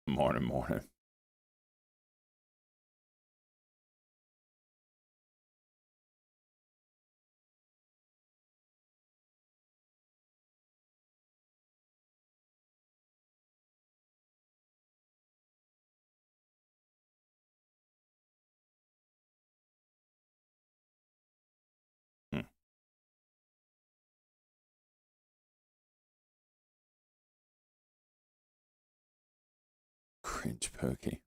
Morning, morning. Hmm. Cringe pokey.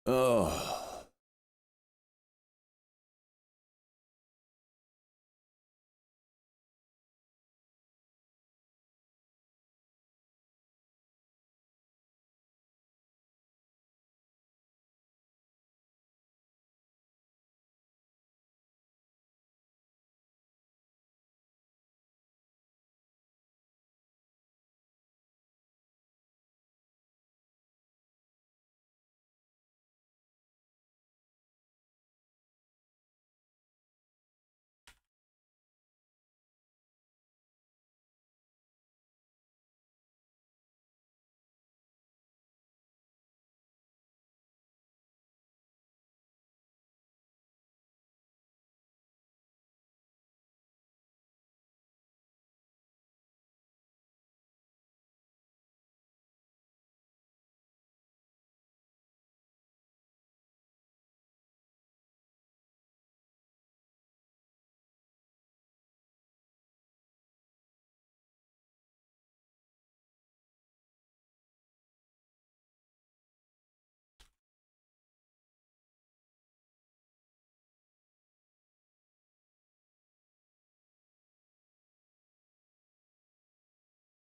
Oh,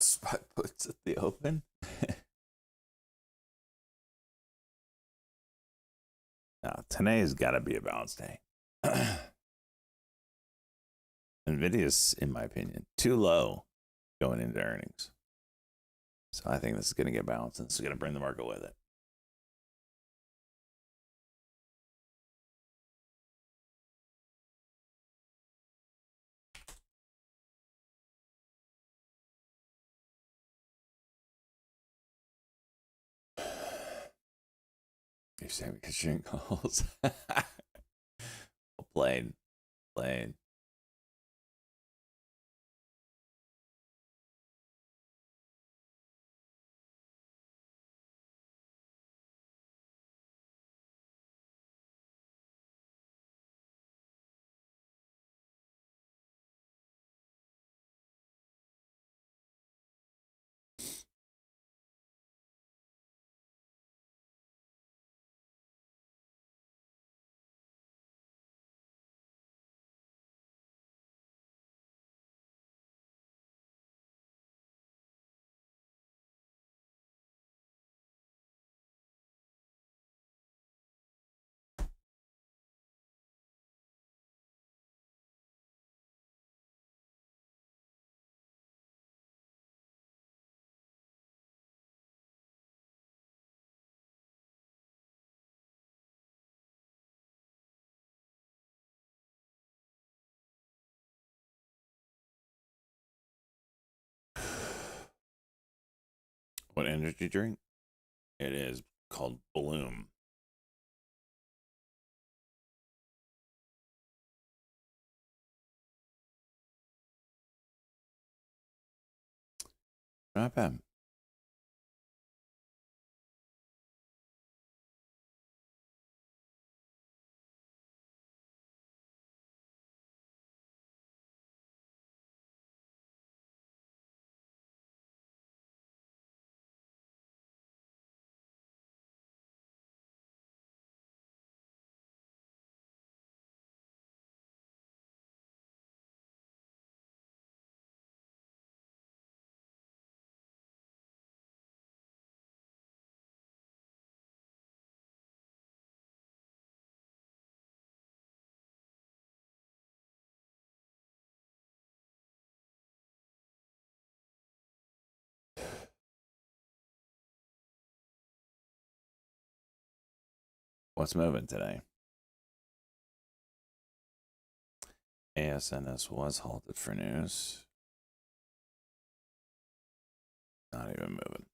spot puts at the open. Now, today's got to be a bounce day. Nvidia's, in my opinion, too low going into earnings. So I think this is going to get bounced and this is going to bring the market with it. You're saying because you're in calls. Played, played. What energy drink? It is called Bloom. Not bad. What's moving today? ASNS was halted for news. Not even moving.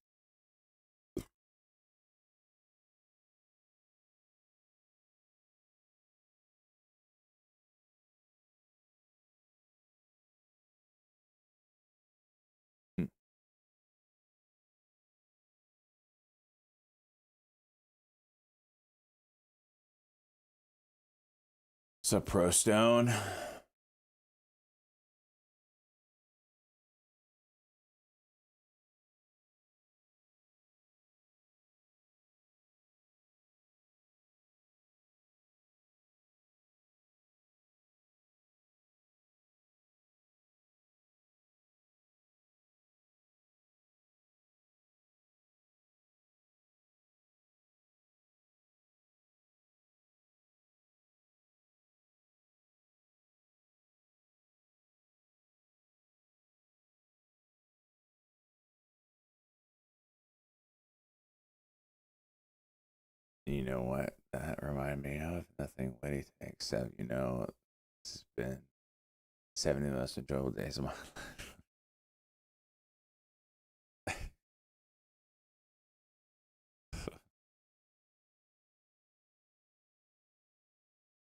So Pro Stone. You know what that reminded me of? Nothing witty except, it's been 70 most enjoyable days of my life.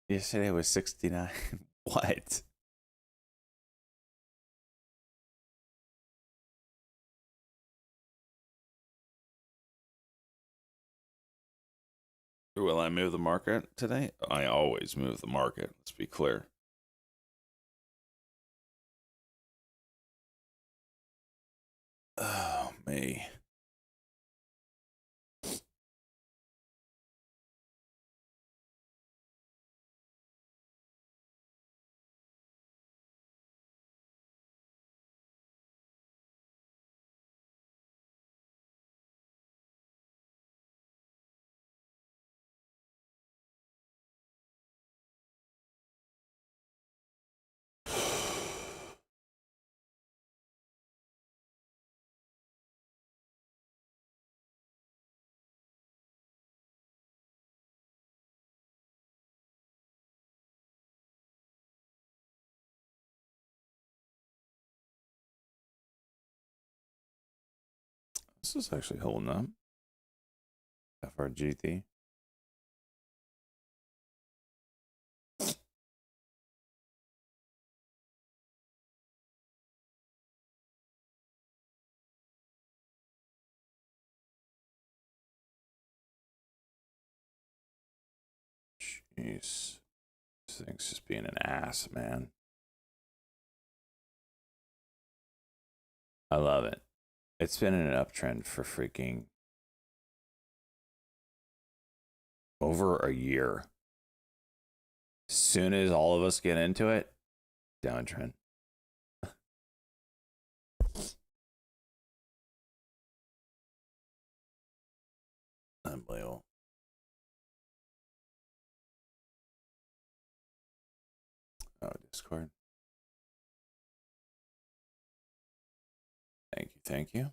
Yesterday was 69. What? Will I move the market today? I always move the market. Let's be clear. Oh, me. This is actually holding up. FRGT. Jeez. This thing's just being an ass, man. I love it. It's been in an uptrend for freaking over a year. As soon as all of us get into it, downtrend. Unbelievable. Oh, Discord. Thank you. Thank you.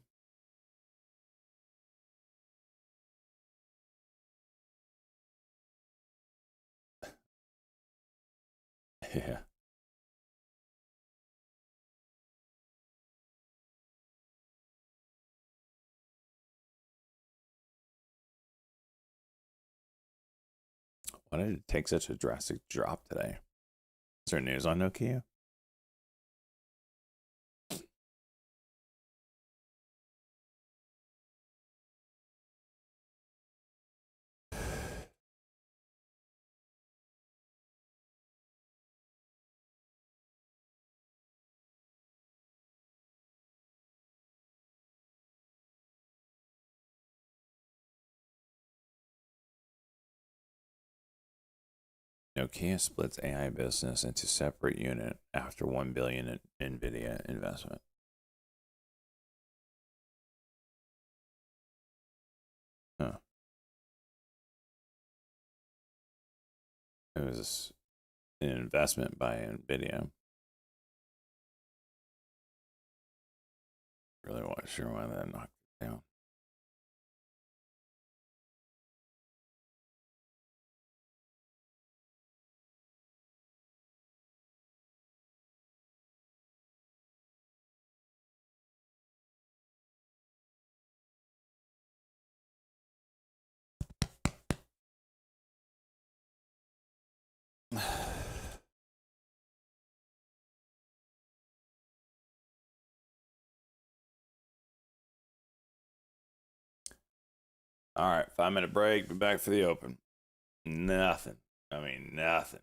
Yeah. Why did it take such a drastic drop today? Is there news on Nokia? Nokia splits AI business into separate unit after $1 billion in Nvidia investment. Huh. It was an investment by Nvidia. Really wasn't sure why that knocked it down. All right, 5 minute break. Be back for the open. Nothing. I mean, nothing.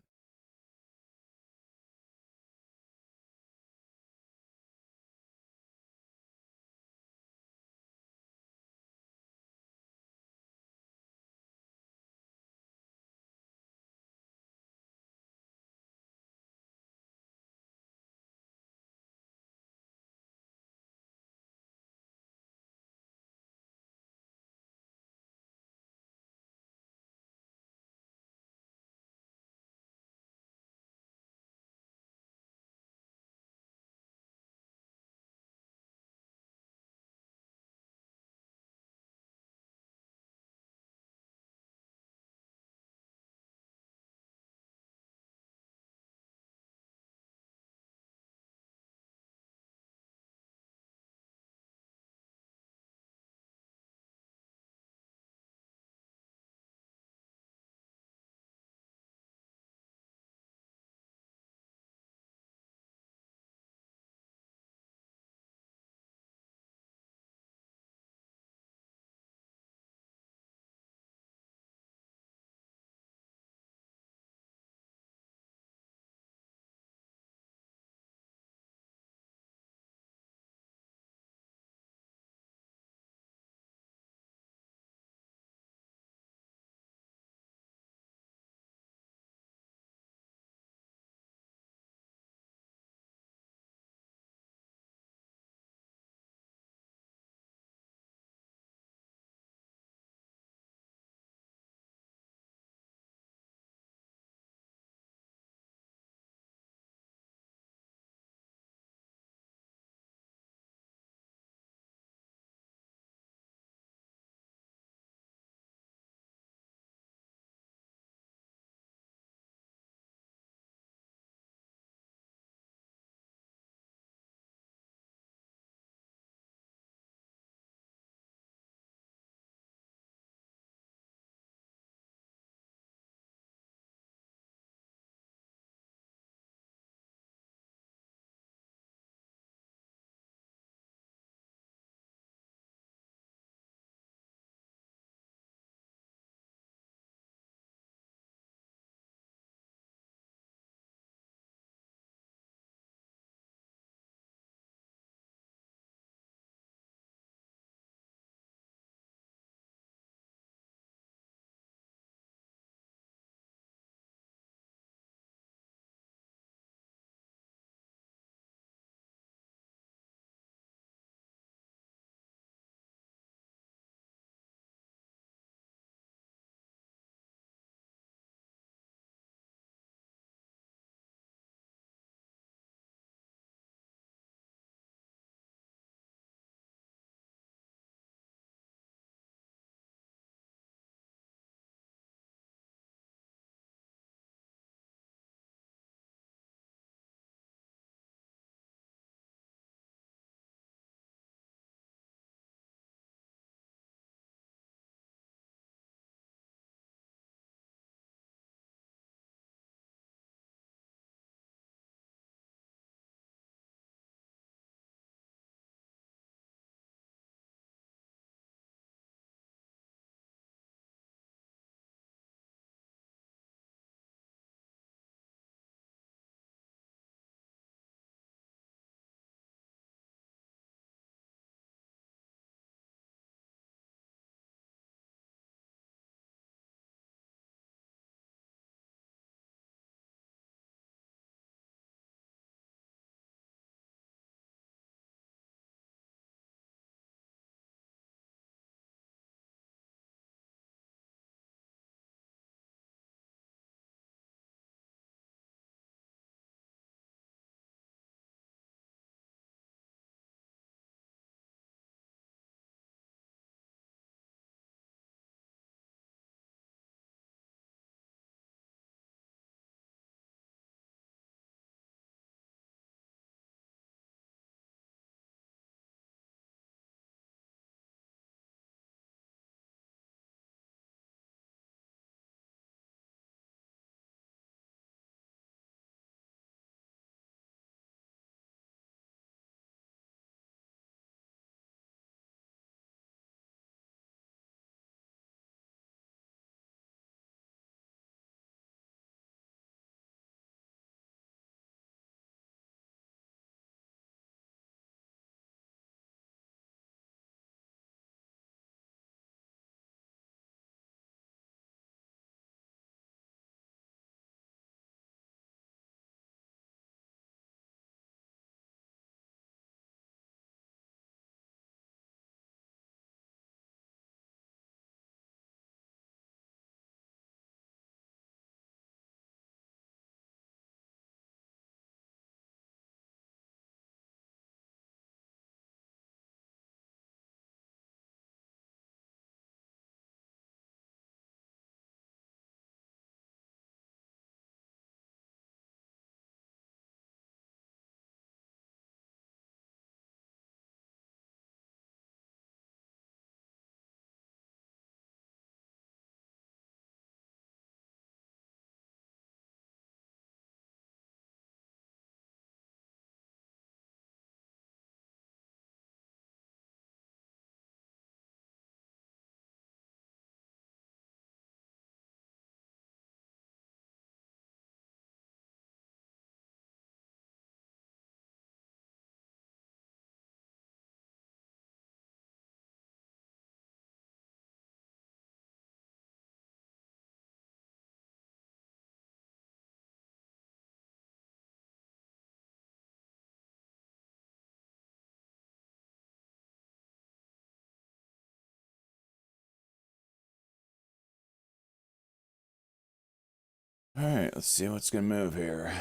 All right, let's see what's gonna move here.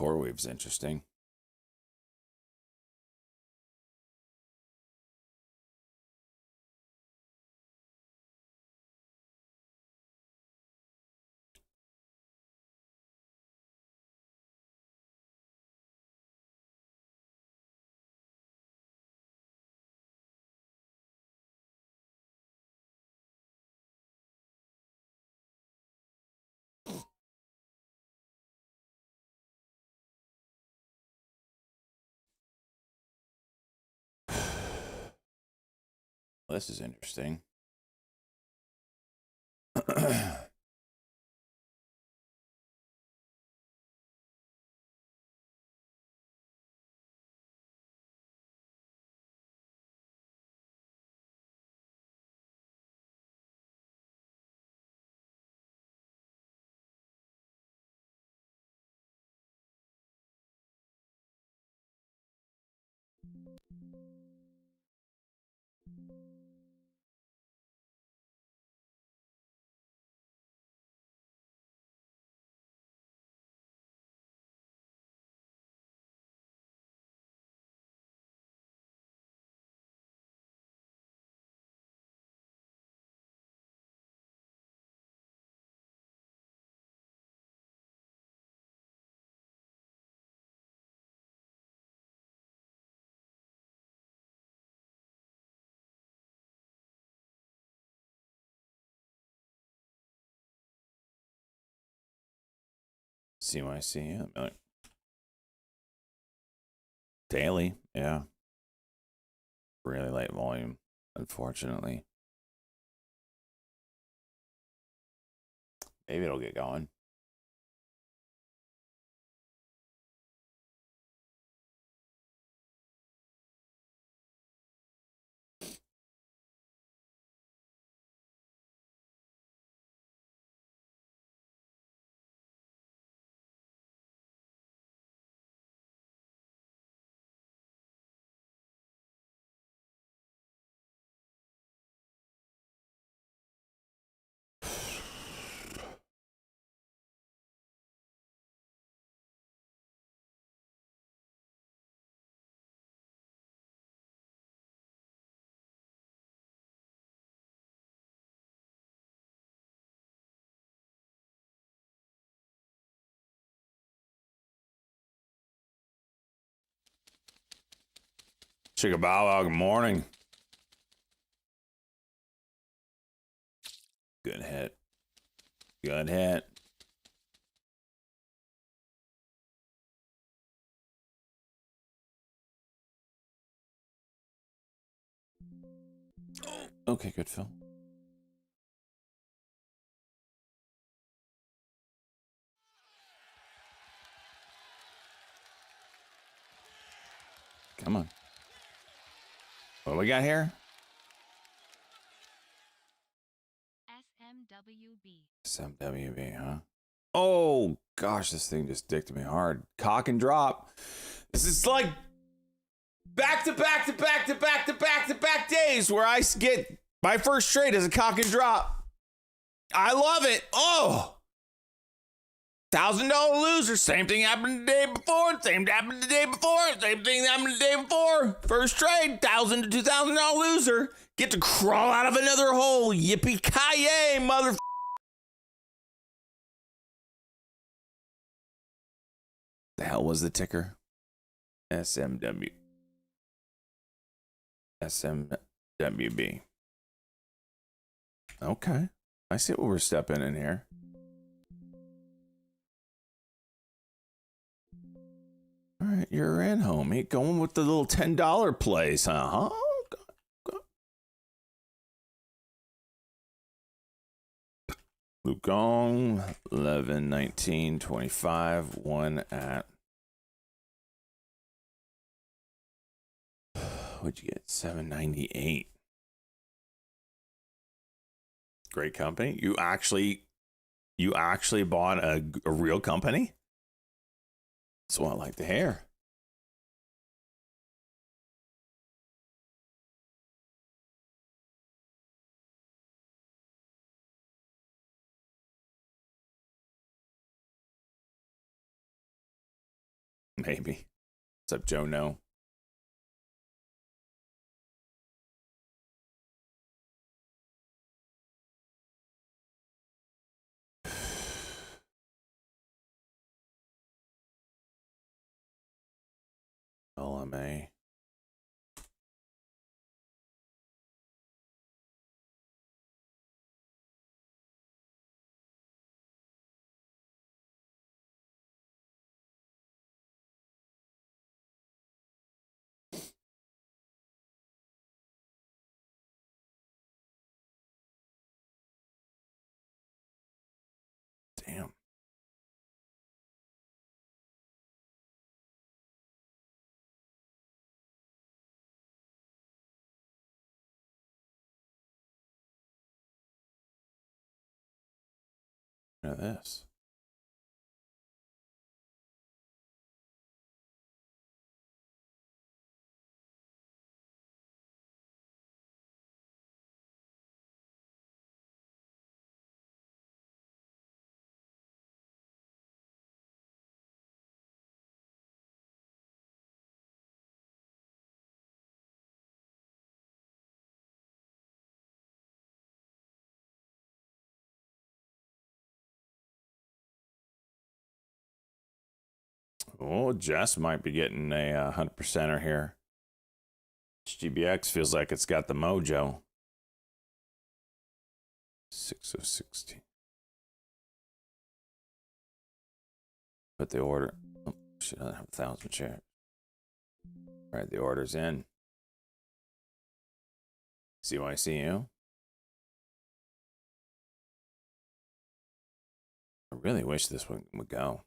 CoreWeave's interesting. Well, this is interesting. CYC, yeah. Daily, yeah. Really light volume, unfortunately. Maybe it'll get going. Chickabow, good morning. Good hit. Good hit. Okay, good, Phil. Come on. What do we got here? SMWB, huh? Oh, gosh, this thing just dicked me hard. Cock and drop. This is like back to back to back to back to back to back days where I get my first trade as a cock and drop. I love it. Oh, $1,000 loser. Same thing happened the day before. Same happened the day before. Same thing happened the day before. First trade, $1,000 to $2,000 loser. Get to crawl out of another hole. Yippee ki yay, mother. The hell was the ticker? SMWB. Okay, I see what we're stepping in here. All right, you're in, homie. Going with the little $10 plays, huh? Lugong, 11, 19, 25, 1 at. What'd you get? 798. Great company. You actually bought a real company? That's what I like to hear. Maybe. What's up, Joe? No. LMA. Damn. Look at this. Oh, Jess might be getting a 100%er here. GBX feels like it's got the mojo. 6 of 16. Put the order. Oh, shit, I have 1,000 shares. All right, the order's in. CYCU. I really wish this one would go.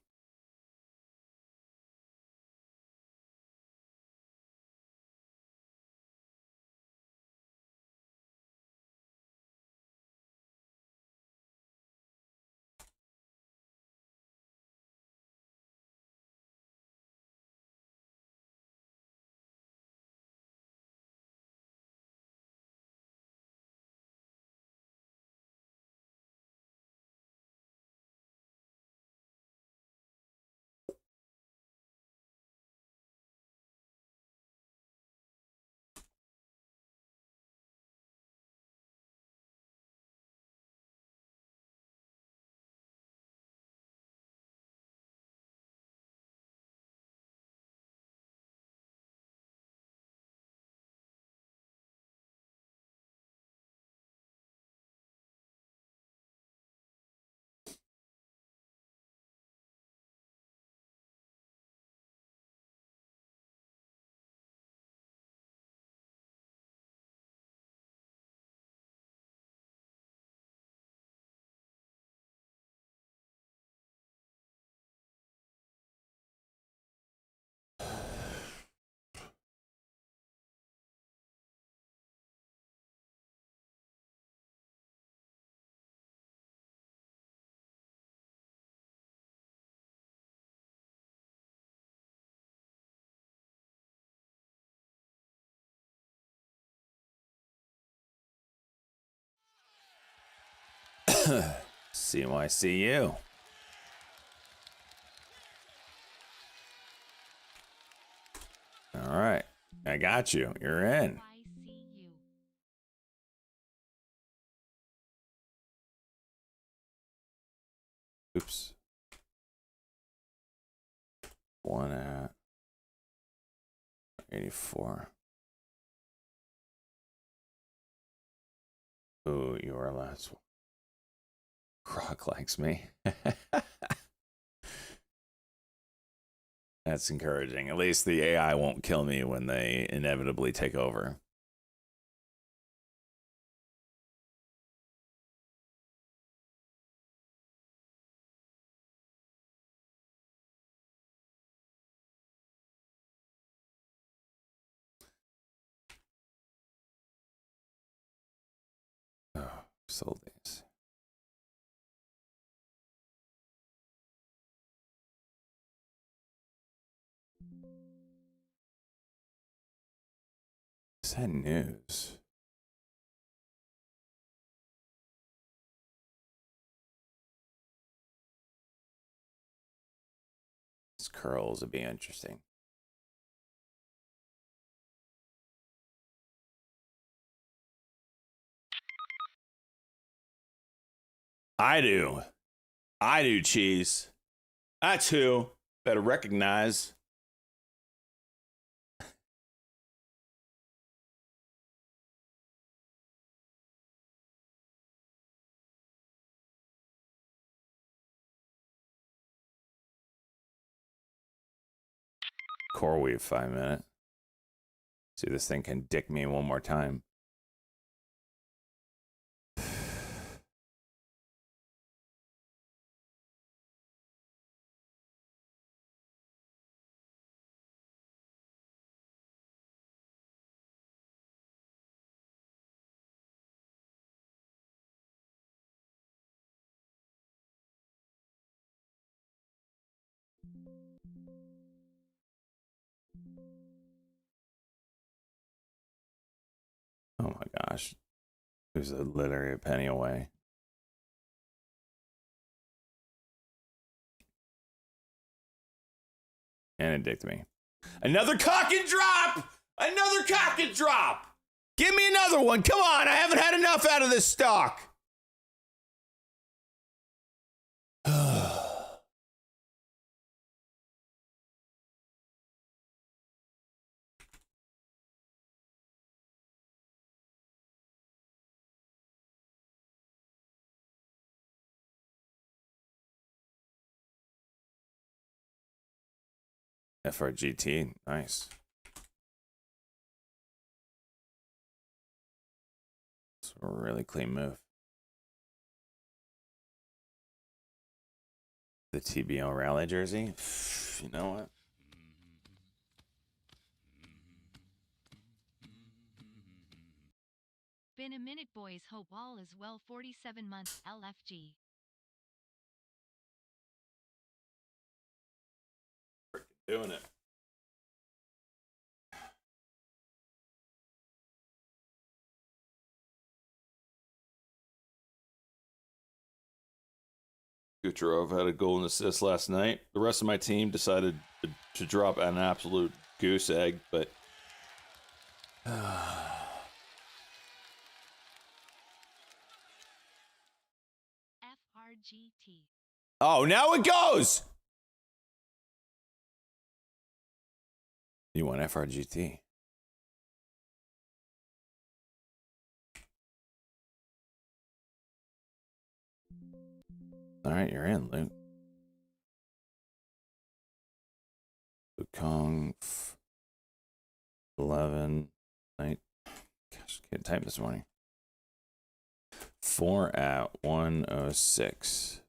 CYCU. All right. I got you. You're in. Oops. 1 at 84. Ooh, you are last one. Croc likes me. That's encouraging. At least the AI won't kill me when they inevitably take over. Oh, sold these. Is that news? These curls would be interesting. I do, Cheese. That's who. Better recognize. CoreWeave 5-minute. See, this thing can dick me one more time. Oh my gosh. It was literally a penny away. And it dicked me. Another cock and drop! Another cock and drop! Give me another one. Come on. I haven't had enough out of this stock. FRGT. Nice. It's a really clean move. The TBO rally jersey. You know what? Been a minute, boys. Hope all is well. 47 months LFG. Doing it. Kucherov had a goal and assist last night. The rest of my team decided to drop an absolute goose egg, but FRGT. Oh, now it goes. You want FRGT? All right, you're in, Luke. Luke Kong, 11, night. Gosh, can't type this morning. 4 at 106.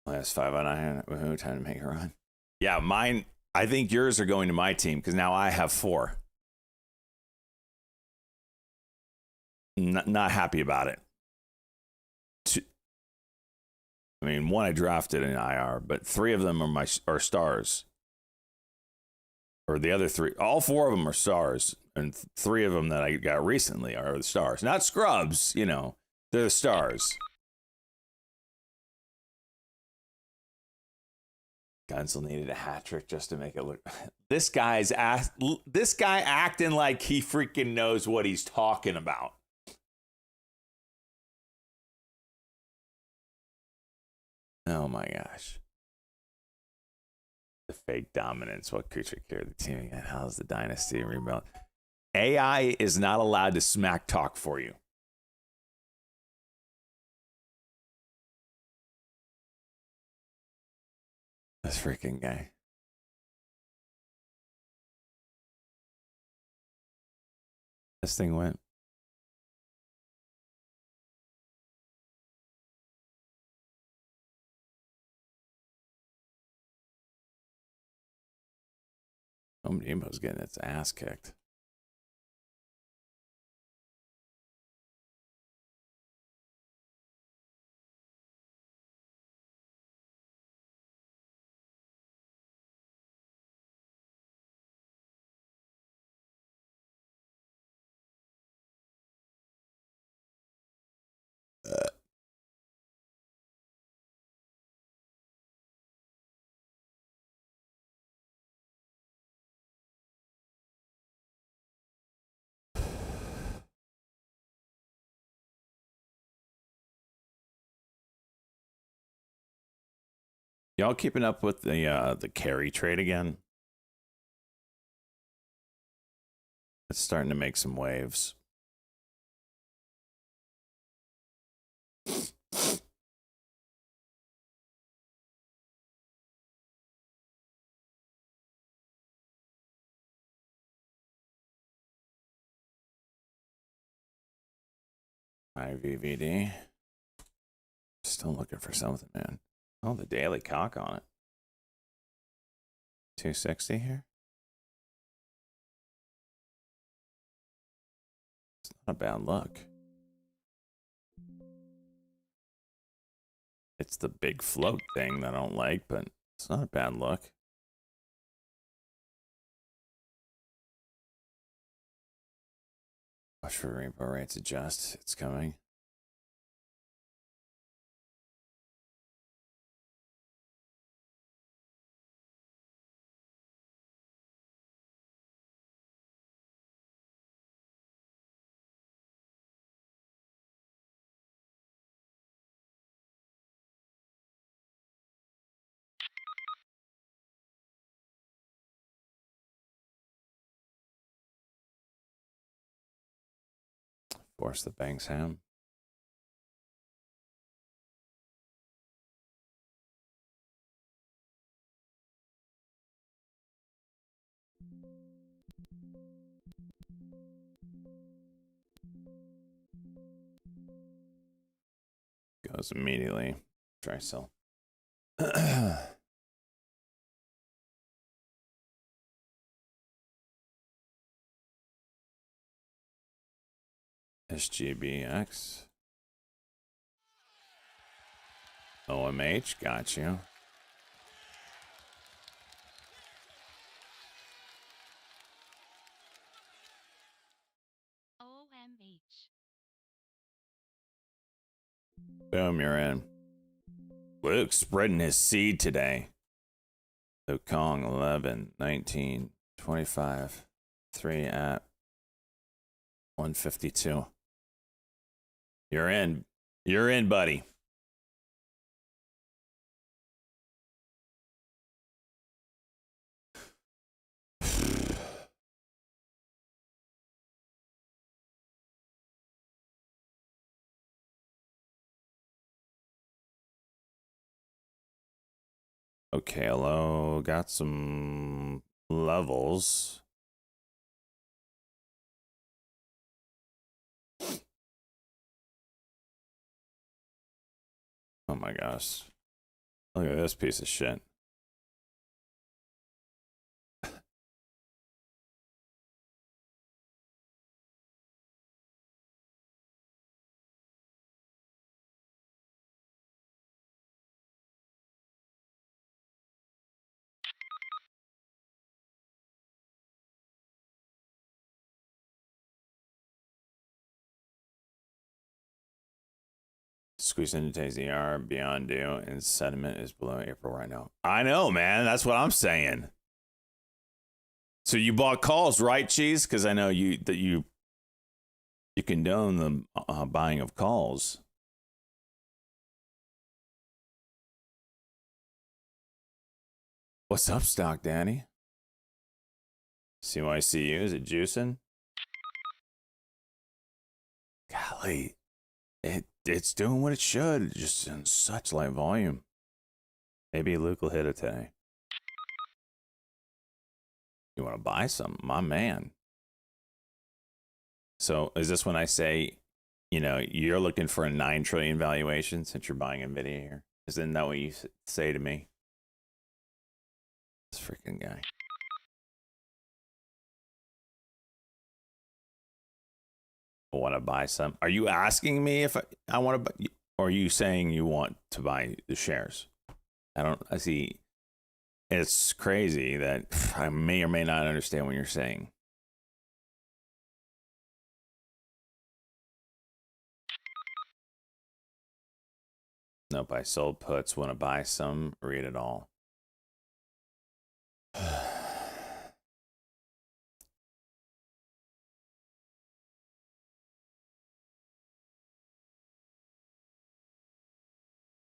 Last 5 on 9. Who time to make a run? Yeah, mine. I think yours are going to my team because now I have 4. not happy about it. I mean, one I drafted in IR, but 3 of them are stars. Or the other 3, all 4 of them are stars, and 3 of them that I got recently are the stars. Not scrubs, you know, they're the stars. Gunsel needed a hat trick just to make it look. This guy acting like he freaking knows what he's talking about. Oh my gosh. The fake dominance. What creature carried the team again? How's the dynasty rebuilt? AI is not allowed to smack talk for you. This freaking guy. This thing went. Home Depot's getting its ass kicked. Y'all keeping up with the carry trade again? It's starting to make some waves. IVVD. Still looking for something, man. Oh, the daily cock on it. 260 here. It's not a bad look. It's the big float thing that I don't like, but it's not a bad look. Watch for repo rates adjust. It's coming. Force the Banks ham. Goes immediately. Try sell. SGBX. OMH, got you. OMH. Boom, you're in. Luke spreading his seed today. Luke Kong, 11, 19, 25, 3 at 152. You're in. You're in, buddy. Okay, hello. Got some levels. Oh my gosh. Look at this piece of shit. squeeze into today's ER beyond due, and sentiment is below April right now. I know, man. That's what I'm saying. So you bought calls, right, Cheese? Because I know you condone the buying of calls. What's up, Stock Danny? CYCU, is it juicing? Golly, it's doing what it should, just in such light volume. Maybe Luke will hit it today. You want to buy some, my man? So is this when I say, you know, you're looking for a 9 trillion valuation since you're buying Nvidia here? Isn't that what you say to me? This freaking guy. Want to buy some? Are you asking me if I want to buy, or are you saying you want to buy the shares? I see. It's crazy that I may or may not understand what you're saying. Nope, I sold puts. Want to buy some? Read it all.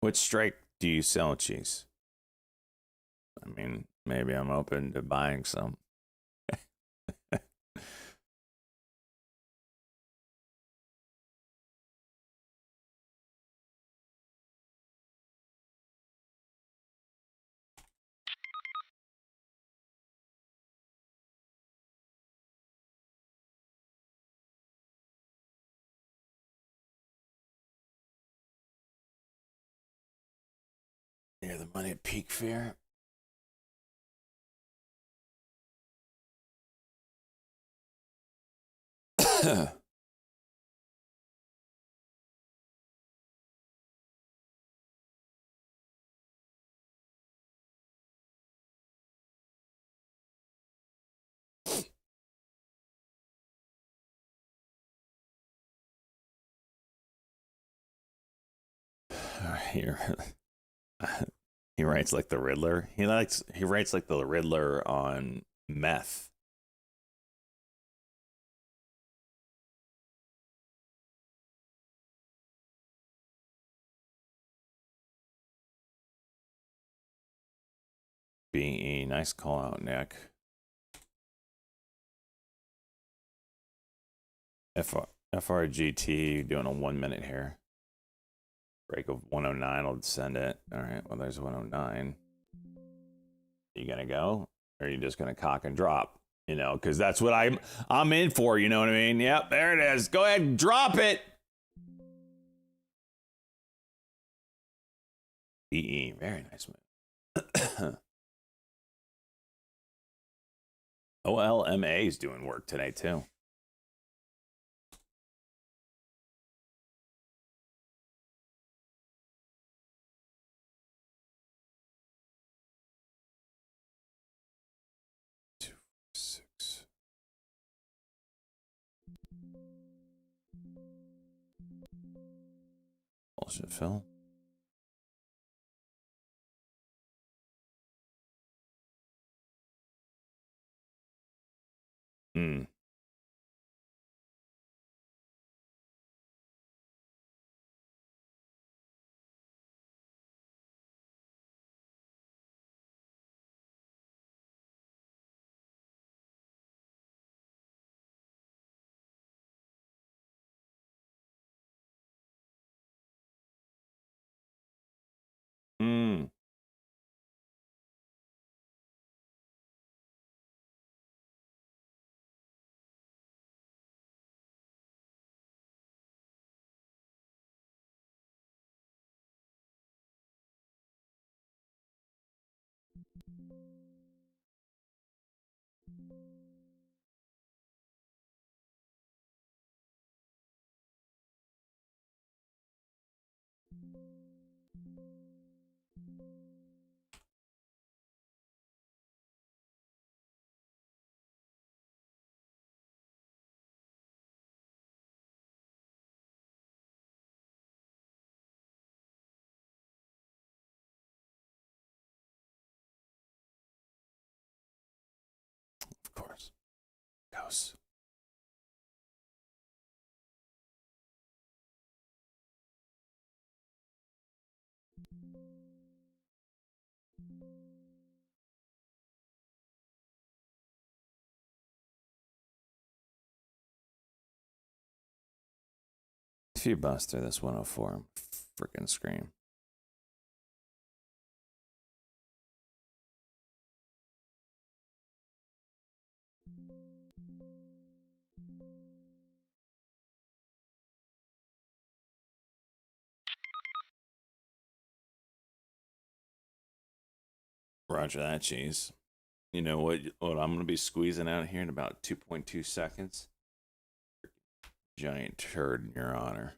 Which strike do you sell, Cheese? I mean, maybe I'm open to buying some. Yeah, the money at peak fear. Here. He writes like the Riddler. He writes like the Riddler on meth. BE, nice call out, Nick. FRGT doing a 1 minute here. Break of 109, I'll send it. All right, well, there's 109. You gonna go? Or are you just gonna cock and drop? You know, because that's what I'm in for, you know what I mean? Yep, there it is. Go ahead and drop it. BE, very nice move. OLMA is doing work today, too. Bullshit, Phil. Hmm. Hmm. Goes. If you bust through this 104, I'm freaking scream. Roger that, cheese. You know what I'm gonna be squeezing out here in about 2.2 seconds? Giant turd in your honor.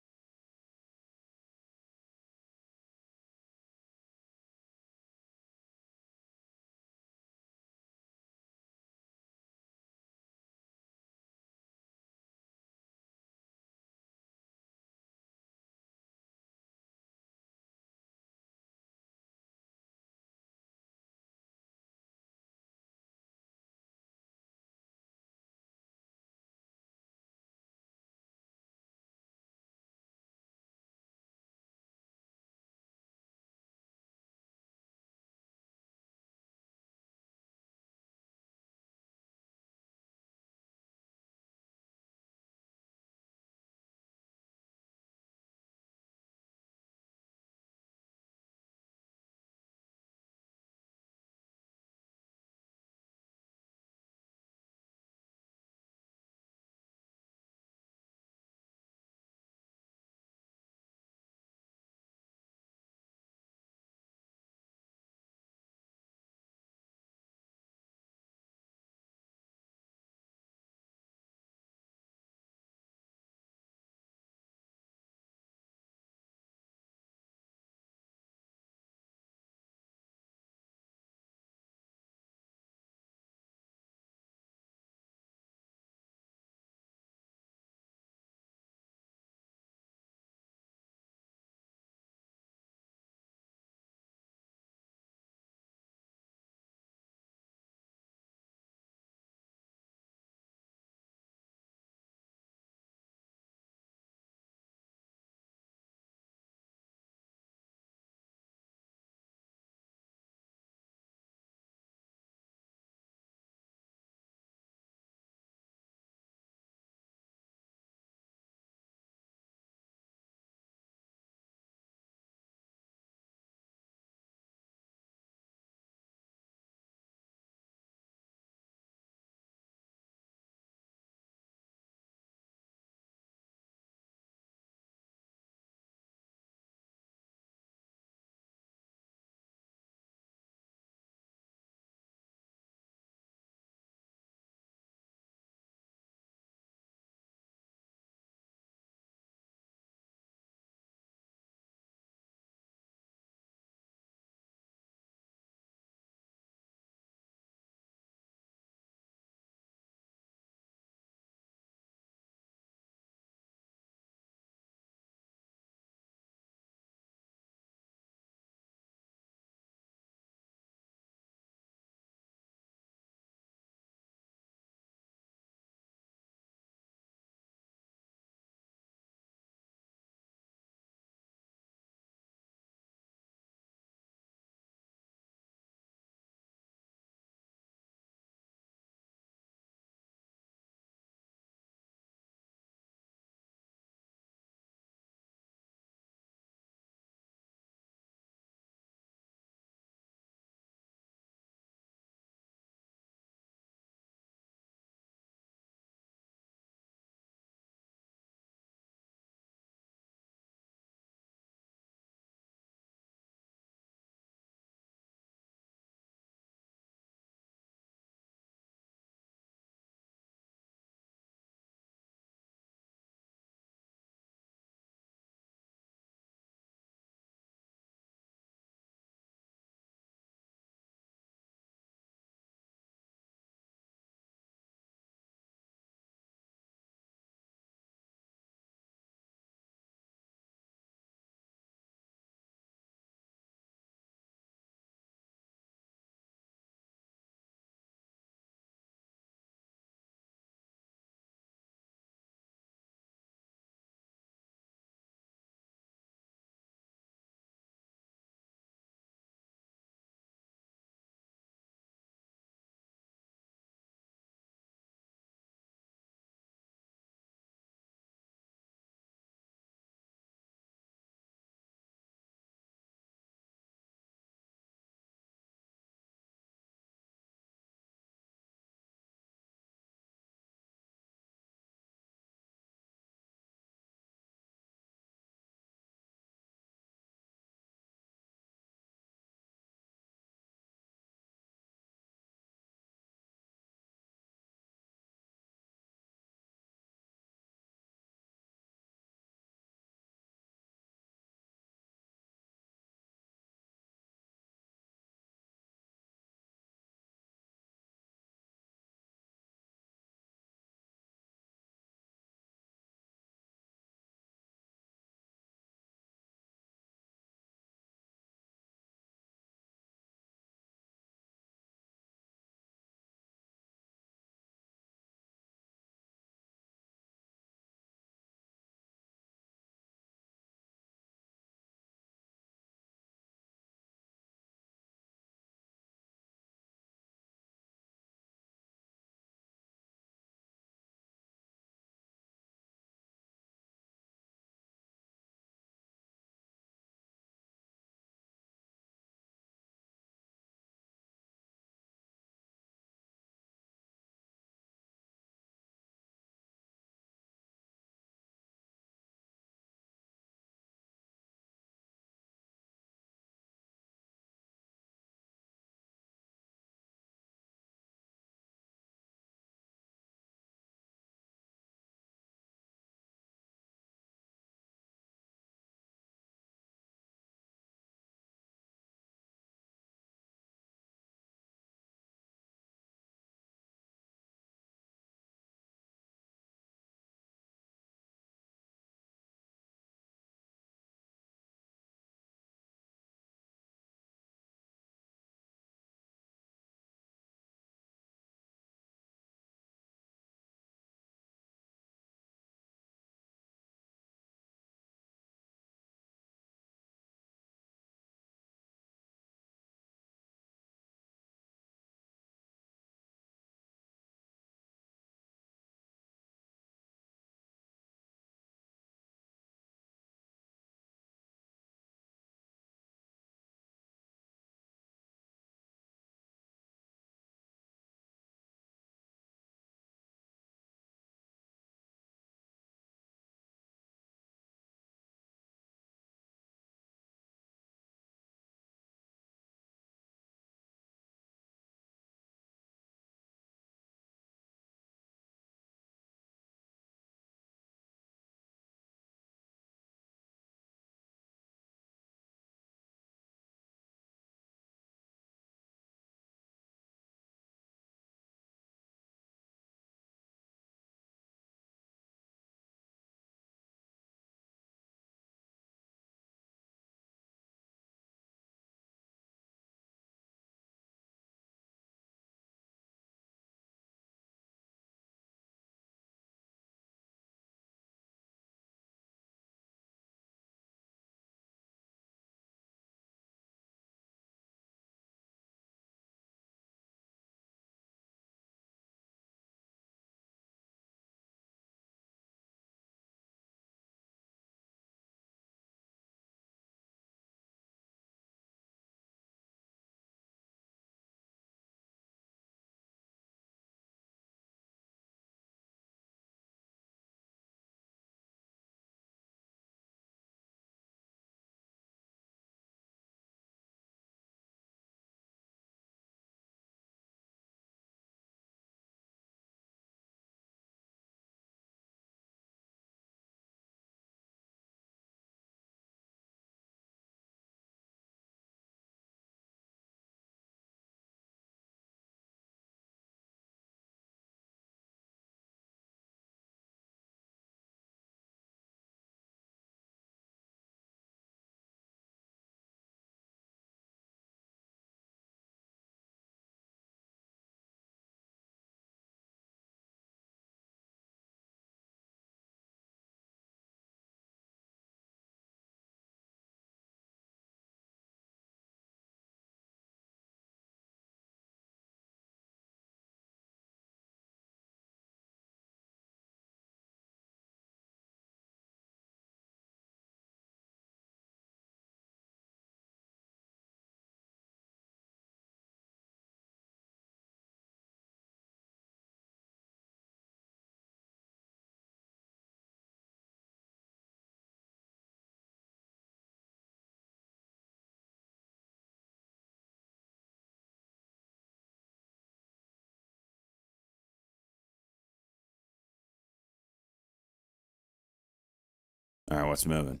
what's moving?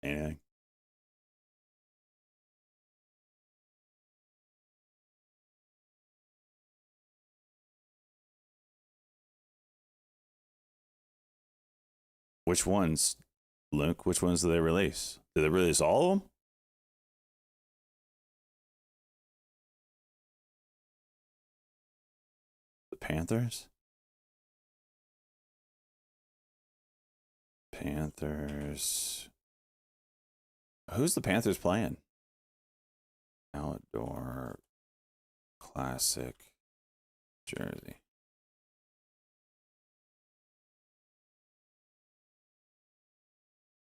Anything? Which ones, Luke? Which ones do they release? Did they release all of them? The Panthers? Panthers. Who's the Panthers playing? Outdoor Classic jersey.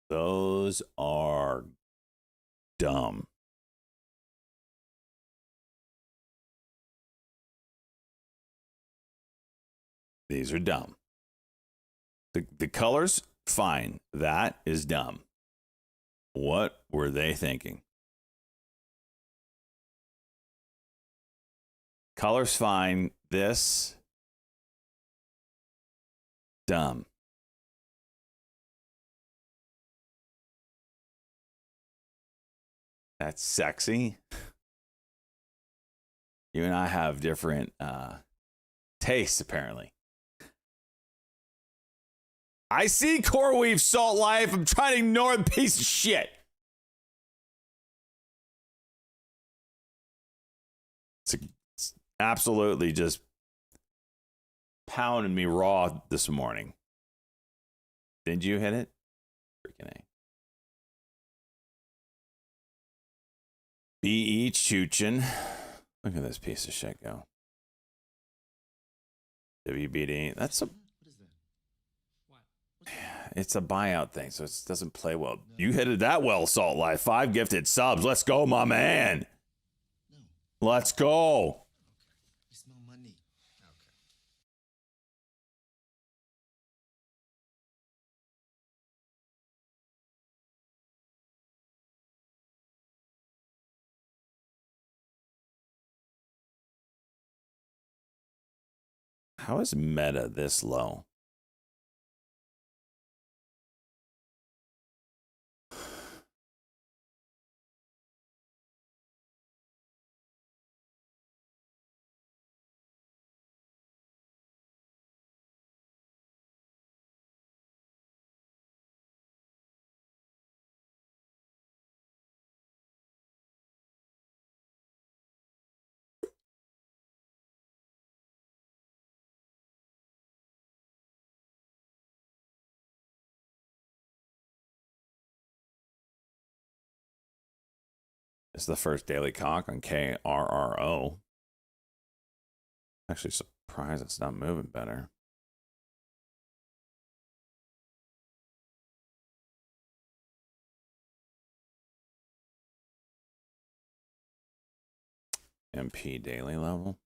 Those are dumb. These are dumb. The colors, fine. That is dumb. What were they thinking? Colors, fine. This, dumb. That's sexy. You and I have different tastes, apparently. I see CoreWeave Salt Life. I'm trying to ignore the piece of shit. It's absolutely just pounding me raw this morning. Did you hit it? Freaking A. B.E. Chuchin. Look at this piece of shit go. WBD. That's a... It's a buyout thing, so it doesn't play well. No. You hit it that well, Salt Life. 5 gifted subs. Let's go, my man. No. Let's go. Okay. I smell money. Okay. How is meta this low? It's the first daily cock on KRRO. Actually surprised it's not moving better. MP daily level.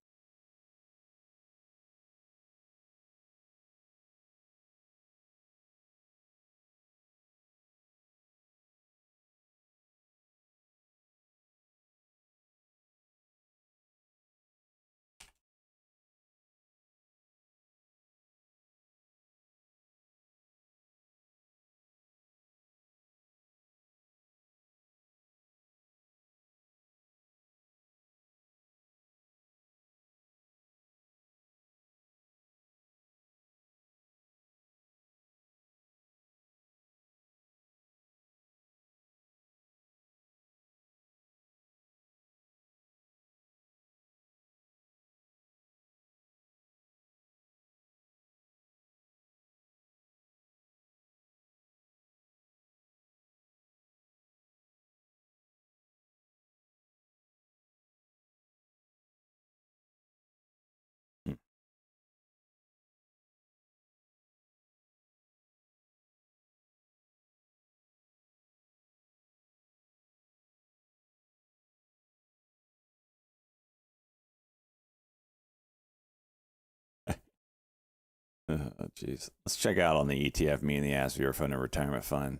Oh, jeez. Let's check out on the ETF, me and the Ass Viewer Fund and Retirement Fund.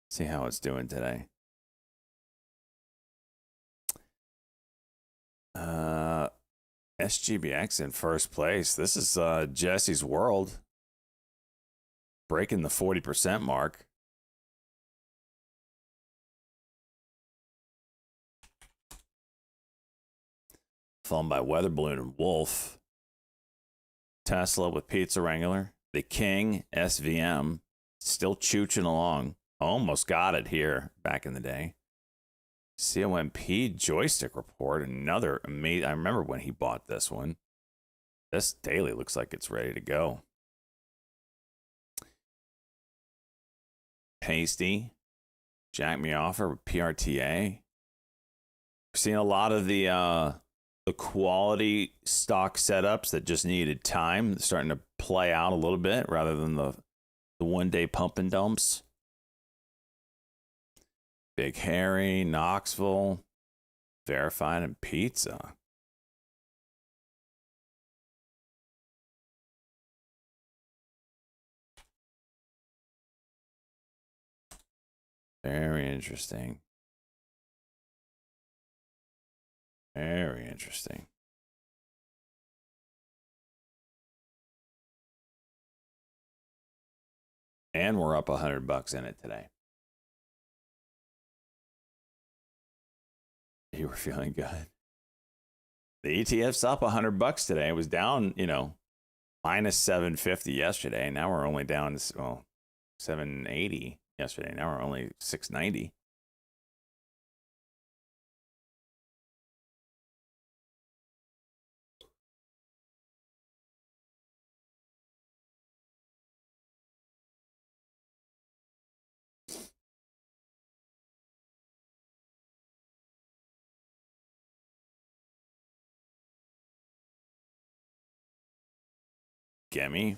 See how it's doing today. SGBX in first place. This is Jesse's world. breaking the 40% mark. Followed by Weather Balloon and Wolf. Tesla with Pizza Wrangler. The King SVM. Still chooching along. Almost got it here back in the day. COMP joystick report. Another amazing. I remember when he bought this one. This daily looks like it's ready to go. Pasty. Jack Me Offer with PRTA. We're seeing a lot of the quality stock setups that just needed time starting to play out a little bit rather than the one-day pump and dumps. Big Harry, Knoxville, Verified, and Pizza. Very interesting. Very interesting. And we're up $100 in it today. You were feeling good. The ETF's up $100 today. It was down, minus 750 yesterday. Now we're only down, 780 yesterday. Now we're only 690. Gimme.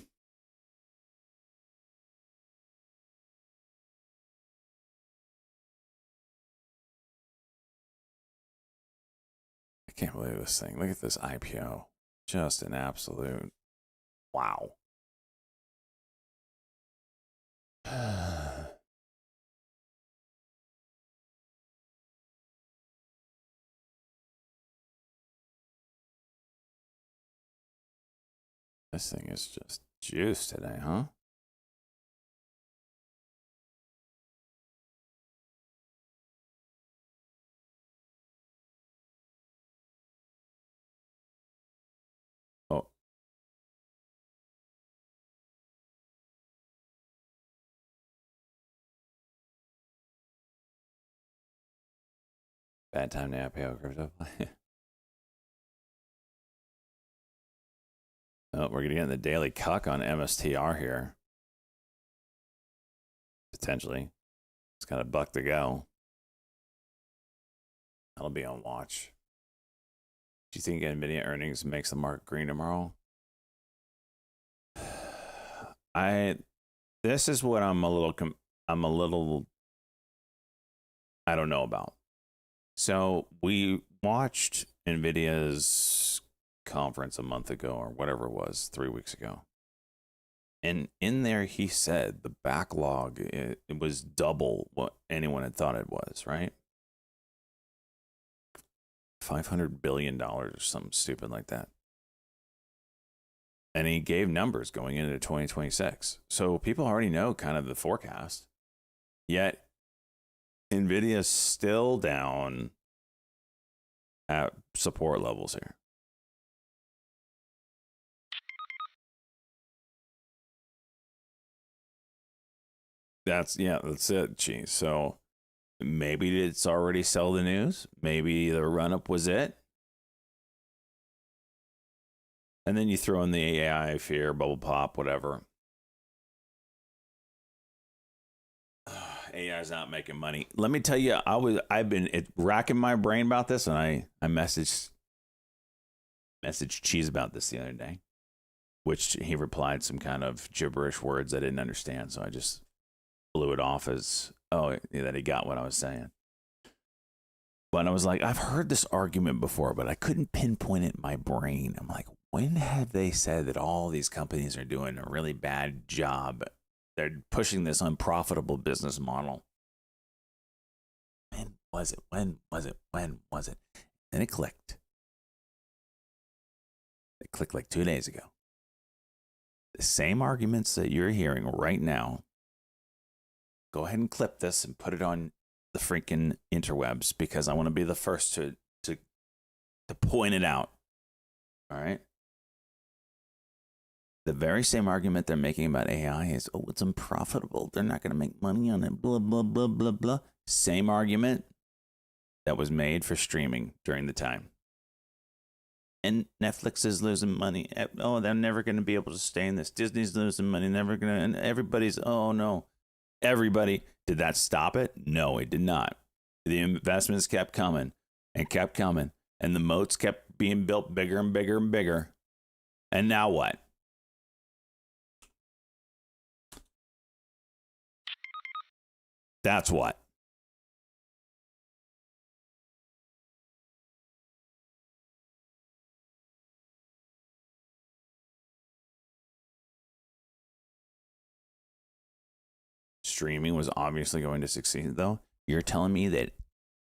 I can't believe this thing. Look at this IPO. Just an absolute wow. This thing is just juice today, huh? Oh. Bad time to IPO crypto. Oh, we're gonna get in the daily cuck on MSTR here. Potentially. It's got a buck to go. That'll be on watch. Do you think NVIDIA earnings makes the market green tomorrow? This is what I'm a little I don't know about. So we watched NVIDIA's conference a month ago or whatever it was, 3 weeks ago. And in there, he said the backlog, it was double what anyone had thought it was, right? $500 billion or something stupid like that. And he gave numbers going into 2026. So people already know kind of the forecast. Yet, NVIDIA's still down at support levels here. That's it, geez. So maybe it's already sell the news. Maybe the run-up was it. And then you throw in the AI fear, bubble pop, whatever. AI's not making money. Let me tell you, I've been racking my brain about this, and I messaged Cheese about this the other day, which he replied some kind of gibberish words I didn't understand, so I just blew it off as, that he got what I was saying. But I was like, I've heard this argument before, but I couldn't pinpoint it in my brain. I'm like, when have they said that all these companies are doing a really bad job? They're pushing this unprofitable business model. When was it? When was it? Then it clicked. It clicked like 2 days ago. The same arguments that you're hearing right now. Go ahead and clip this and put it on the freaking interwebs because I want to be the first to point it out. All right. The very same argument they're making about AI is, oh, it's unprofitable. They're not going to make money on it. Blah, blah, blah, blah, blah. Same argument that was made for streaming during the time. And Netflix is losing money. Oh, they're never going to be able to stay in this. Disney's losing money. Never going to. And everybody's, oh, no. Everybody. Did that stop it? No, it did not. The investments kept coming and kept coming. And the moats kept being built bigger and bigger and bigger. And now what? That's what. Streaming was obviously going to succeed, though. You're telling me that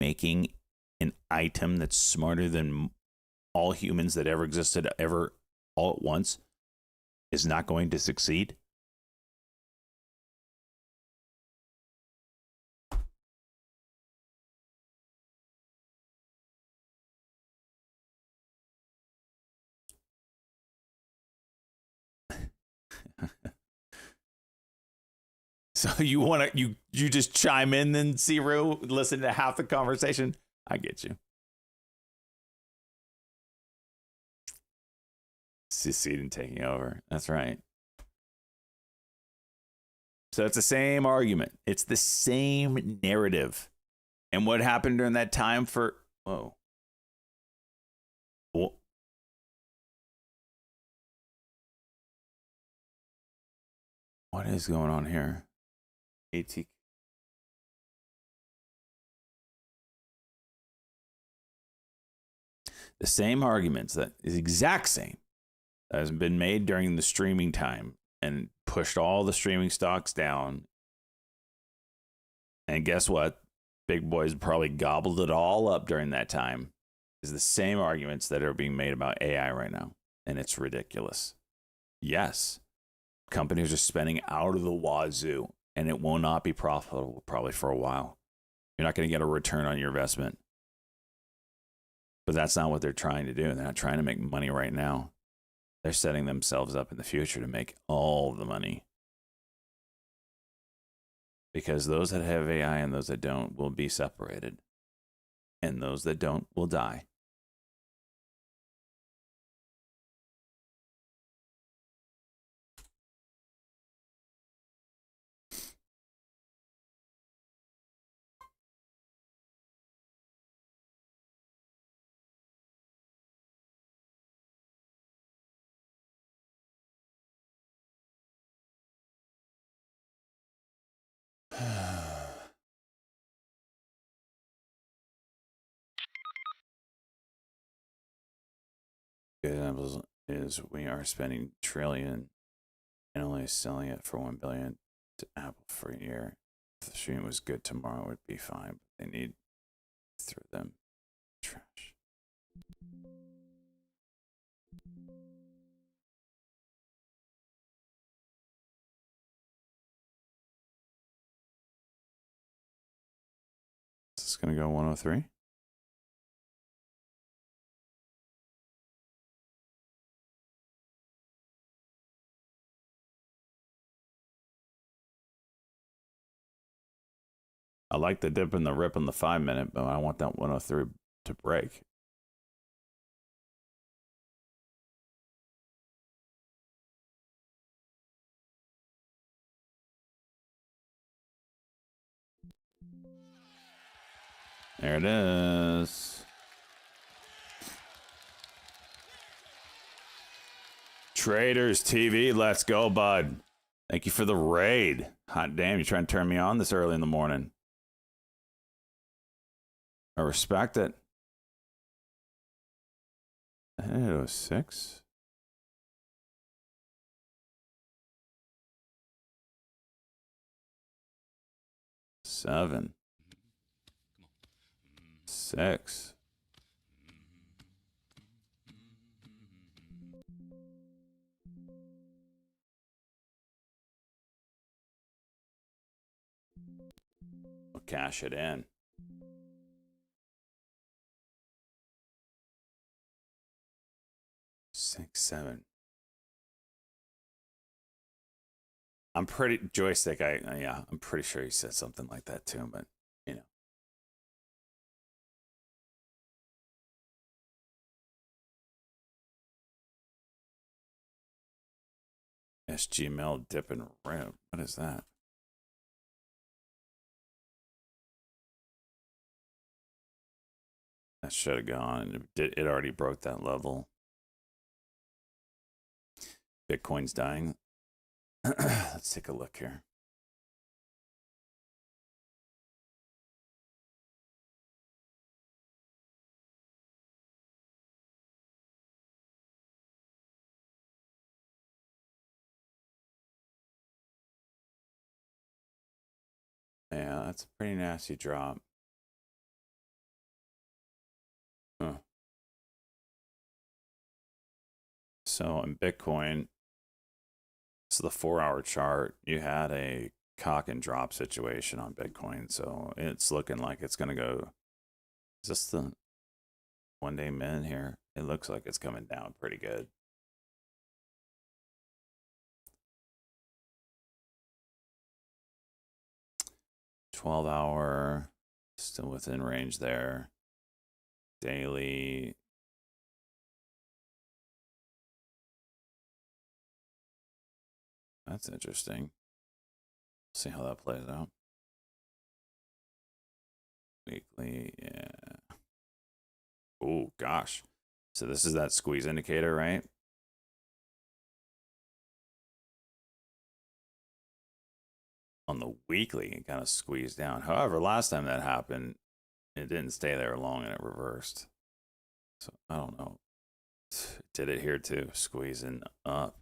making an item that's smarter than all humans that ever existed, ever, all at once, is not going to succeed? So you want to you just chime in then, Siru, listen to half the conversation? I get you. Seceding taking over. That's right. So it's the same argument. It's the same narrative. And what happened during that time for whoa. What is going on here? AT. The same arguments that is exact same that has been made during the streaming time and pushed all the streaming stocks down. And guess what? Big boys probably gobbled it all up during that time. Is the same arguments that are being made about AI right now. And it's ridiculous. Yes, companies are spending out of the wazoo. And it will not be profitable probably for a while. You're not going to get a return on your investment. But that's not what they're trying to do. They're not trying to make money right now. They're setting themselves up in the future to make all the money. Because those that have AI and those that don't will be separated. And those that don't will die. Good example is we are spending trillion and only selling it for 1 billion to Apple for a year. If the stream was good tomorrow, it would be fine. But they need through them trash. Is this gonna go 103? I like the dip and the rip on the 5 minute, but I want that 103 to break. There it is. Traders TV, let's go, bud. Thank you for the raid. Hot damn, you trying to turn me on this early in the morning. I respect it. It was 6. Seven. 6. cash it in. Six, seven. I'm pretty joystick. Yeah, I'm pretty sure he said something like that too, but you know. SGML dip and rip. What is that? That should have gone. It already broke that level. Bitcoin's dying. Let's take a look here. Yeah, that's a pretty nasty drop. Huh. So in Bitcoin, so the 4-hour chart, you had a cock and drop situation on Bitcoin. So it's looking like it's going to go. Is this the 1-day min here? It looks like it's coming down pretty good. $12-hour, still within range there. Daily. That's interesting. See how that plays out. Weekly, yeah. Oh, gosh. So this is that squeeze indicator, right? On the weekly, it kind of squeezed down. However, last time that happened, it didn't stay there long and it reversed. So I don't know. Did it here too, squeezing up.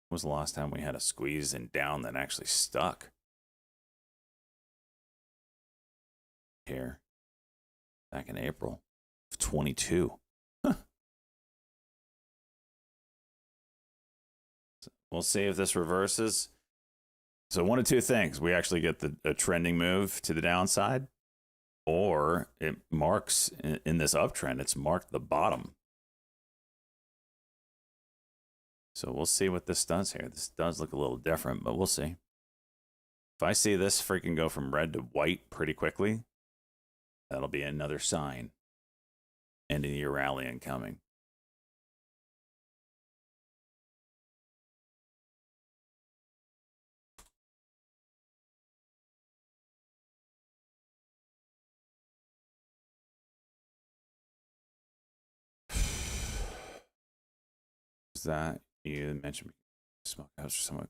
When was the last time we had a squeeze and down that actually stuck? Here. Back in April of 22. Huh. So we'll see if this reverses. So one of two things. We actually get a trending move to the downside, or it marks, in this uptrend, it's marked the bottom. So we'll see what this does here. This does look a little different, but we'll see. If I see this freaking go from red to white pretty quickly, that'll be another sign. End of year rally incoming. Is that you mentioned Smokehouse or someone?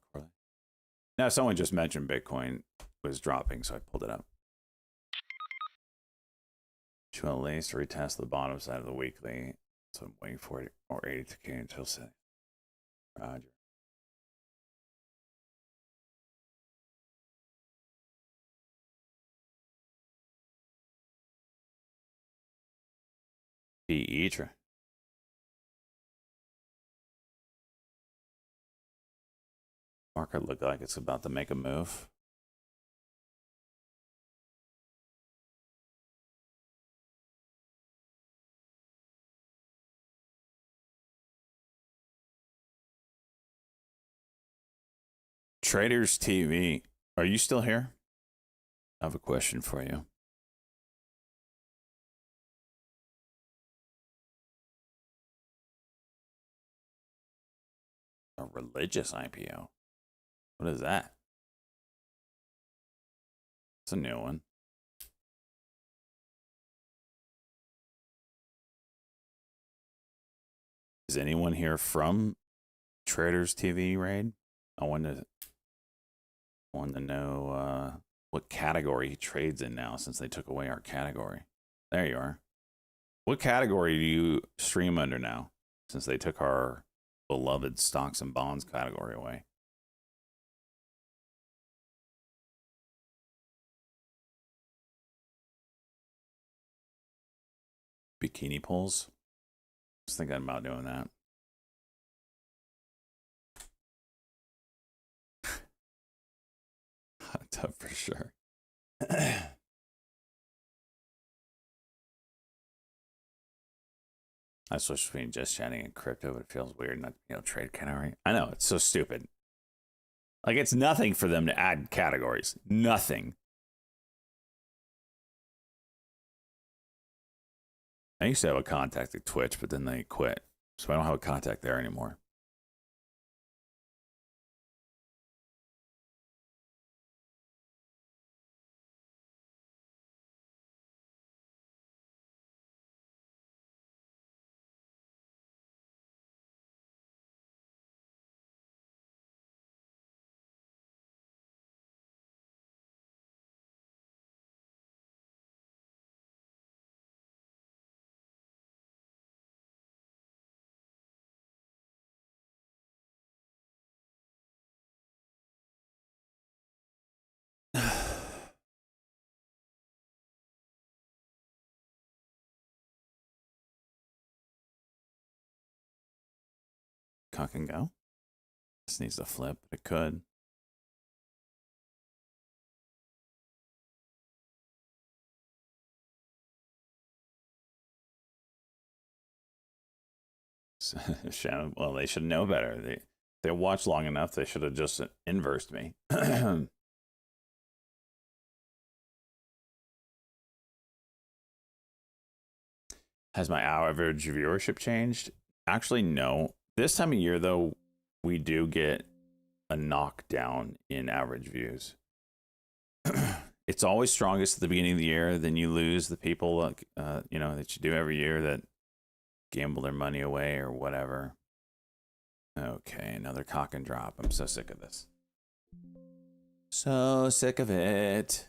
No, someone just mentioned Bitcoin was dropping, so I pulled it up. She will at least retest the bottom side of the weekly. So I'm waiting for it, or 82K until say. Roger. Etra. Market look like it's about to make a move. Traders TV, are you still here? I have a question for you. A religious IPO? What is that? It's a new one. Is anyone here from Traders TV, Raid? I wanted to know what category he trades in now, since they took away our category. There you are. What category do you stream under now, since they took our beloved stocks and bonds category away? Bikini poles? I was thinking about doing that. fucked up for sure. I switched between just chatting and crypto, but it feels weird not to be able to trade category. I know, it's so stupid. Like, it's nothing for them to add categories. Nothing. I used to have a contact at Twitch, but then they quit. So I don't have a contact there anymore. Cock and go. This needs to flip. It could. Shannon, well, they should know better. They watched long enough. They should have just inversed me. Has my average viewership changed? Actually, no. This time of year, though, we do get a knockdown in average views. It's always strongest at the beginning of the year. Then you lose the people, that you do every year that gamble their money away or whatever. Okay, another cock and drop. I'm so sick of this. So sick of it.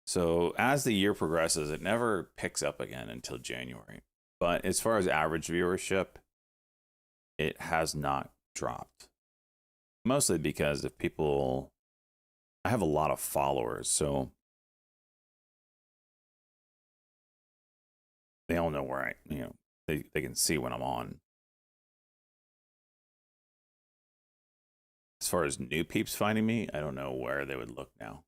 So as the year progresses, it never picks up again until January. But as far as average viewership, it has not dropped. Mostly because if people, I have a lot of followers, so they all know where they can see when I'm on. As far as new peeps finding me, I don't know where they would look now.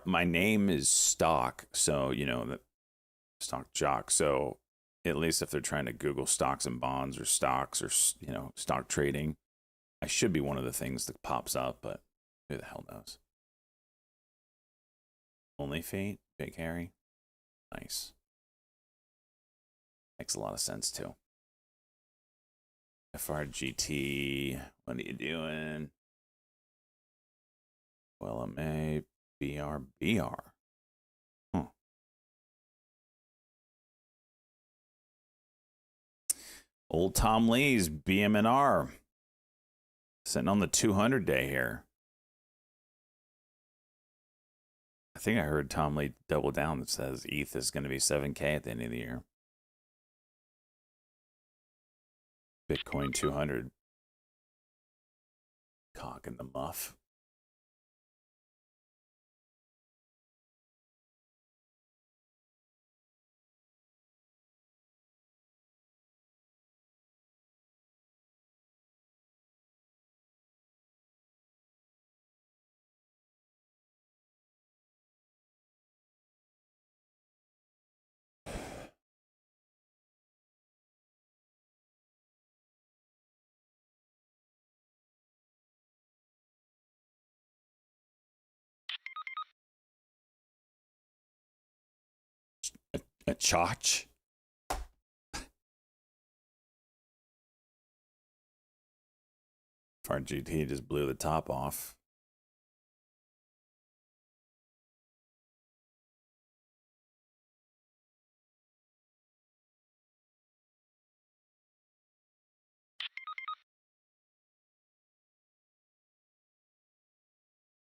My name is Stock, so that Stock Jock. So at least if they're trying to Google stocks and bonds or stocks or stock trading, I should be one of the things that pops up, but who the hell knows? Only Fate, Big Harry, nice. Makes a lot of sense too. FRGT, what are you doing? Well, MA, BR. Huh. Old Tom Lee's BMNR. Sitting on the 200 day here. I think I heard Tom Lee double down that says ETH is going to be 7K at the end of the year. Bitcoin 200. Cock in the muff. A chotch. FRGT just blew the top off.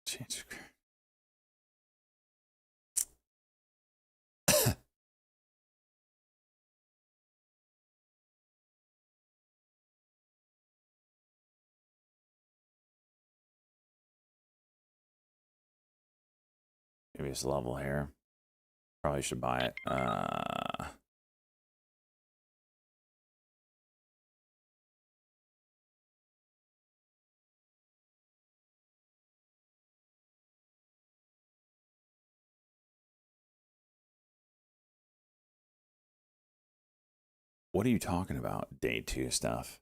Change. Maybe it's level here. Probably should buy it. What are you talking about? Day 2 stuff.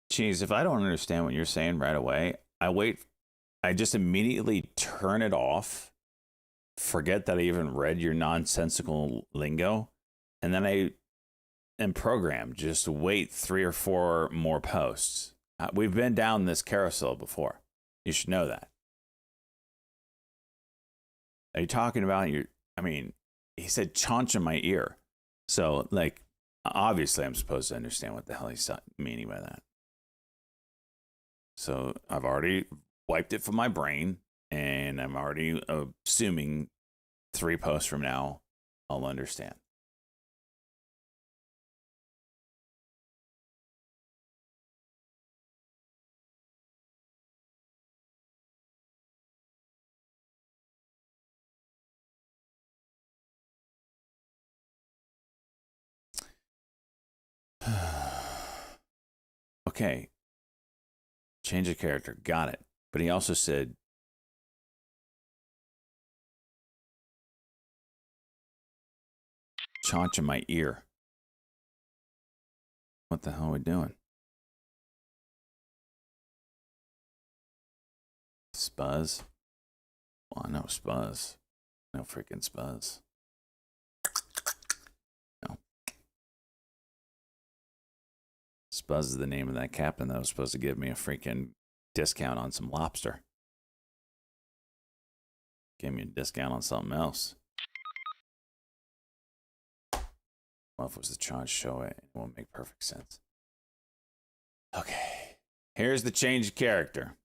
Geez, if I don't understand what you're saying right away, I just immediately turn it off, forget that I even read your nonsensical lingo, and then I am programmed just wait 3 or 4 more posts. We've been down this carousel before. You should know that. Are you talking about he said chaunch in my ear. So, like, obviously I'm supposed to understand what the hell he's meaning by that. So I've already wiped it from my brain, and I'm already assuming 3 posts from now I'll understand. Okay. Change of character. Got it. But he also said, chaunch in my ear. What the hell are we doing? Spuzz? Well, no Spuzz. No freaking Spuzz. No. Spuzz is the name of that captain that was supposed to give me a freaking discount on some lobster. Gave me a discount on something else. Well, if it was the Tron show, it won't make perfect sense. Okay. Here's the change of character.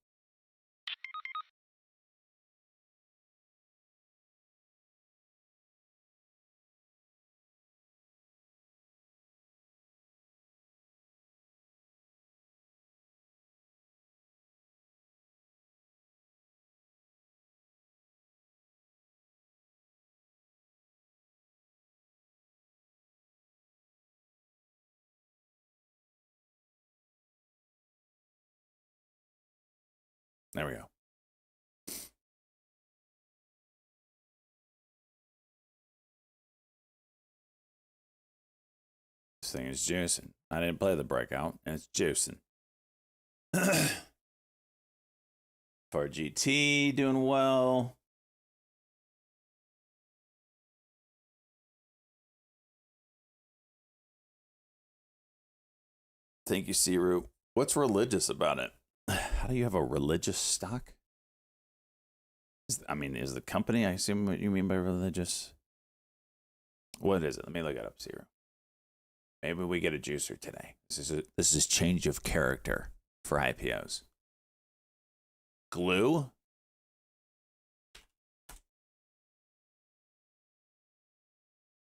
There we go. This thing is juicing. I didn't play the breakout, and it's juicing. For GT, doing well. Thank you, Siru. What's religious about it? How do you have a religious stock? Is the company, I assume what you mean by religious? What is it? Let me look it up, Siru. Maybe we get a juicer today. This is change of character for IPOs. Glue?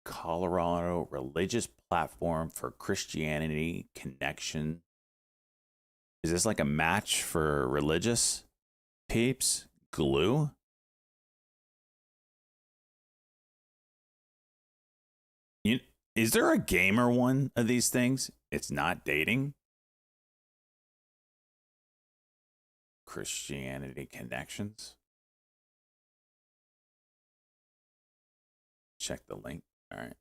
Colorado religious platform for Christianity connection. Is this like a match for religious peeps? Glue? Is there a gamer one of these things? It's not dating. Christianity connections. Check the link. All right.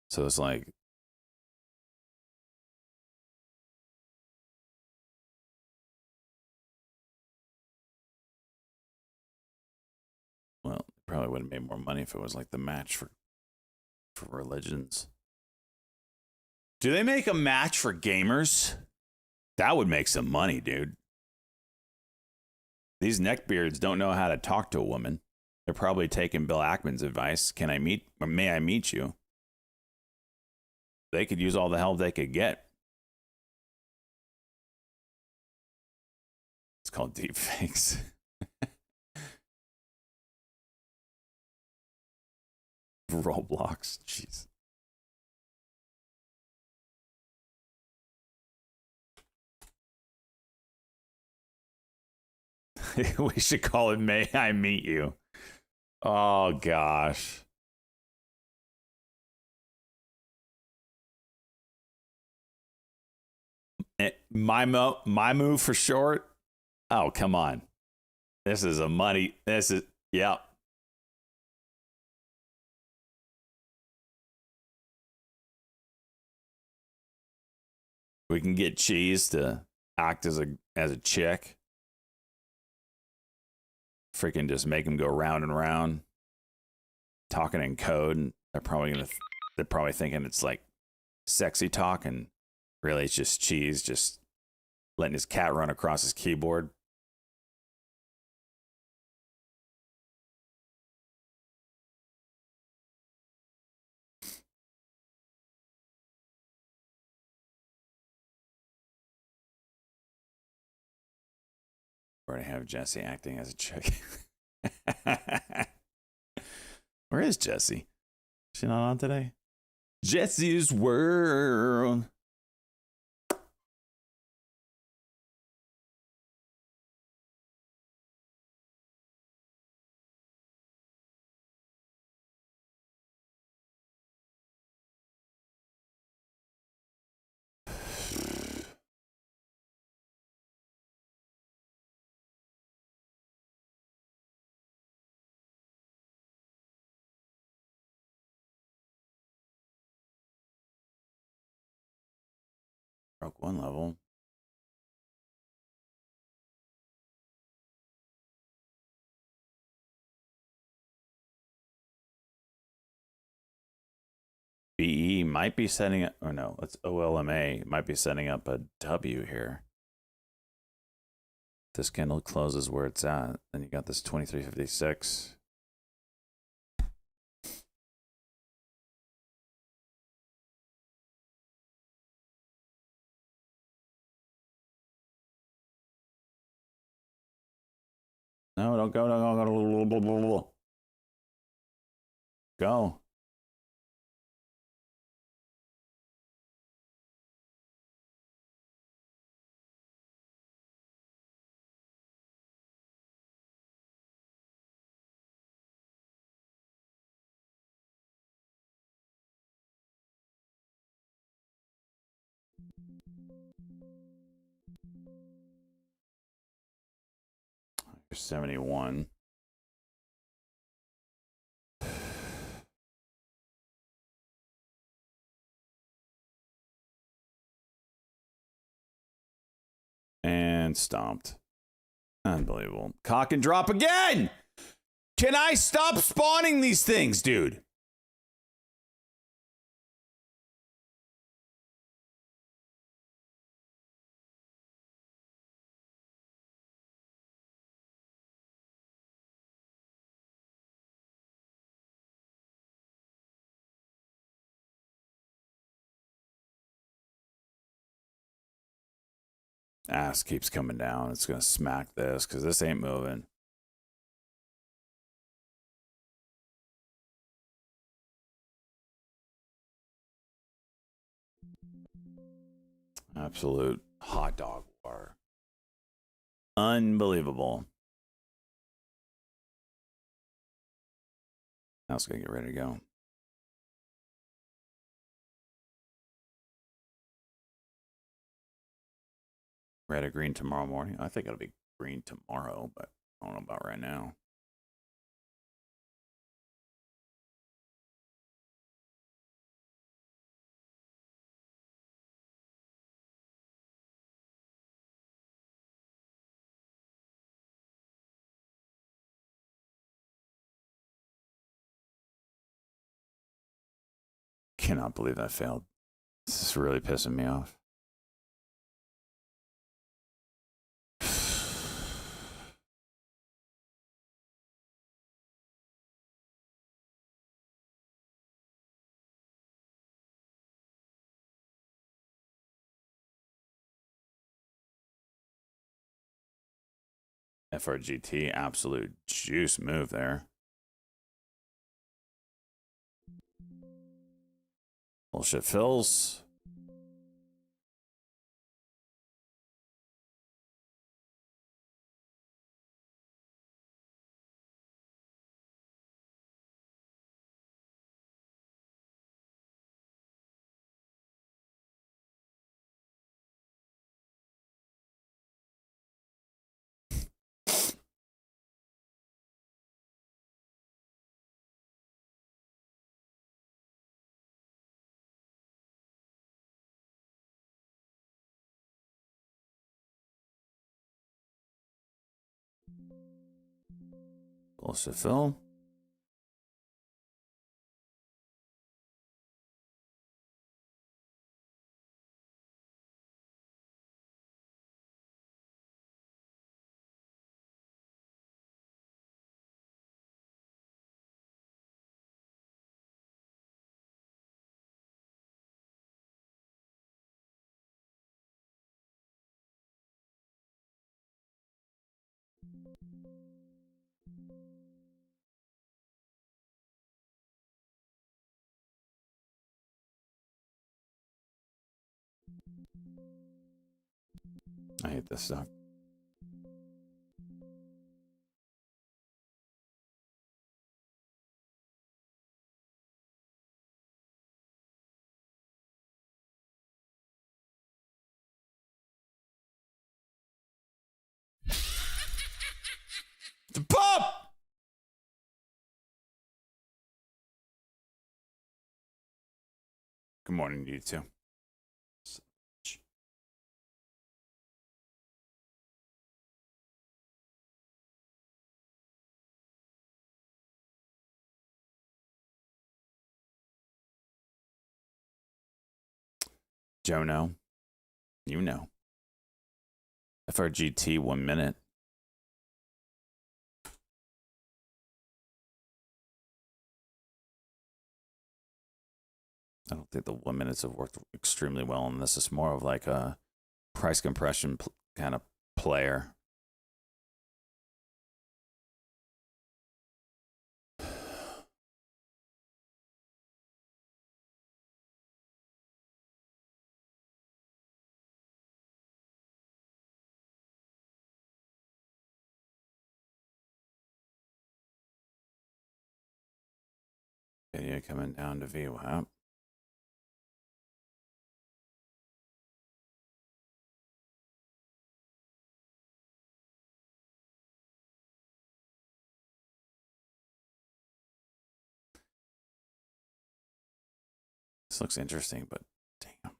So it's like, well, probably would have made more money if it was like the match for religions. Do they make a match for gamers? That would make some money, dude. These neckbeards don't know how to talk to a woman. They're probably taking Bill Ackman's advice. May I meet you? They could use all the help they could get. It's called deep fakes. Roblox, jeez. We should call it May I Meet You. Oh, gosh. My move for short? Oh, come on. This is a money. This is, yep. We can get Cheese to act as a chick. Freaking just make him go round and round, talking in code, and they're probably thinking it's like sexy talk, and really it's just Cheese just letting his cat run across his keyboard. Or to have Jesse acting as a chick. Where is Jesse? Is she not on today? Jesse's World. Broke one level. BE might be setting up, or no, it's OLMA might be setting up a W here. This candle closes where it's at. Then you got this 2356. No, don't go, don't go. Go. You're 71. And stomped. Unbelievable. Cock and drop again! Can I stop spawning these things, dude? Ass keeps coming down. It's going to smack this because this ain't moving. Absolute hot dog war. Unbelievable. Now it's going to get ready to go. Red or green tomorrow morning? I think it'll be green tomorrow, but I don't know about right now. Cannot believe that failed. This is really pissing me off. FRGT, absolute juice move there. Bullshit fills. Close to fill. I hate this stuff. The pop! Good morning, you two. Joe, no. You know. FRGT 1 minute. I don't think the 1 minutes have worked extremely well on this. It's more of like a price compression kind of player. Video coming down to VWAP. This looks interesting, but damn.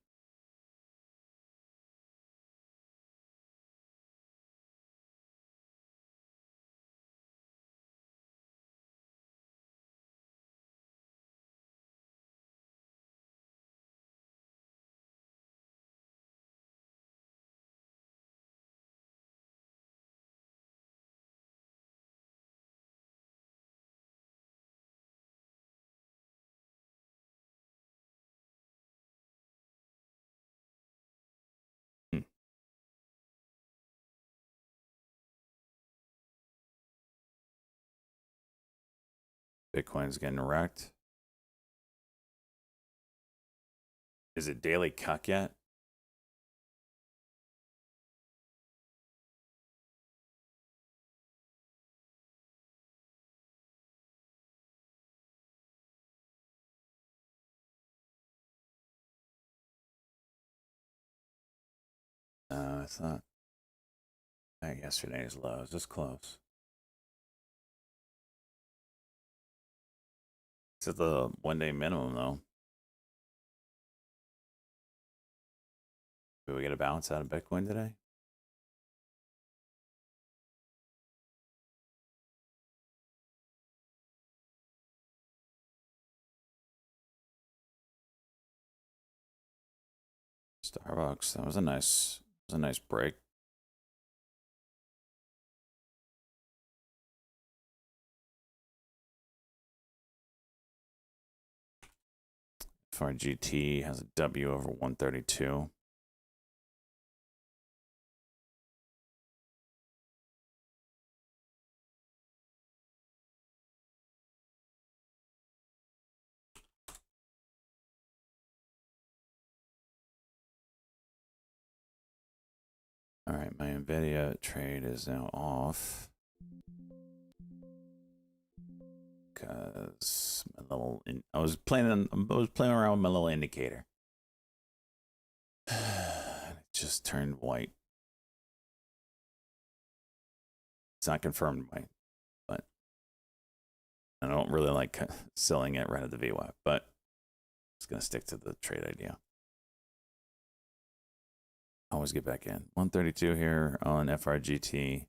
Bitcoin's getting wrecked. Is it daily cuck yet? No, it's not. Yesterday's lows. It's close. It's at the 1 day minimum, though. Did we get a bounce out of Bitcoin today? Starbucks. That was a nice break. FRGT has a W over 132. All right, my Nvidia trade is now off because I was playing around with my little indicator. It just turned white. It's not confirmed white, but I don't really like selling it right at the VWAP, but it's gonna stick to the trade idea. Always get back in. 132 here on FRGT.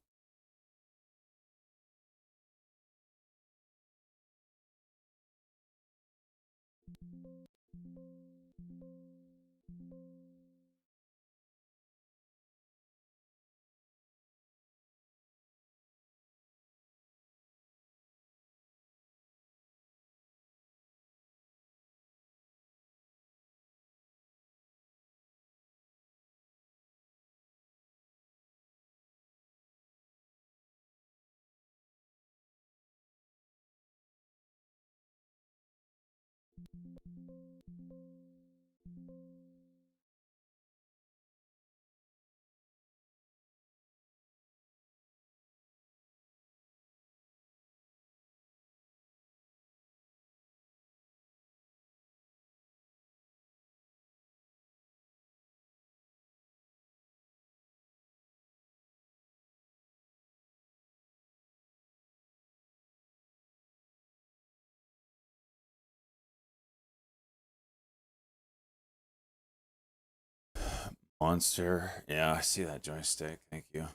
Monster. Yeah, I see that joystick. Thank you.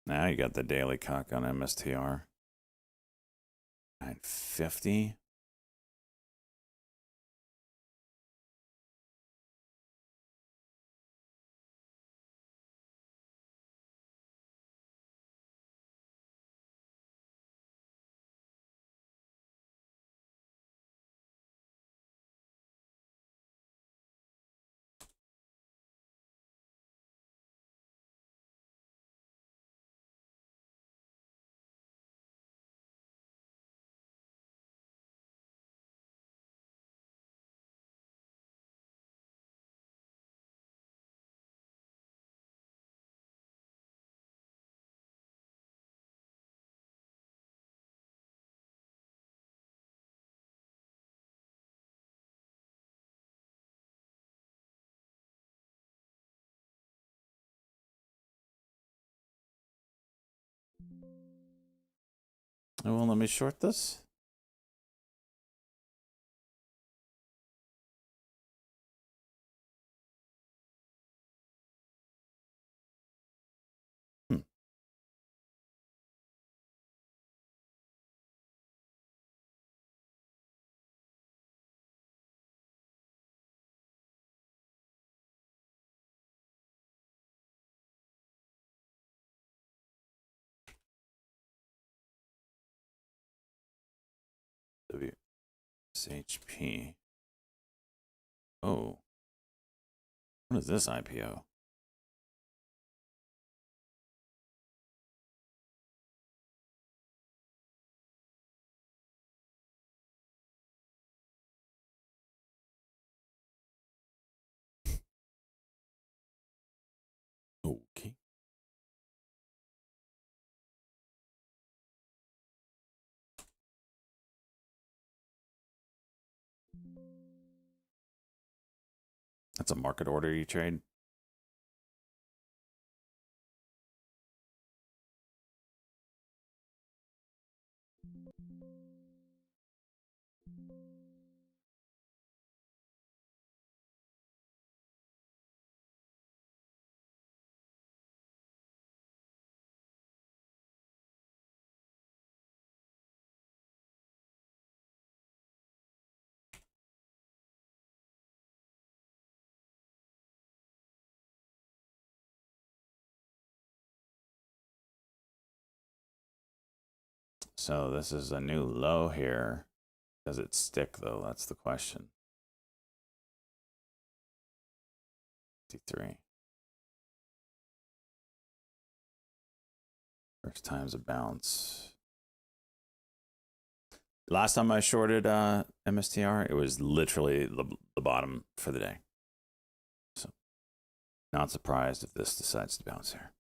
Now you got the daily cock on MSTR. 950. Oh, well, let me short this. WSHP. Oh. What is this IPO? Okay. That's a market order you trade. So this is a new low here. Does it stick though? That's the question. 53. First time's a bounce. Last time I shorted MSTR, it was literally the bottom for the day. So not surprised if this decides to bounce here.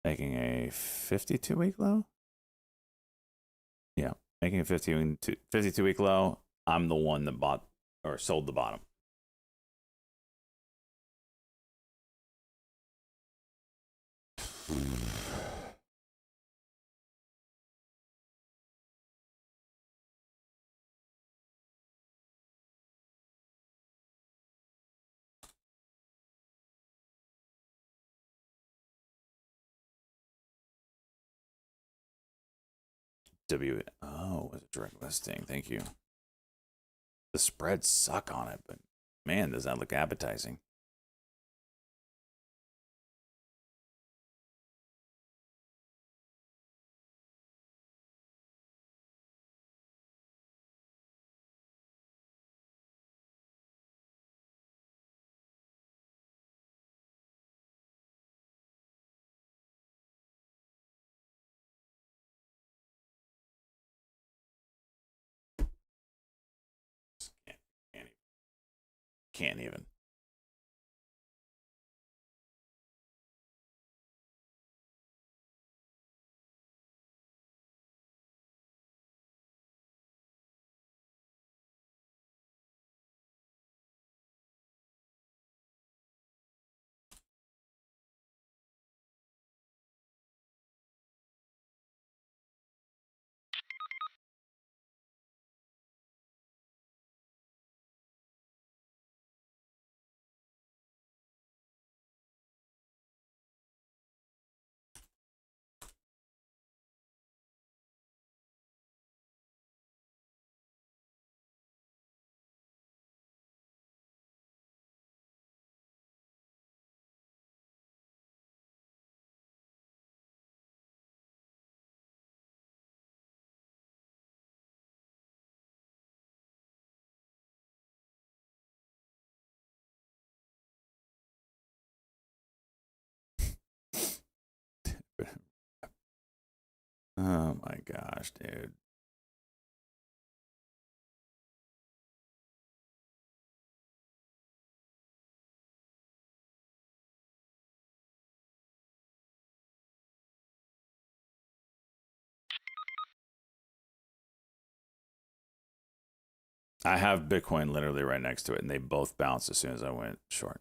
Making a 52-week low? Yeah, making a 52-week low. I'm the one that bought or sold the bottom. Oh, was a direct listing. Thank you. The spreads suck on it, but man, does that look appetizing. Can't even. Oh my gosh, dude. I have Bitcoin literally right next to it, and they both bounced as soon as I went short.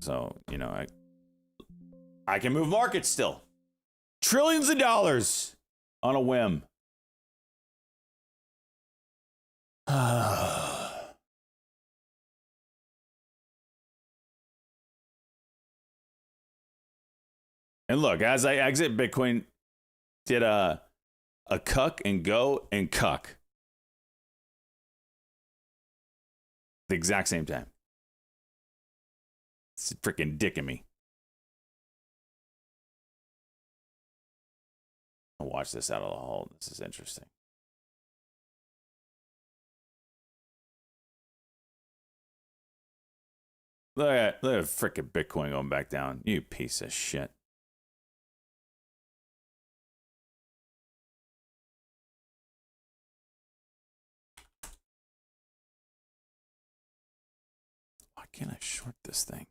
So, you know, I can move markets still. Trillions of dollars on a whim. And look, as I exit, Bitcoin did a cuck and go and cuck. The exact same time. It's freaking dicking me. I'll watch this out of the hole. This is interesting. Look at freaking Bitcoin going back down. You piece of shit. Why can't I short this thing?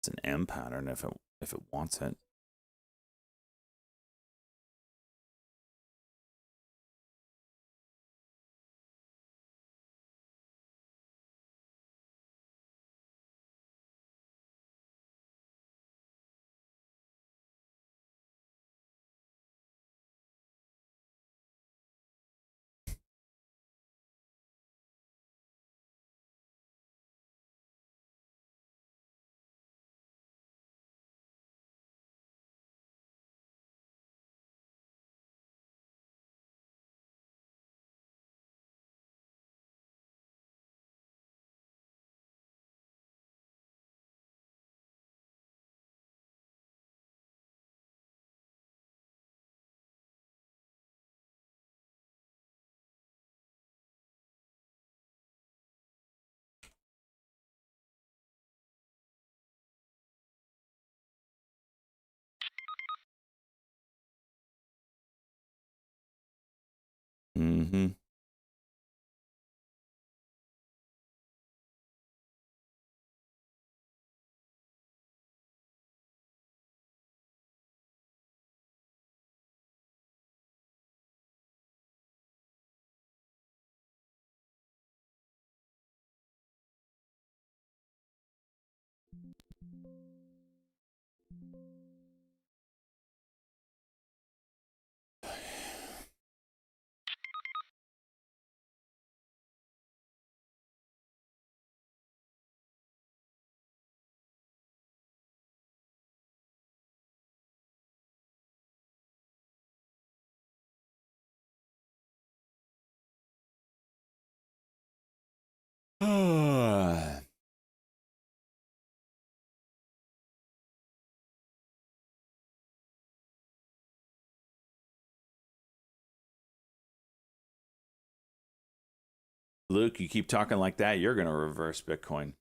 It's an M pattern if it wants it. Mm-hmm. Luke, you keep talking like that, you're going to reverse Bitcoin.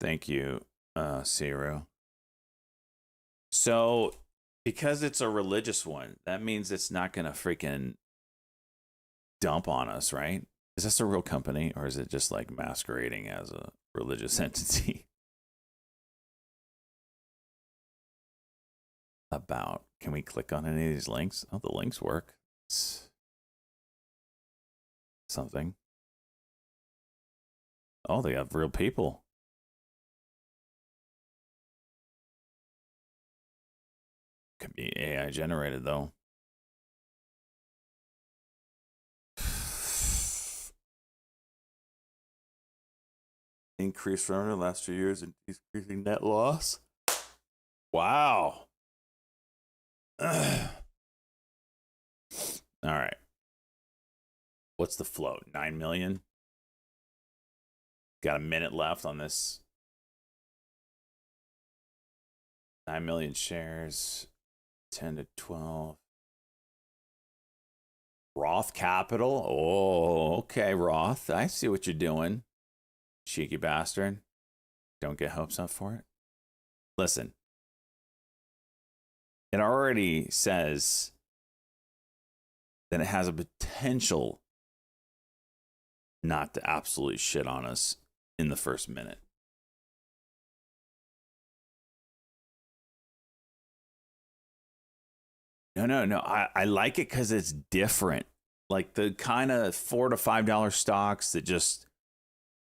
Thank you, Zero. So, because it's a religious one, that means it's not going to freaking dump on us, right? Is this a real company or is it just like masquerading as a religious entity? About, can we click on any of these links? Oh, the links work. It's something. Oh, they have real people. Could be AI generated though. Increased revenue the last 2 years and decreasing net loss. Wow. All right. What's the float? 9 million? Got a minute left on this. 9 million shares. 10 to 12. Roth Capital. Oh, okay, Roth. I see what you're doing. Cheeky bastard. Don't get hopes up for it. Listen. It already says that it has a potential not to absolutely shit on us in the first minute. No. I like it because it's different. Like the kind of $4 to $5 stocks that just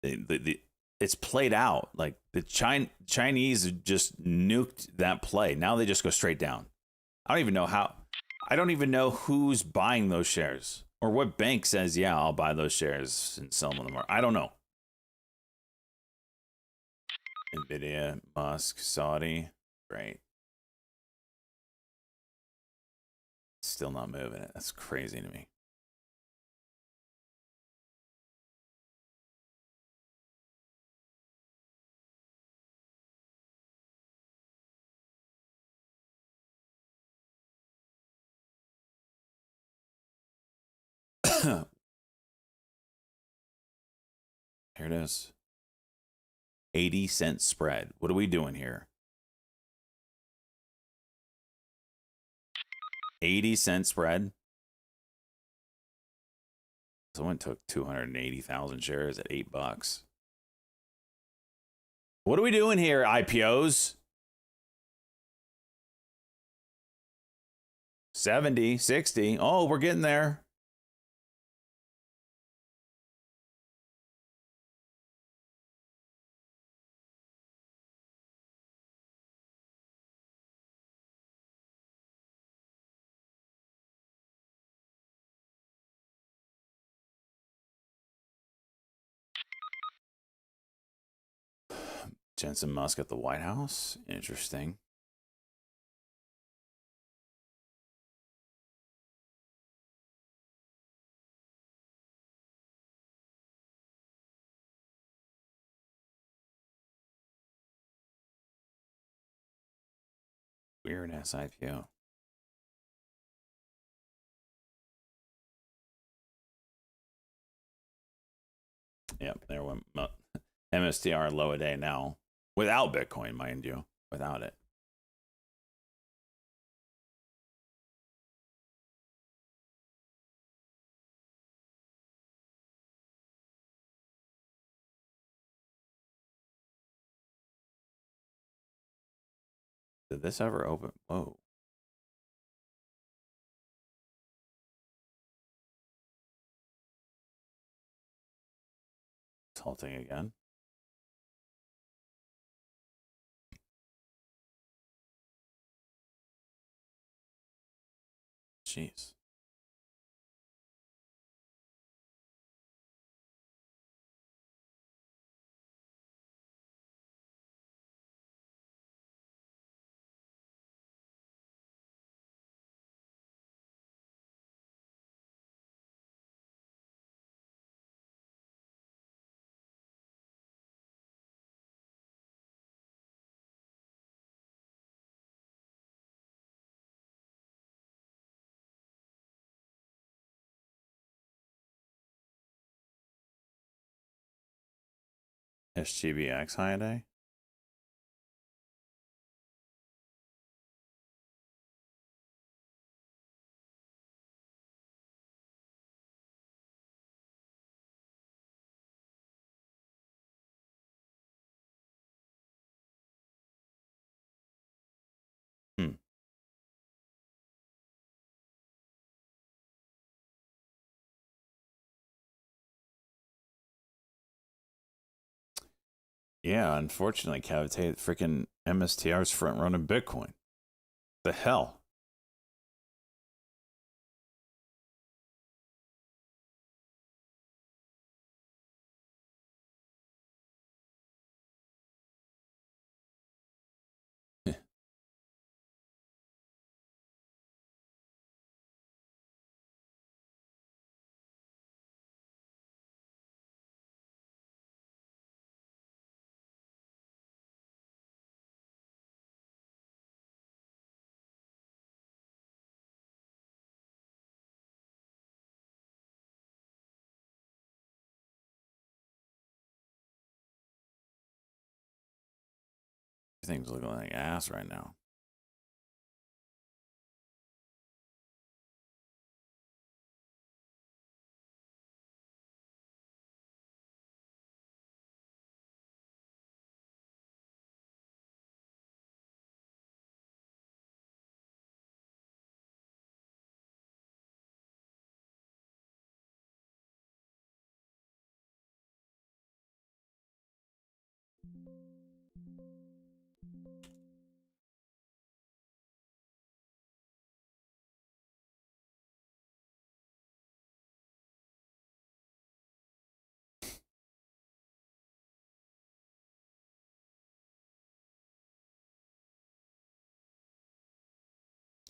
it's played out. Like the Chinese just nuked that play. Now they just go straight down. I don't even know how. I don't even know who's buying those shares or what bank says, yeah, I'll buy those shares and sell them on the market. I don't know. Nvidia, Musk, Saudi, great. Still not moving it. That's crazy to me. Here it is. 80-cent spread. What are we doing here? 80-cent spread. Someone took 280,000 shares at $8. What are we doing here, IPOs? 70, 60. Oh, we're getting there. Jensen Musk at the White House. Interesting. Weird ass IPO. Yep, there went MSTR low a day now. Without Bitcoin, mind you. Without it. Did this ever open? Whoa. It's halting again. Jeez. SGBX high day. Hmm. Yeah, unfortunately, Cavitate freaking MSTR's front running Bitcoin. The hell? Everything's looking like ass right now.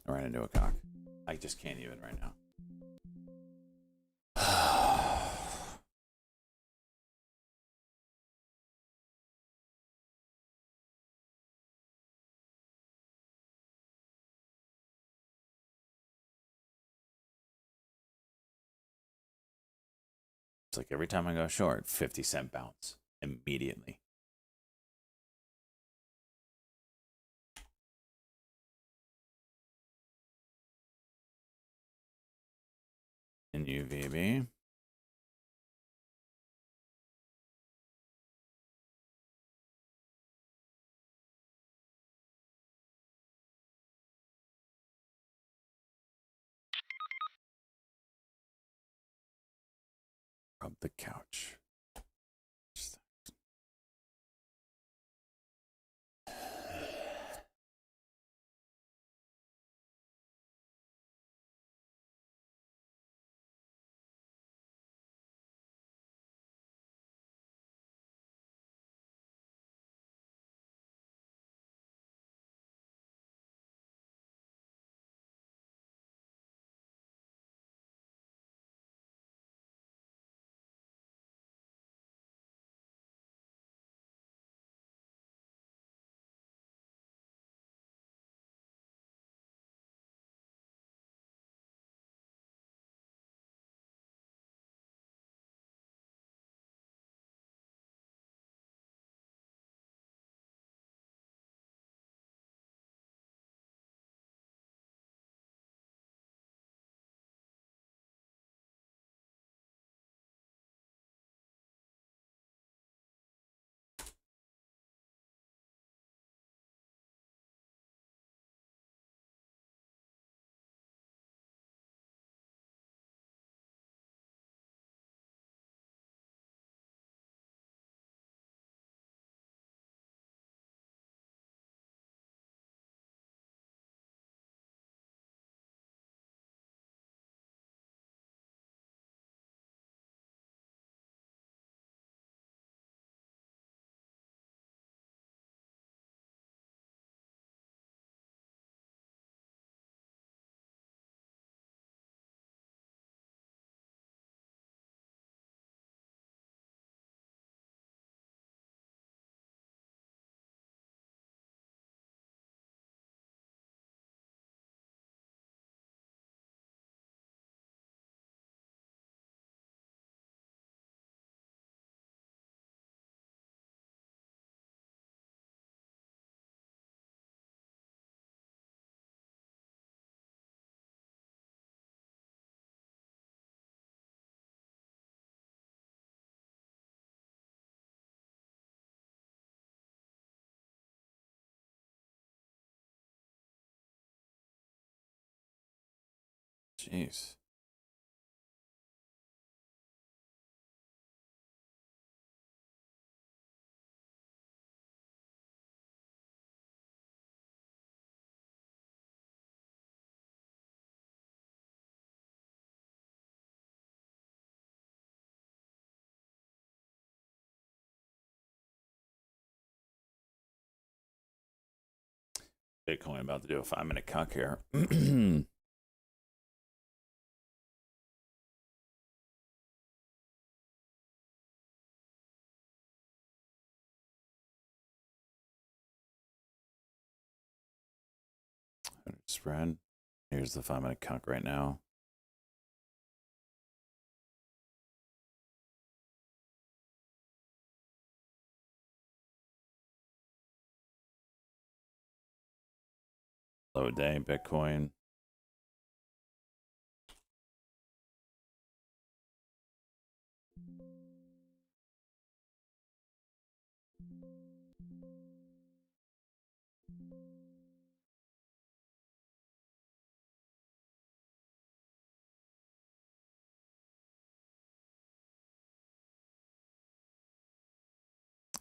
I ran into a cock. I just can't even right now. It's like every time I go short, 50-cent bounce immediately. In UVB. Rub the couch. Jeez. Bitcoin about to do a 5-minute cuck here. Spread. Here's the 5-minute cuck right now. Low day, Bitcoin.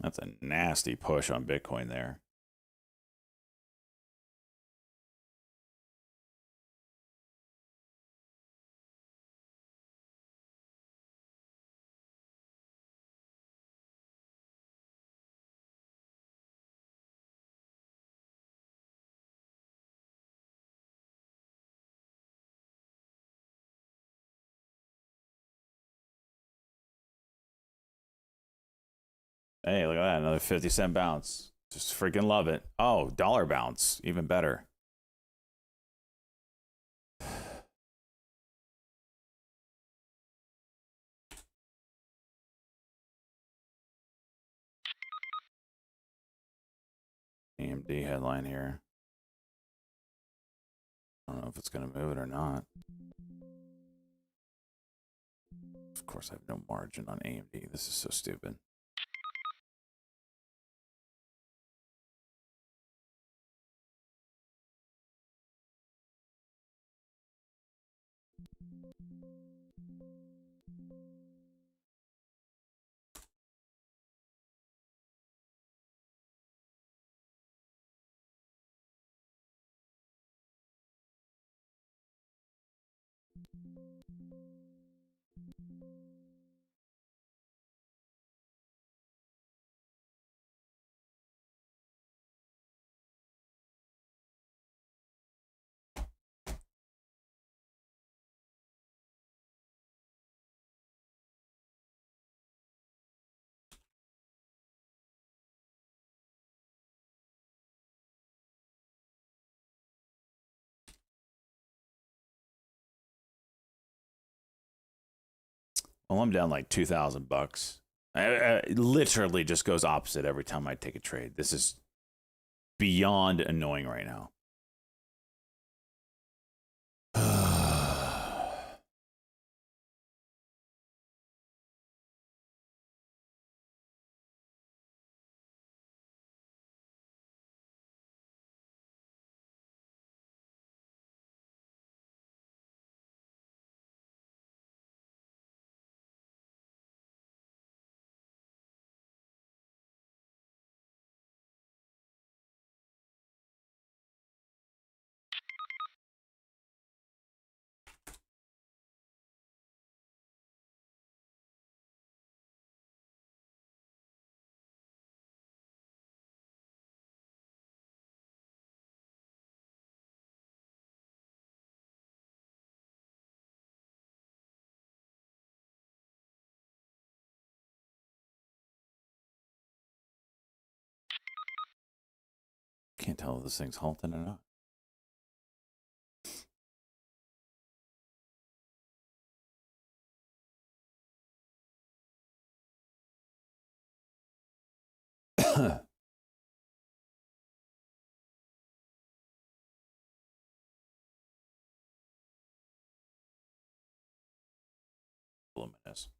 That's a nasty push on Bitcoin there. Hey, look at that. Another 50-cent bounce. Just freaking love it. Oh, dollar bounce. Even better. AMD headline here. I don't know if it's going to move it or not. Of course, I have no margin on AMD. This is so stupid. Well, I'm down like $2,000. It literally just goes opposite every time I take a trade. This is beyond annoying right now. Can't tell if this thing's halting or not. Luminous.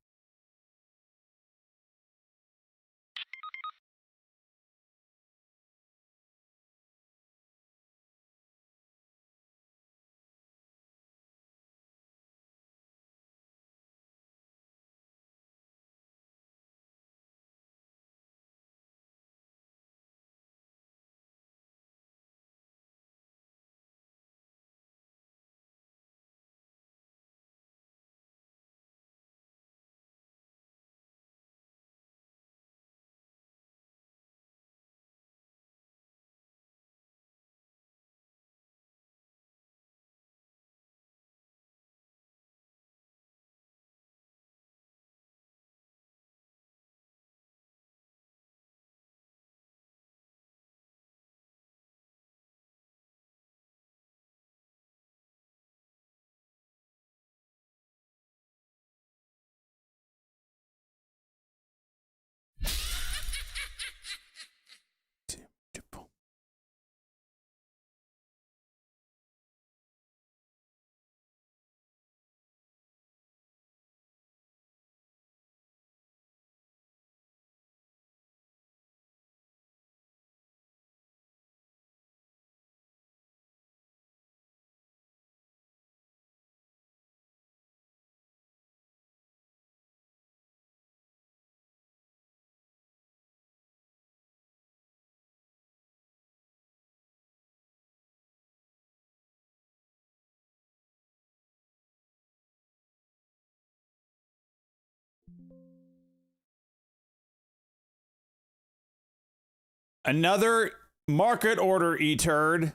Another market order, E-turd.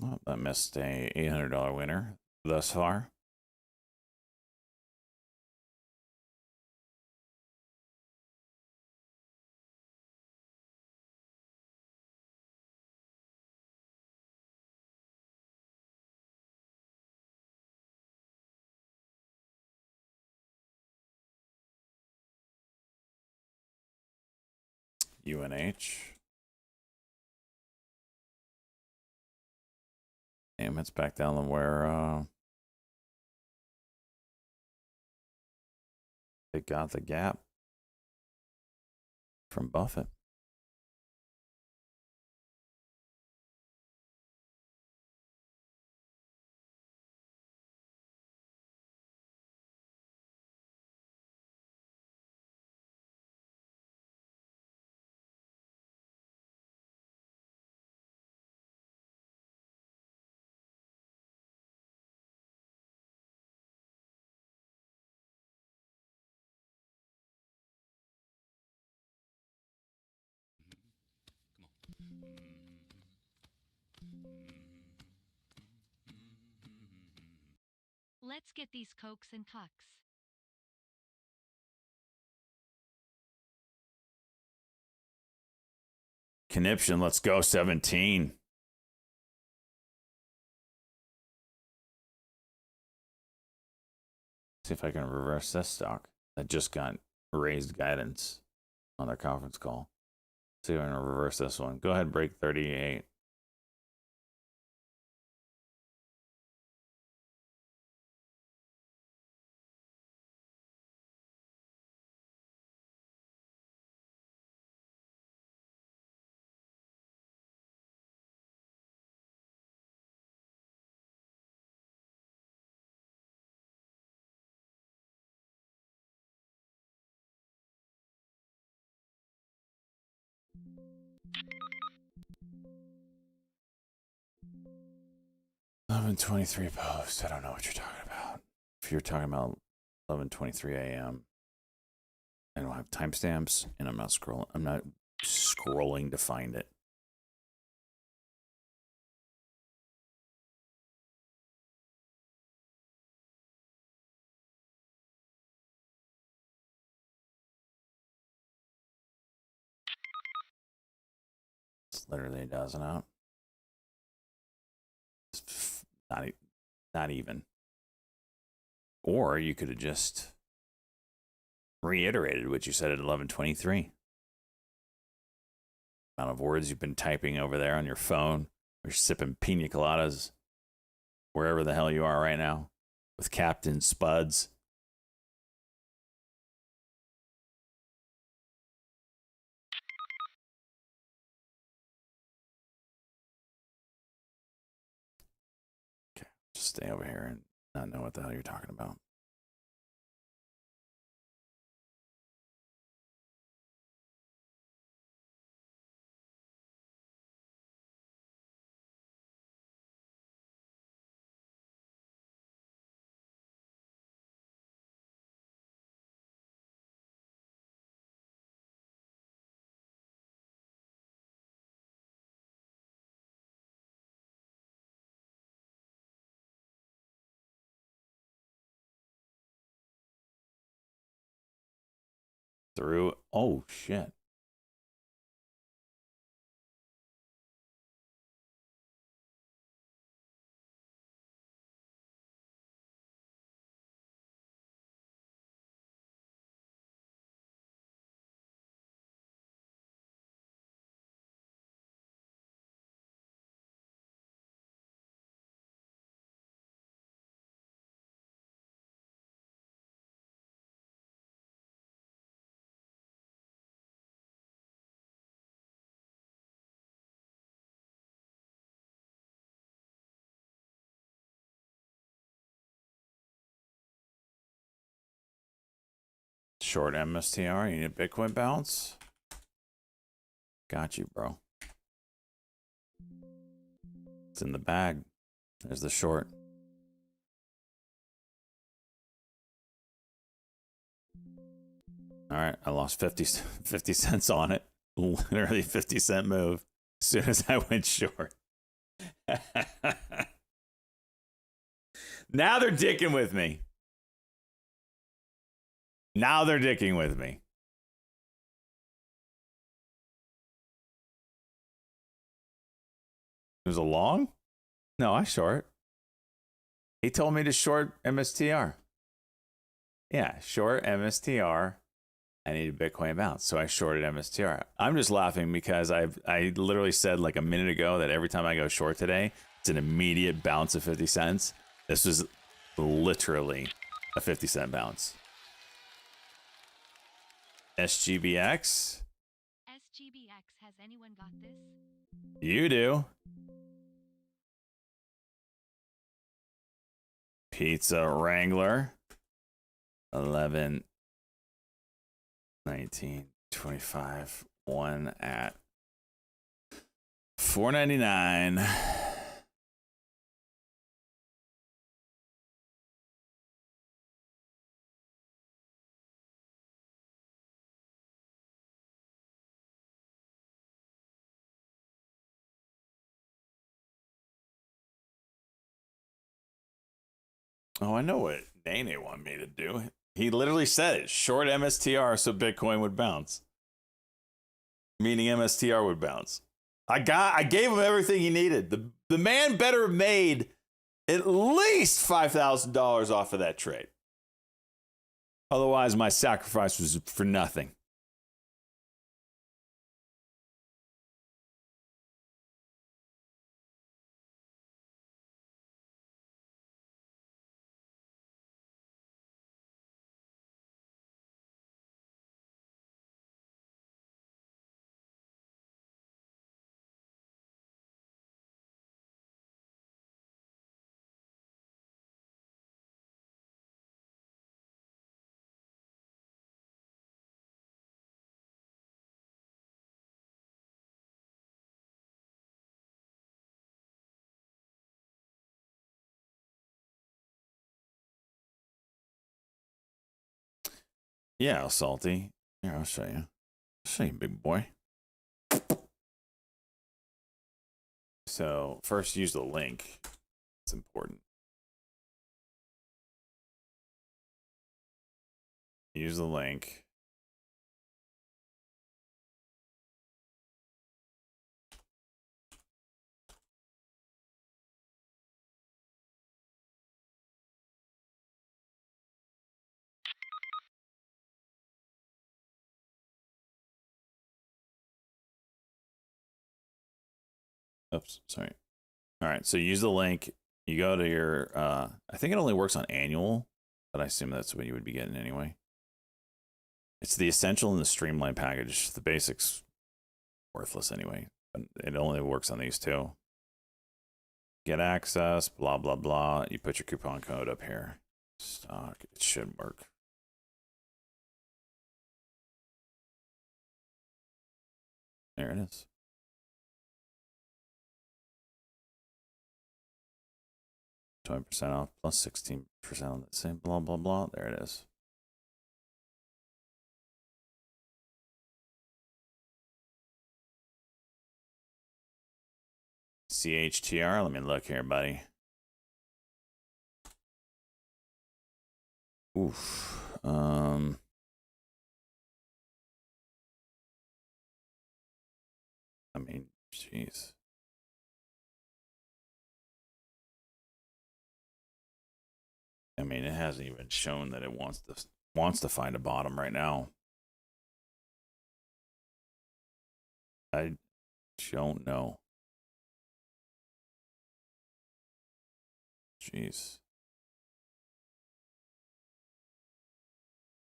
Oh, I missed a $800 winner thus far. UNH. Damn, it's back down to where they got the gap from Buffett. Let's get these cokes and cucks. Conniption, let's go 17. See if I can reverse this stock that just got raised guidance on their conference call. See if I can reverse this one. Go ahead, break 38. $11:23 post. I don't know what you're talking about. If you're talking about 11:23 a.m., I don't have timestamps, and I'm not scrolling. I'm not scrolling to find it. It's literally a dozen out. It's not even. Or you could have just reiterated what you said at 11:23. Amount of words you've been typing over there on your phone. You're sipping pina coladas wherever the hell you are right now with Captain Spuds. Okay, just stay over here and not know what the hell you're talking about. Through. Oh, shit. short MSTR. You need a Bitcoin bounce. Got you, bro. It's in the bag. There's the short. All right, I lost 50 cents on it. Literally 50-cent move as soon as I went short. Now they're dicking with me. Now they're dicking with me. It was a long? No, I short. He told me to short MSTR. Yeah, short MSTR. I need a Bitcoin bounce, so I shorted MSTR. I'm just laughing because I literally said like a minute ago that every time I go short today, it's an immediate bounce of 50 cents. This was literally a 50-cent bounce. SGBX. SGBX, has anyone got this? You do. Pizza Wrangler. 11, 19, 25. One at $4.99. Oh, I know what Nene wanted me to do. He literally said it. Short MSTR so Bitcoin would bounce. Meaning MSTR would bounce. I gave him everything he needed. The man better have made at least $5,000 off of that trade. Otherwise, my sacrifice was for nothing. Yeah, Salty. Here, I'll show you. I'll show you, big boy. So, first use the link. It's important. Use the link. Oops, sorry. All right, so use the link. You go to your, I think it only works on annual, but I assume that's what you would be getting anyway. It's the essential and the streamline package. The basics worthless anyway, but it only works on these two. Get access, blah, blah, blah. You put your coupon code up here. Stock, it should work. There it is. 20% off plus 16% on the same, blah, blah, blah. There it is. CHTR, let me look here, buddy. Oof. I mean, jeez. I mean, it hasn't even shown that it wants to find a bottom right now. I don't know. Jeez.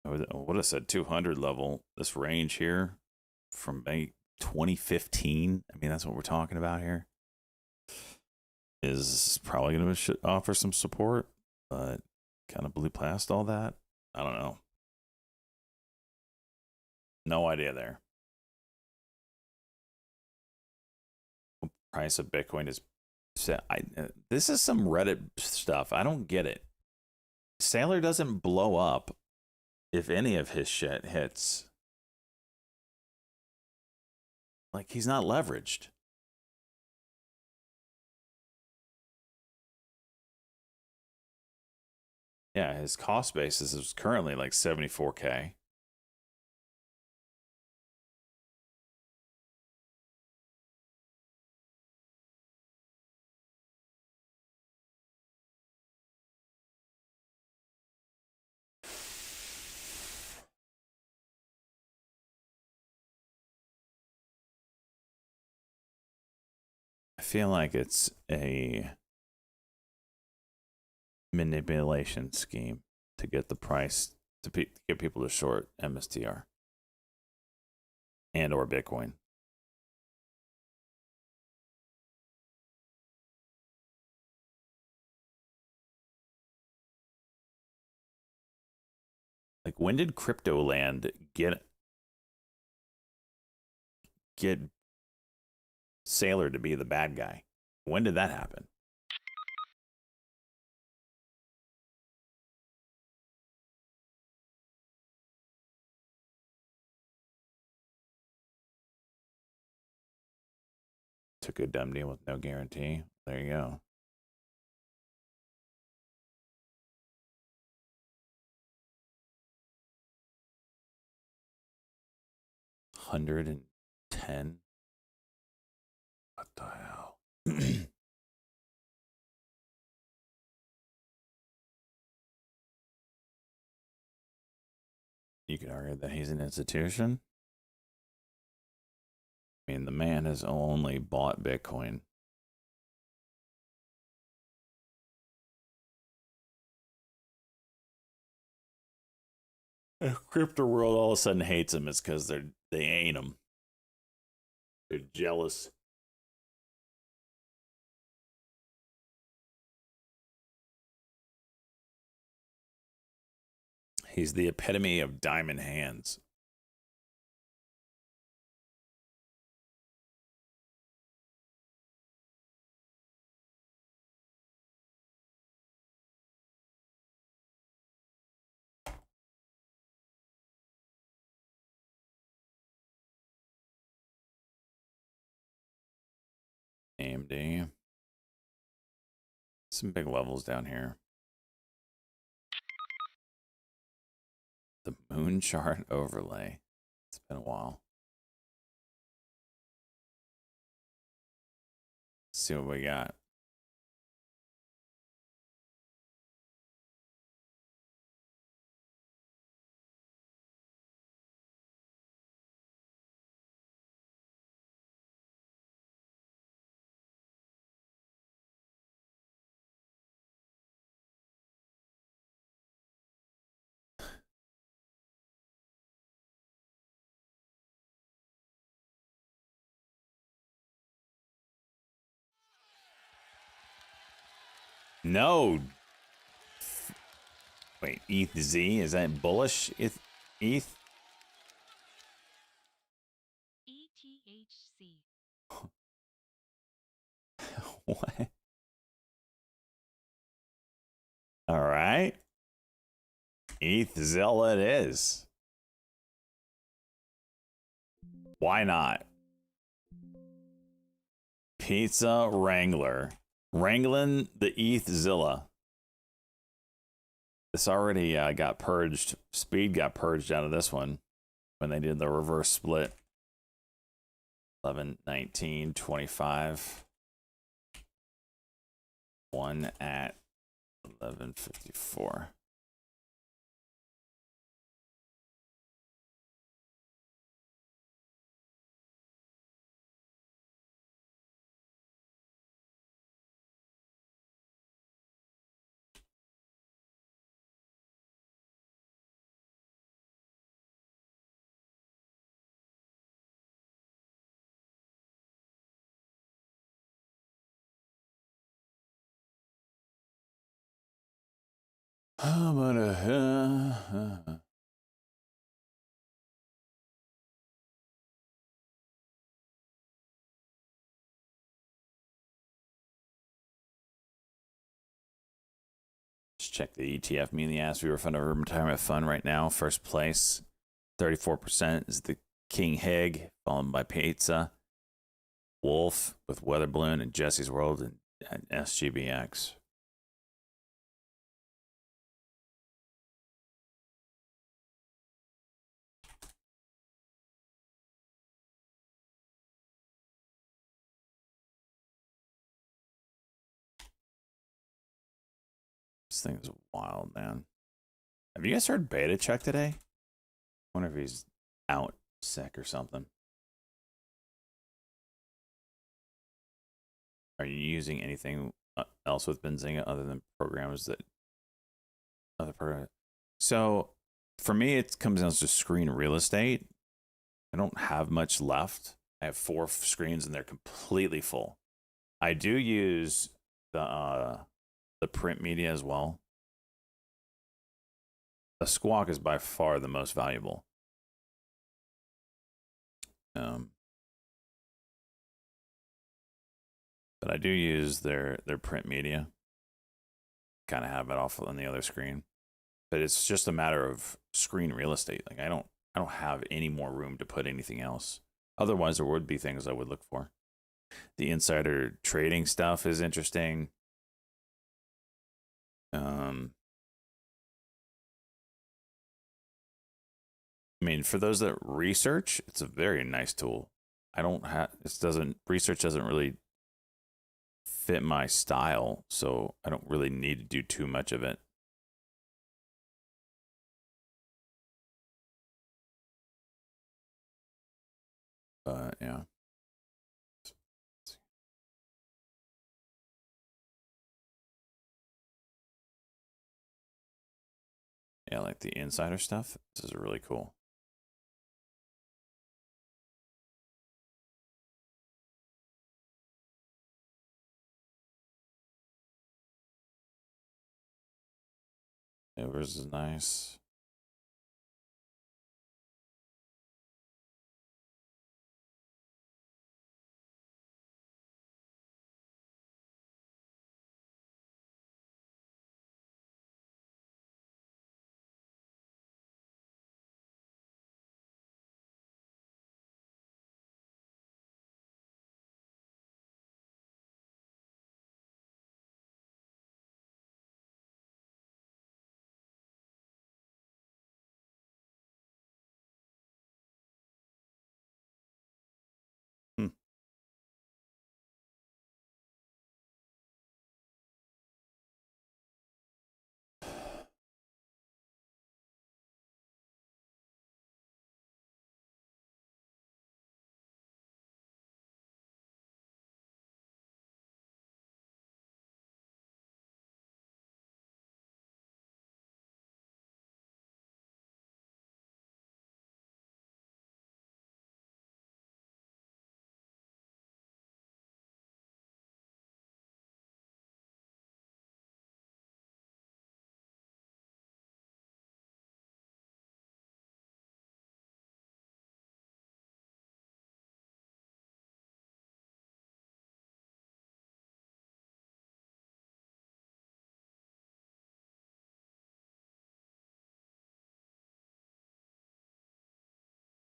I would have said 200 level. This range here from May 2015. I mean, that's what we're talking about here. Is probably going to offer some support, but kind of blew past all that. I don't know. No idea there. Price of Bitcoin is set. This is some Reddit stuff. I don't get it. Saylor doesn't blow up if any of his shit hits. Like, he's not leveraged. Yeah, his cost basis is currently like 74K. I feel like it's a manipulation scheme to get the price to get people to short MSTR and or Bitcoin. Like, when did Cryptoland get Saylor to be the bad guy? When did that happen? Took a dumb deal with no guarantee. There you go. $110. What the hell? You could argue that he's an institution. I mean, the man has only bought Bitcoin. If crypto world all of a sudden hates him, it's because they ain't him. They're jealous. He's the epitome of diamond hands. AMD. Some big levels down here. The moon chart overlay. It's been a while. Let's see what we got. No. Wait, ETH-Z? Is that bullish? ETH? ETHC. What? All right. ETHZilla it is. Why not? Pizza Wrangler. Wrangling the ETHZilla. This already got purged. Speed got purged out of this one when they did the reverse split. 11, 19, 25. One at 11:54. Let's check the ETF. Me and the Ass Viewer Fund of Retirement Fund right now. First place, 34% is the King Hig, followed by Pizza, Wolf with Weather Balloon, and Jesse's World and SGBX. This thing is wild, man. Have you guys heard Beta Check today? I wonder if he's out sick or something. Are you using anything else with Benzinga other than programs that other program? So for me, it comes down to screen real estate. I don't have much left. I have 4 screens and they're completely full. I do use the print media as well. The Squawk is by far the most valuable. But I do use their print media. Kind of have it off on the other screen. But it's just a matter of screen real estate. Like I don't have any more room to put anything else. Otherwise there would be things I would look for. The insider trading stuff is interesting. I mean, for those that research, it's a very nice tool. Research doesn't really fit my style, so I don't really need to do too much of it. But yeah. Yeah, like the insider stuff. This is really cool. Yours is nice. Hmm.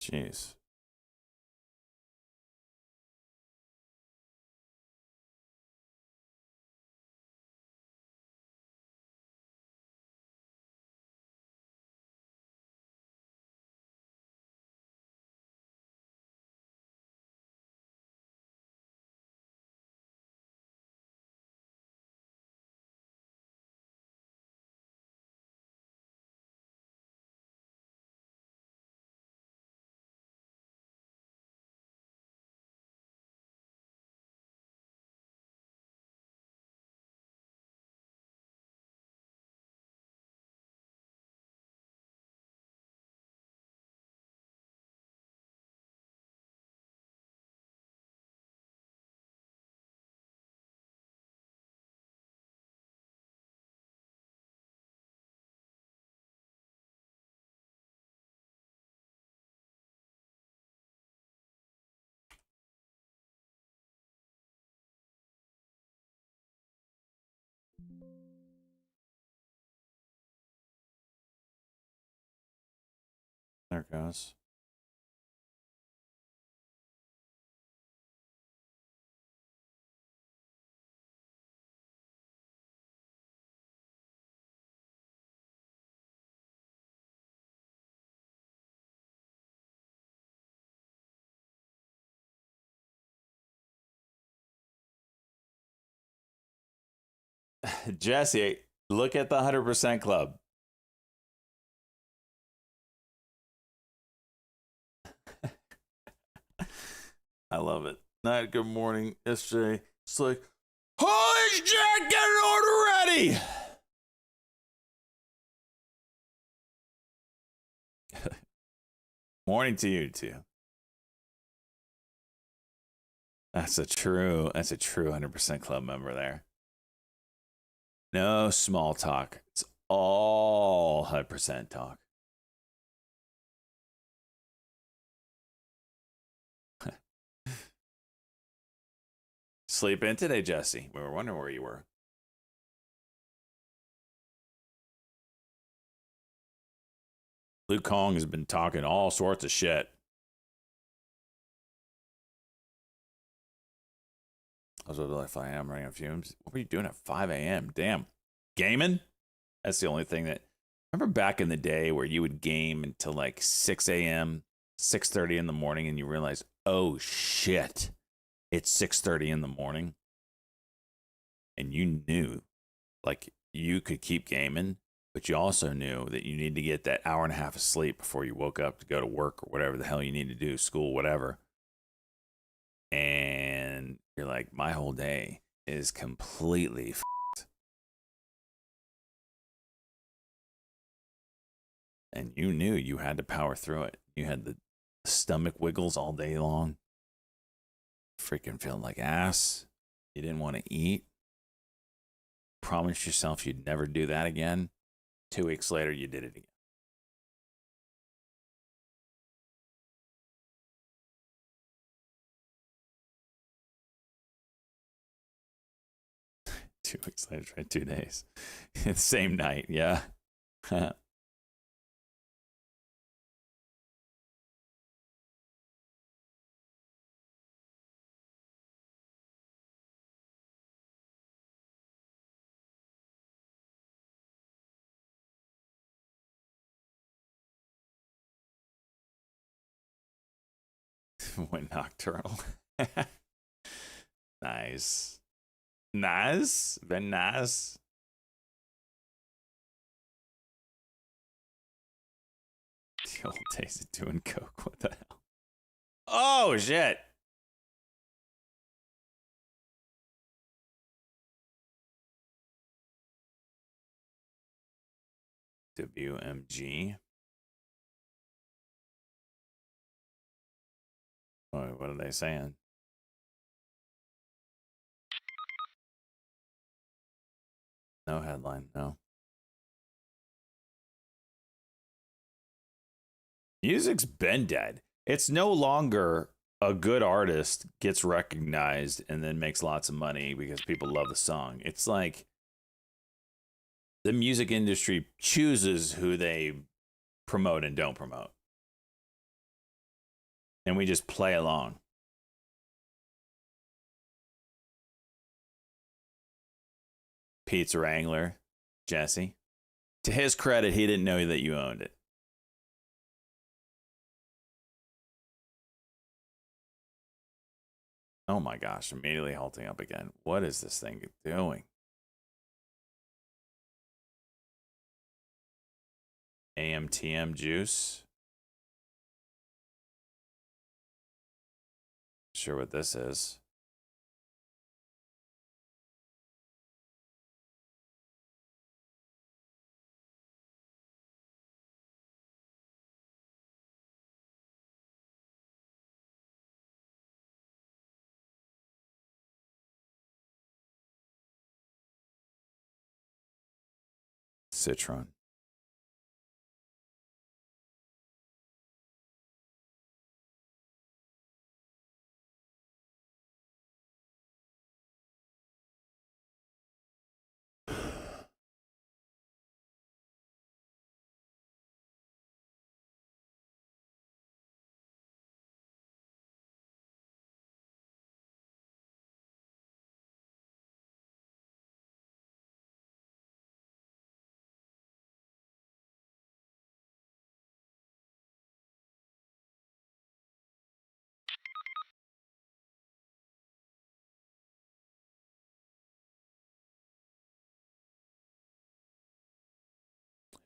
Jeez. There it goes. Jesse, look at the 100% Club. I love it. Night, good morning, SJ. It's like, holy shit, get an order ready! Morning to you too. That's a true 100% Club member there. No small talk. It's all 100% talk. Sleep in today, Jesse. We were wondering where you were. Luke Kong has been talking all sorts of shit. I was like, I am running on fumes. What were you doing at 5 a.m.? Damn. Gaming? That's the only thing that... Remember back in the day where you would game until like 6 a.m., 6:30 in the morning, and you realize, oh shit, it's 6:30 in the morning. And you knew, like, you could keep gaming, but you also knew that you need to get that hour and a half of sleep before you woke up to go to work or whatever the hell you need to do, school, whatever. And you're like, my whole day is completely f***ed. And you knew you had to power through it. You had the stomach wiggles all day long. Freaking feeling like ass. You didn't want to eat. Promised yourself you'd never do that again. 2 weeks later, you did it again. Two weeks later, tried 2 days. The same night, yeah. Went nocturnal. Nice. Nice. Very nice. The old days of doing coke. What the hell? Oh, shit. WMG. What are they saying? No headline, no. Music's been dead. It's no longer a good artist gets recognized and then makes lots of money because people love the song. It's like the music industry chooses who they promote and don't promote. And we just play along. Pizza Wrangler, Jesse. To his credit, he didn't know that you owned it. Oh my gosh, immediately halting up again. What is this thing doing? AMTM juice. Sure what this is. Citron.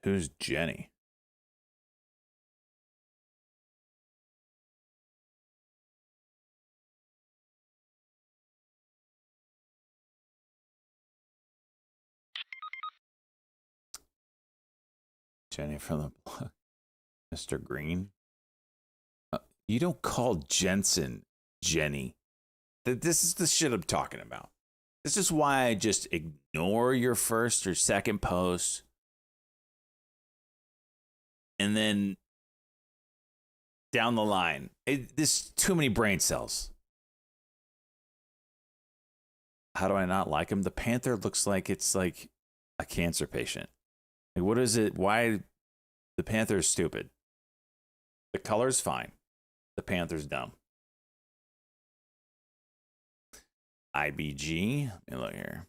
Who's Jenny? Jenny from the block. Mr. Green? You don't call Jensen Jenny. This is the shit I'm talking about. This is why I just ignore your first or second post. And then down the line, there's too many brain cells. How do I not like him? The Panther looks like it's like a cancer patient. Like, what is it? Why the Panther is stupid? The color's fine. The Panther's dumb. IBG. Let me look here.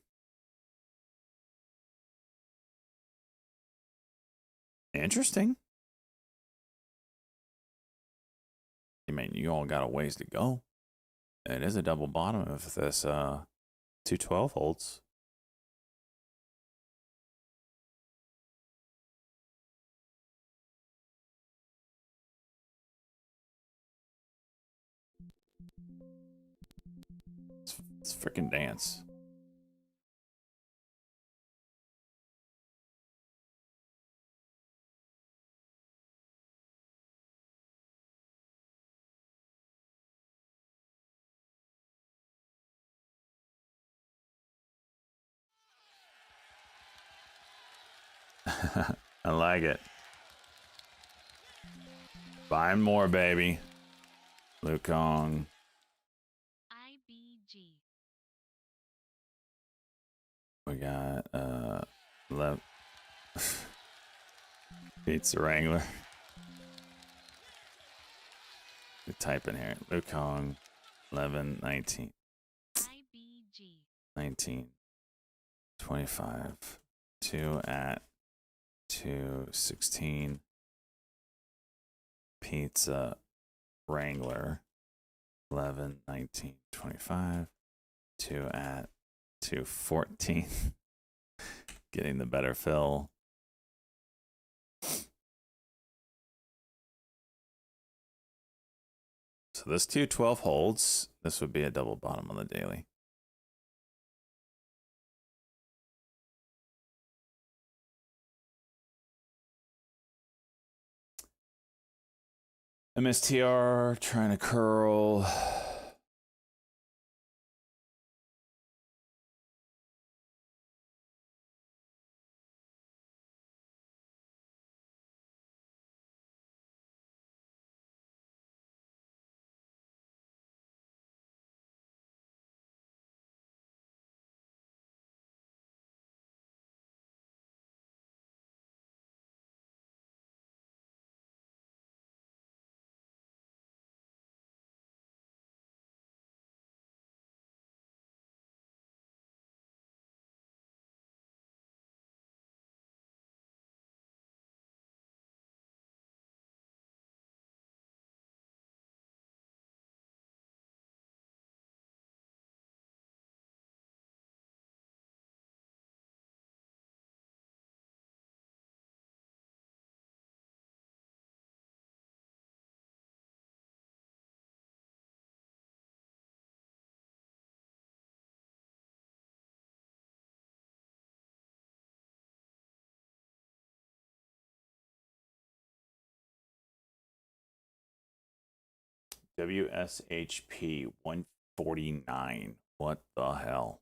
Interesting. I mean, you all got a ways to go. It is a double bottom if this 212 holds. Let's freaking dance. I like it. Find more, baby. Lukong. IBG. We got Pizza Wrangler. We type in here. Lukong 11, 19. IBG. 19. 25. 2 at 2, 16. Pizza Wrangler 11, 19, 25. 2 at 2, 14. Getting the better fill. So this 212 holds. This would be a double bottom on the daily. MSTR trying to curl. WSHP 149. What the hell?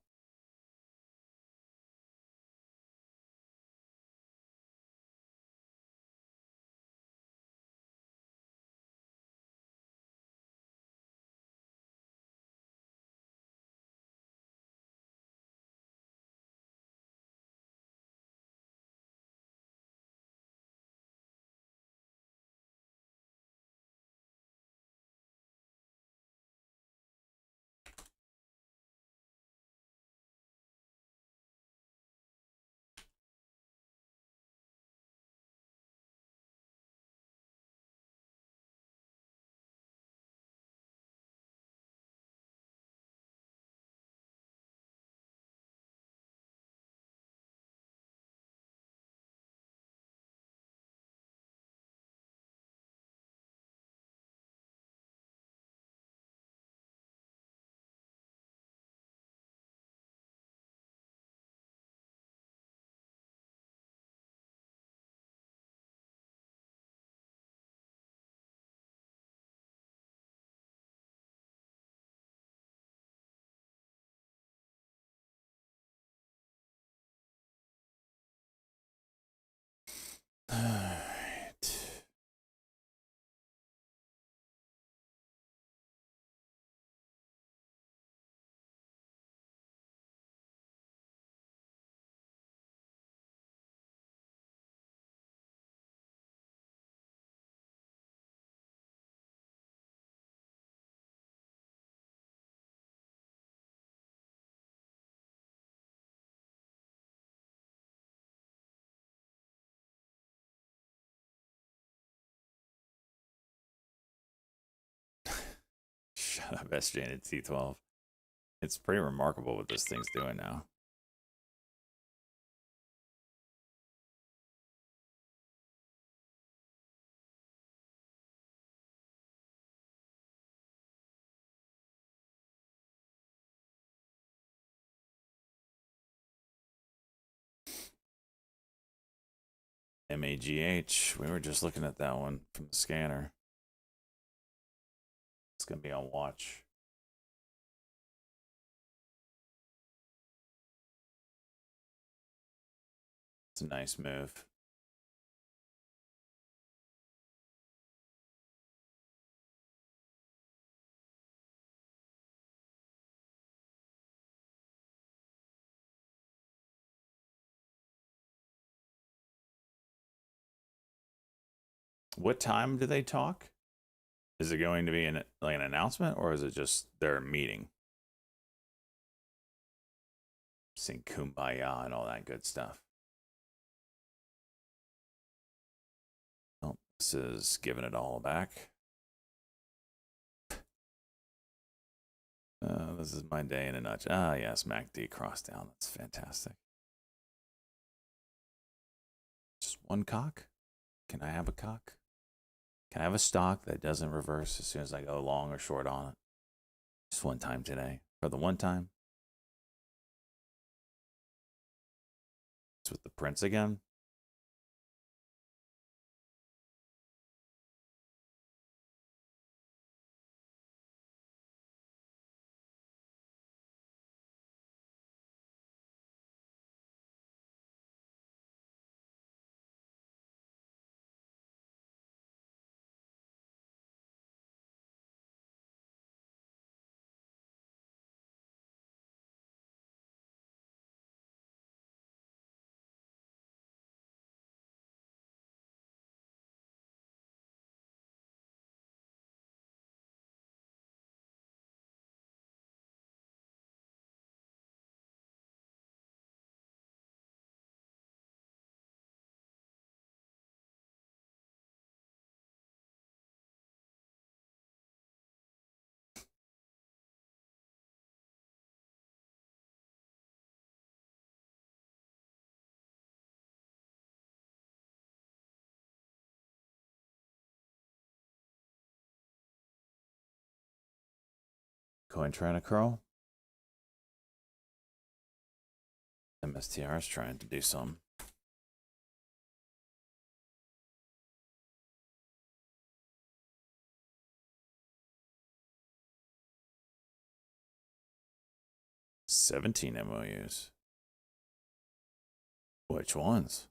Best Jaded T12. It's pretty remarkable what this thing's doing now. MAGH. We were just looking at that one from the scanner. It's going to be on watch. It's a nice move. What time do they talk? Is it going to be an announcement, or is it just their meeting? Sing Kumbaya and all that good stuff. Oh, this is giving it all back. This is my day in a nutshell. Ah, yes, MACD cross down. That's fantastic. Just one cock? Can I have a cock? Can I have a stock that doesn't reverse as soon as I go long or short on it? Just one time today. For the one time. It's with the Prince again. Coin trying to curl. MSTR is trying to do some. $17 MOUs. Which ones?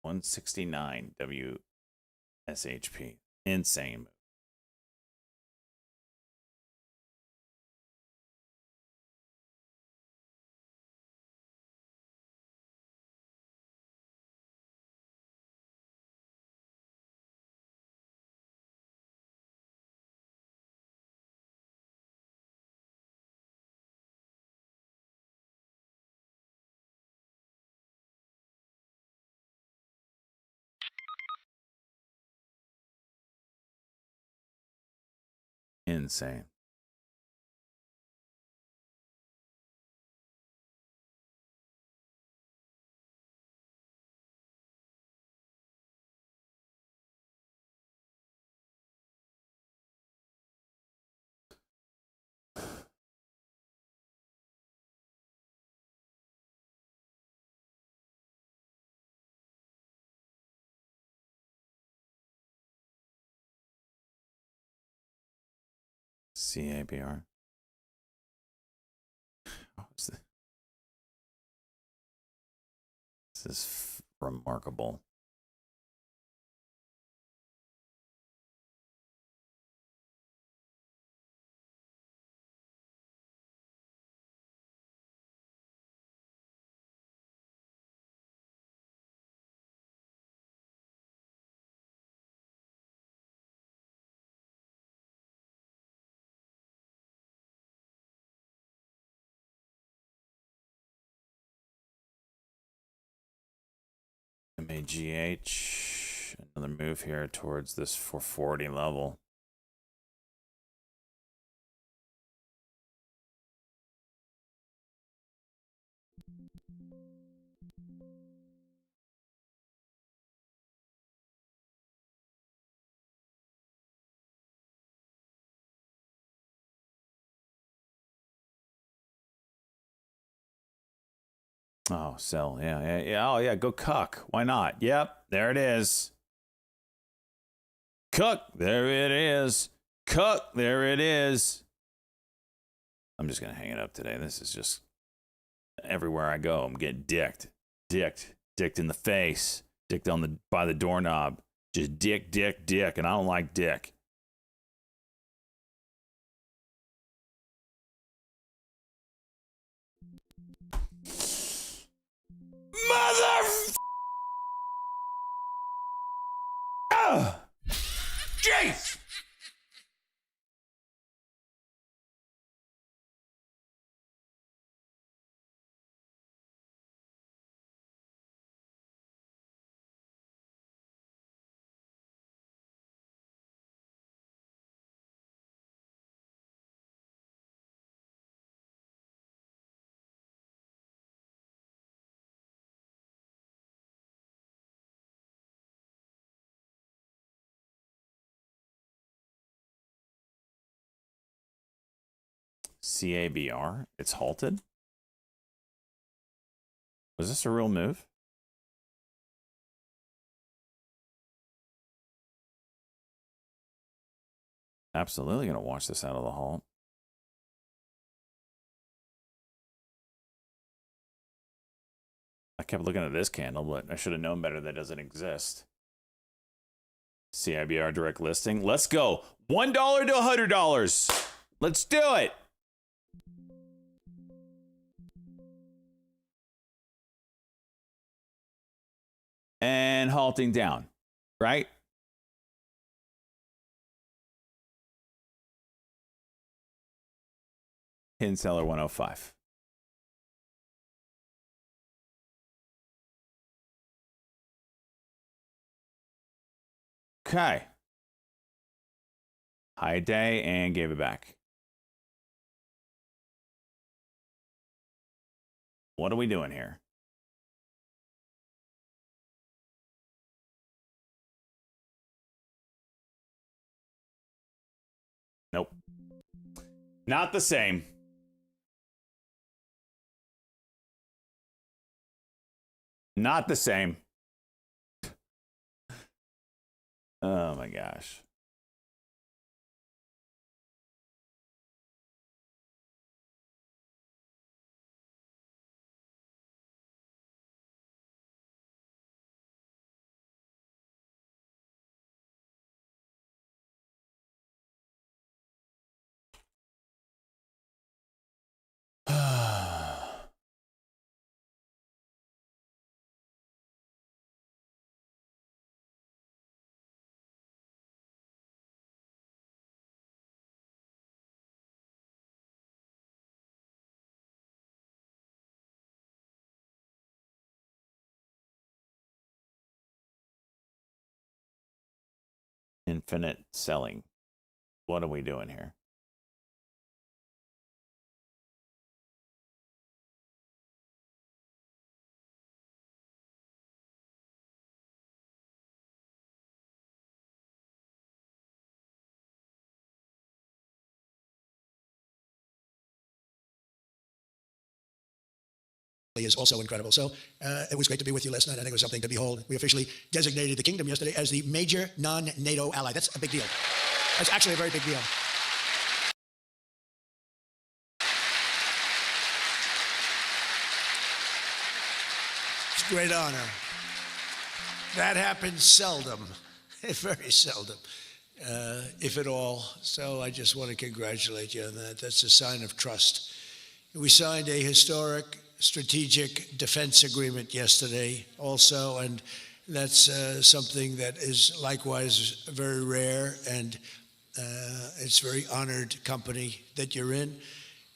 $169 WSHP. Insane. Insane. CABR. This is remarkable. MAGH, another move here towards this 440 level. Oh, sell. Yeah. Oh, yeah. Go cuck. Why not? Yep. There it is. Cuck. There it is. Cuck. There it is. I'm just going to hang it up today. This is just everywhere I go. I'm getting dicked. Dicked in the face. Dicked on by the doorknob. Just dick. And I don't like dick. Mother. Jeez. CABR, it's halted. Was this a real move? Absolutely gonna watch this out of the halt. I kept looking at this candle, but I should have known better that doesn't exist. CIBR direct listing. Let's go. $1 to $100. Let's do it. And halting down, right? Hidden seller 105. Okay. High day and gave it back. What are we doing here? Nope. Not the same. Not the same. Oh my gosh. Infinite selling. What are we doing here? Is also incredible. So it was great to be with you last night. I think it was something to behold. We officially designated the kingdom yesterday as the major non-NATO ally. That's a big deal. That's actually a very big deal. Great honor. That happens seldom, very seldom, if at all. So I just want to congratulate you on that. That's a sign of trust. We signed a historic strategic defense agreement yesterday also, and that's something that is likewise very rare, and it's a very honored company that you're in.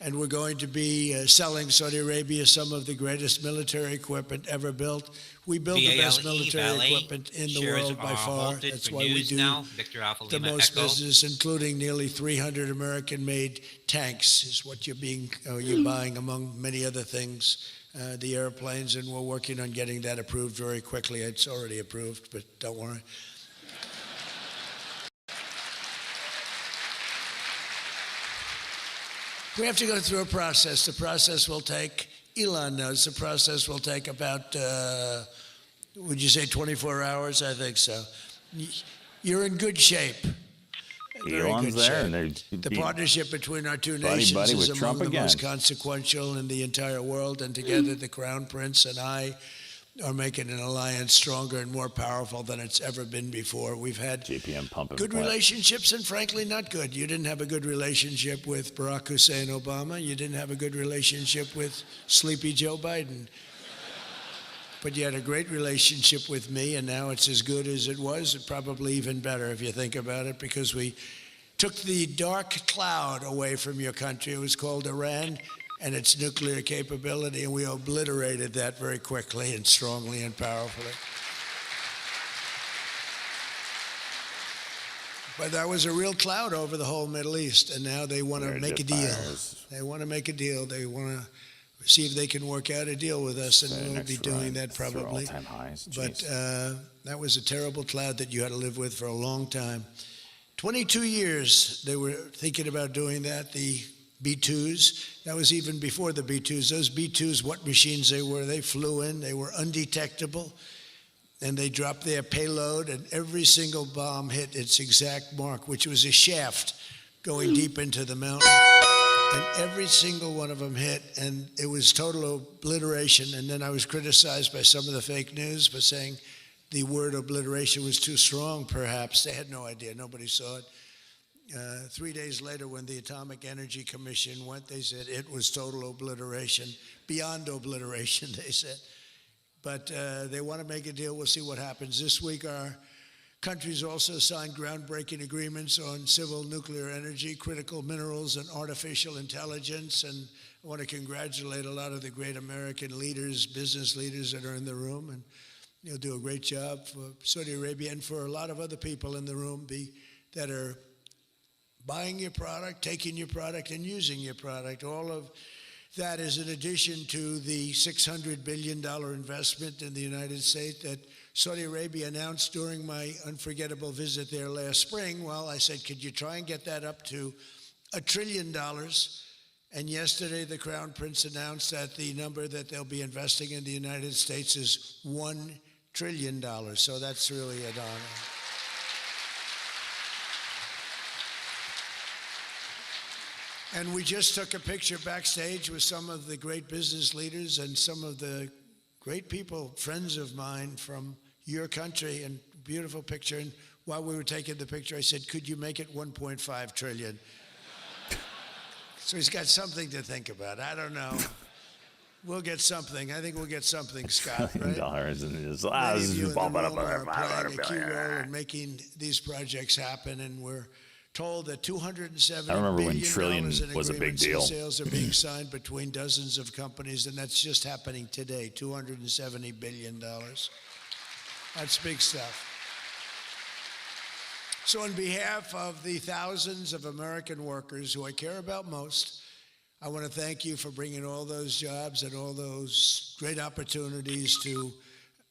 And we're going to be selling Saudi Arabia some of the greatest military equipment ever built. We build the best military equipment in the world by far. That's why we do the most business, including nearly 300 American-made tanks is what you're buying, among many other things, the airplanes, and we're working on getting that approved very quickly. It's already approved, but don't worry. We have to go through a process. The process will take, Elon knows, the process will take about, would you say 24 hours? I think so. You're in good shape. Very Elon's good there, shape. and The partnership between our two nations buddy is with among Trump the again. most consequential in the entire world, and together the Crown Prince and I are making an alliance stronger and more powerful than it's ever been before. We've had JPM pumping good plant. relationships and frankly not good. You didn't have a good relationship with Barack Hussein Obama. You didn't have a good relationship with Sleepy Joe Biden. But you had a great relationship with me, and now it's as good as it was, and probably even better if you think about it, because we took the dark cloud away from your country. It was called Iran and its nuclear capability, and we obliterated that very quickly and strongly and powerfully. But that was a real cloud over the whole Middle East, and now they want to They're make a just deal. fires. They want to make a deal. They want to see if they can work out a deal with us, So and we'll next be doing run that through probably. all-time highs. But Jeez. that was a terrible cloud that you had to live with for a long time. 22 years they were thinking about doing that, the B-2s. That was even before the B-2s. Those B-2s, what machines they were, they flew in, they were undetectable, and they dropped their payload, and every single bomb hit its exact mark, which was a shaft going deep into the mountain. And every single one of them hit, and it was total obliteration. And then I was criticized by some of the fake news for saying the word obliteration was too strong, perhaps. They had no idea. Nobody saw it. 3 days later, when the Atomic Energy Commission went, they said it was total obliteration, beyond obliteration, they said. But they want to make a deal. We'll see what happens. This week, our countries also signed groundbreaking agreements on civil nuclear energy, critical minerals, and artificial intelligence. And I want to congratulate a lot of the great American leaders, business leaders that are in the room. And you'll do a great job for Saudi Arabia and for a lot of other people in the room that are buying your product, taking your product, and using your product. All of that is in addition to the $600 billion investment in the United States that Saudi Arabia announced during my unforgettable visit there last spring. Well, I said, could you try and get that up to $1 trillion? And yesterday, the Crown Prince announced that the number that they'll be investing in the United States is $1 trillion. So that's really an honor. And we just took a picture backstage with some of the great business leaders and some of the great people, friends of mine from your country, and beautiful picture. And while we were taking the picture, I said, could you make it 1.5 trillion? So he's got something to think about. I don't know. We'll get something. I think we'll get something, Scott, right? Dollars and just Many this of you is in the bumping room up are another playing a key role in making these projects happen, and we're told that $270 I remember when billion trillion in was a big agreements and deal. sales are being signed between dozens of companies, and that's just happening today. $270 billion. That's big stuff. So on behalf of the thousands of American workers who I care about most, I want to thank you for bringing all those jobs and all those great opportunities to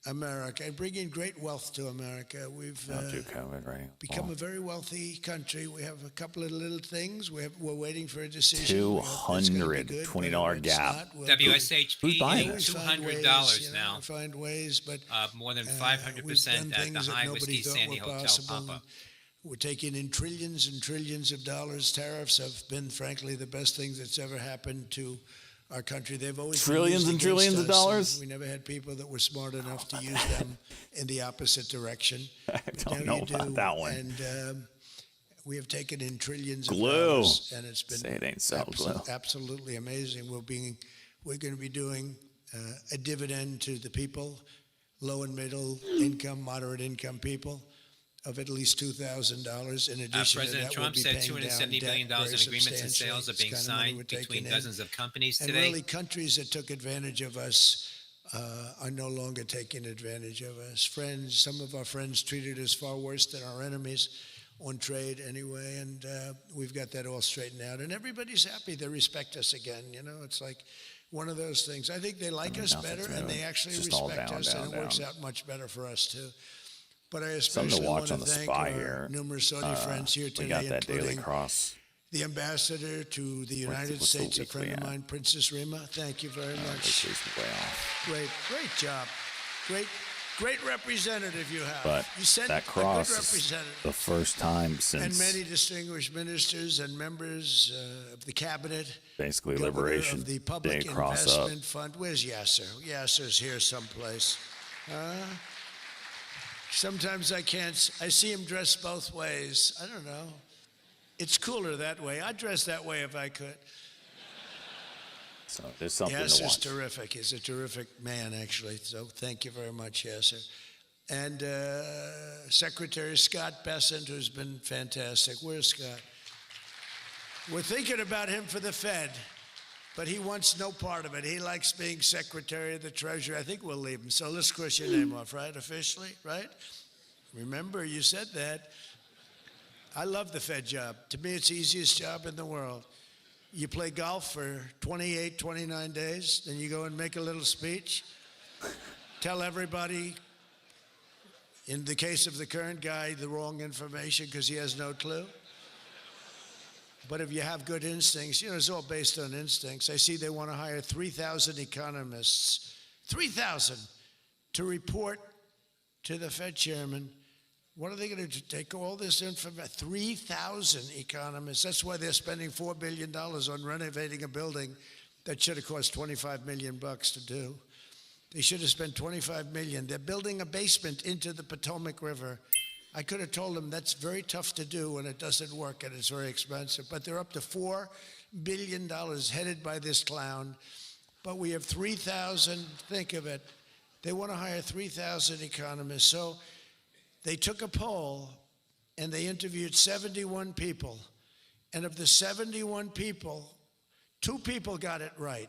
America and bringing great wealth to America. We've Not too COVID, right? become a very wealthy country. We have a couple of little things. We're waiting for a decision. We hope it's gonna be good, $220 but if it's gap. not, we'll WSHP Who's buying hitting this? find ways, $200 now. Find ways, but More than we've 500% done at the things that High nobody Whiskey thought Sandy were Hotel possible. pop-up. We're taking in trillions and trillions of dollars. Tariffs have been, frankly, the best thing that's ever happened to our country. They've always Trillions been and used against trillions of us, and dollars? we never had people that were smart enough to use them in the opposite direction. I But don't now know you about do, that one. And we have taken in trillions Glue. of dollars, and it's been Say it ain't so, glue. absolutely amazing. We're going to be doing a dividend to the people, low and middle income, moderate income people, of at least $2,000. In addition President to that, Trump we'll said be paying down $270 billion debt very in agreements and substantially. sales are It's being kind of money signed we're between taking in. dozens of companies And today. really, countries that took advantage of us are no longer taking advantage of us. Some of our friends treated us far worse than our enemies on trade anyway, and we've got that all straightened out. And everybody's happy. They respect us again. You know, it's like one of those things. I think they like us nothing's better, and moving. they actually It's just all respect down, us, down, and it works down. out much better for us too. But I Something especially to watch want to on the thank spy our here. numerous Saudi friends here We today, got that Daily including Cross. the ambassador to the United what's the States, a weekly friend of at? mine, Princess Rima. Thank you very much. Weekly's way off. Great job. Great representative you have. But you sent that a cross good is representative. the first time And since many distinguished ministers and members of the cabinet. basically Governor Liberation of the Day Public cross up. Investment Fund. Where's Yasser? Yasser's here someplace. Sometimes I see him dressed both ways. I don't know. It's cooler that way. I'd dress that way if I could. So there's something Yasser's to watch. terrific. He's a terrific man, actually. So thank you very much, Yasser. And Secretary Scott Bessent, who's been fantastic. Where's Scott? We're thinking about him for the Fed, but he wants no part of it. He likes being Secretary of the Treasury. I think we'll leave him. So let's cross your name off, right? Officially, right? Remember, you said that. I love the Fed job. To me, it's the easiest job in the world. You play golf for 28, 29 days, then you go and make a little speech, tell everybody, in the case of the current guy, the wrong information because he has no clue. But if you have good instincts, you know, it's all based on instincts. I see they want to hire 3,000 economists, 3,000, to report to the Fed chairman. What are they going to do? Take all this information? 3,000 economists. That's why they're spending $4 billion on renovating a building that should have cost $25 million to do. They should have spent $25 million. They're building a basement into the Potomac River. I could have told them that's very tough to do and it doesn't work and it's very expensive. But they're up to $4 billion headed by this clown. But we have 3,000, think of it. They want to hire 3,000 economists. So they took a poll and they interviewed 71 people. And of the 71 people, 2 people got it right.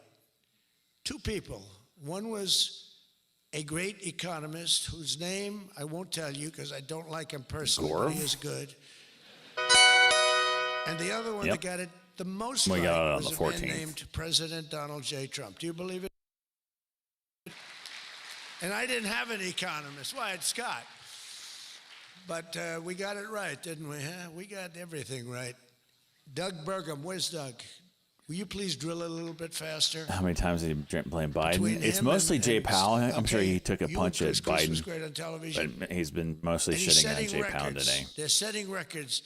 2 people. One was a great economist whose name I won't tell you because I don't like him personally, but he Gore? is good. And the other one Yep. that got it the most We right got it on was the a man 14th. named President Donald J. Trump. Do you believe it? And I didn't have an economist. Well, I had Scott. But we got it right, didn't we? Huh? We got everything right. Doug Burgum, where's Doug? Will you please drill a little bit faster? How many times did he blame Biden? Between It's him mostly and- Jay and- Powell. I'm sure okay, he took a you punch and at Chris was Biden, great on television. but he's been mostly And he's shitting on setting Jay Powell records. today. They're setting records,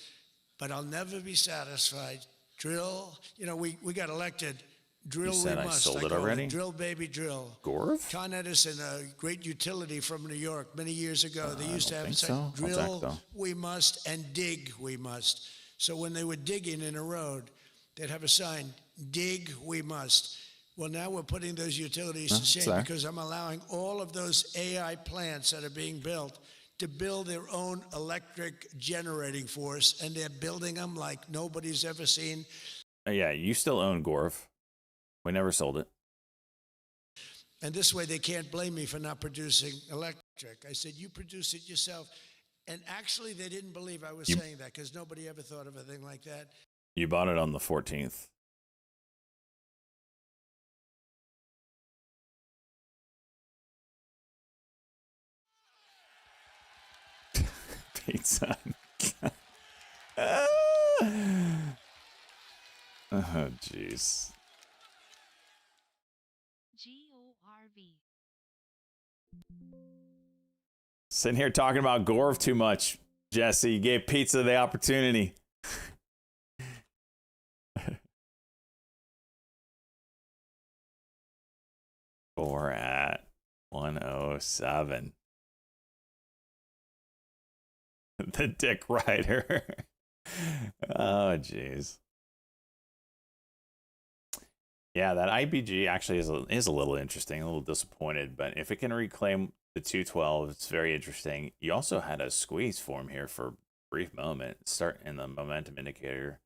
but I'll never be satisfied. Drill, you know, we got elected. Drill You said we I must. sold it call already? Drill, baby, drill. Gorv? Con Edison, a great utility from New York many years ago. They used to don't have think said, so. I'll check, drill though. we must and dig we must. So when they were digging in a road, they'd have a sign, dig we must. Well, now we're putting those utilities to it's shame there. because I'm allowing all of those AI plants that are being built to build their own electric generating force, and they're building them like nobody's ever seen. Yeah, you still own Gorv. We never sold it. And this way they can't blame me for not producing electric. I said, you produce it yourself. And actually, they didn't believe I was saying that because nobody ever thought of a thing like that. You bought it on the 14th. Pizza. Oh, jeez. GORV. Sitting here talking about Gorv too much, Jesse. You gave pizza the opportunity. We're at 107. The Dick Rider. Oh, jeez. Yeah, that IBG actually is a little interesting, a little disappointed, but if it can reclaim the 212, it's very interesting. You also had a squeeze form here for a brief moment, start in the momentum indicator,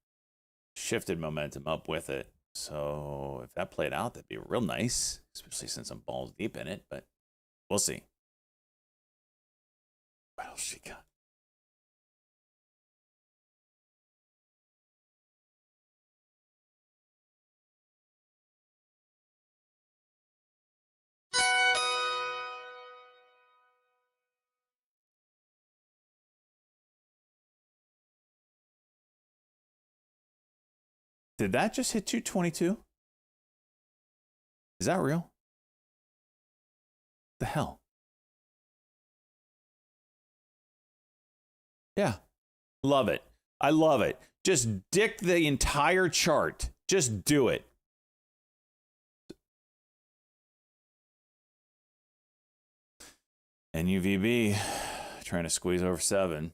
shifted momentum up with it. So if that played out, that'd be real nice, especially since I'm balls deep in it, but we'll see. What else she got? Did that just hit 222? Is that real? The hell? Yeah. Love it. I love it. Just dick the entire chart. Just do it. NUVB trying to squeeze over 7.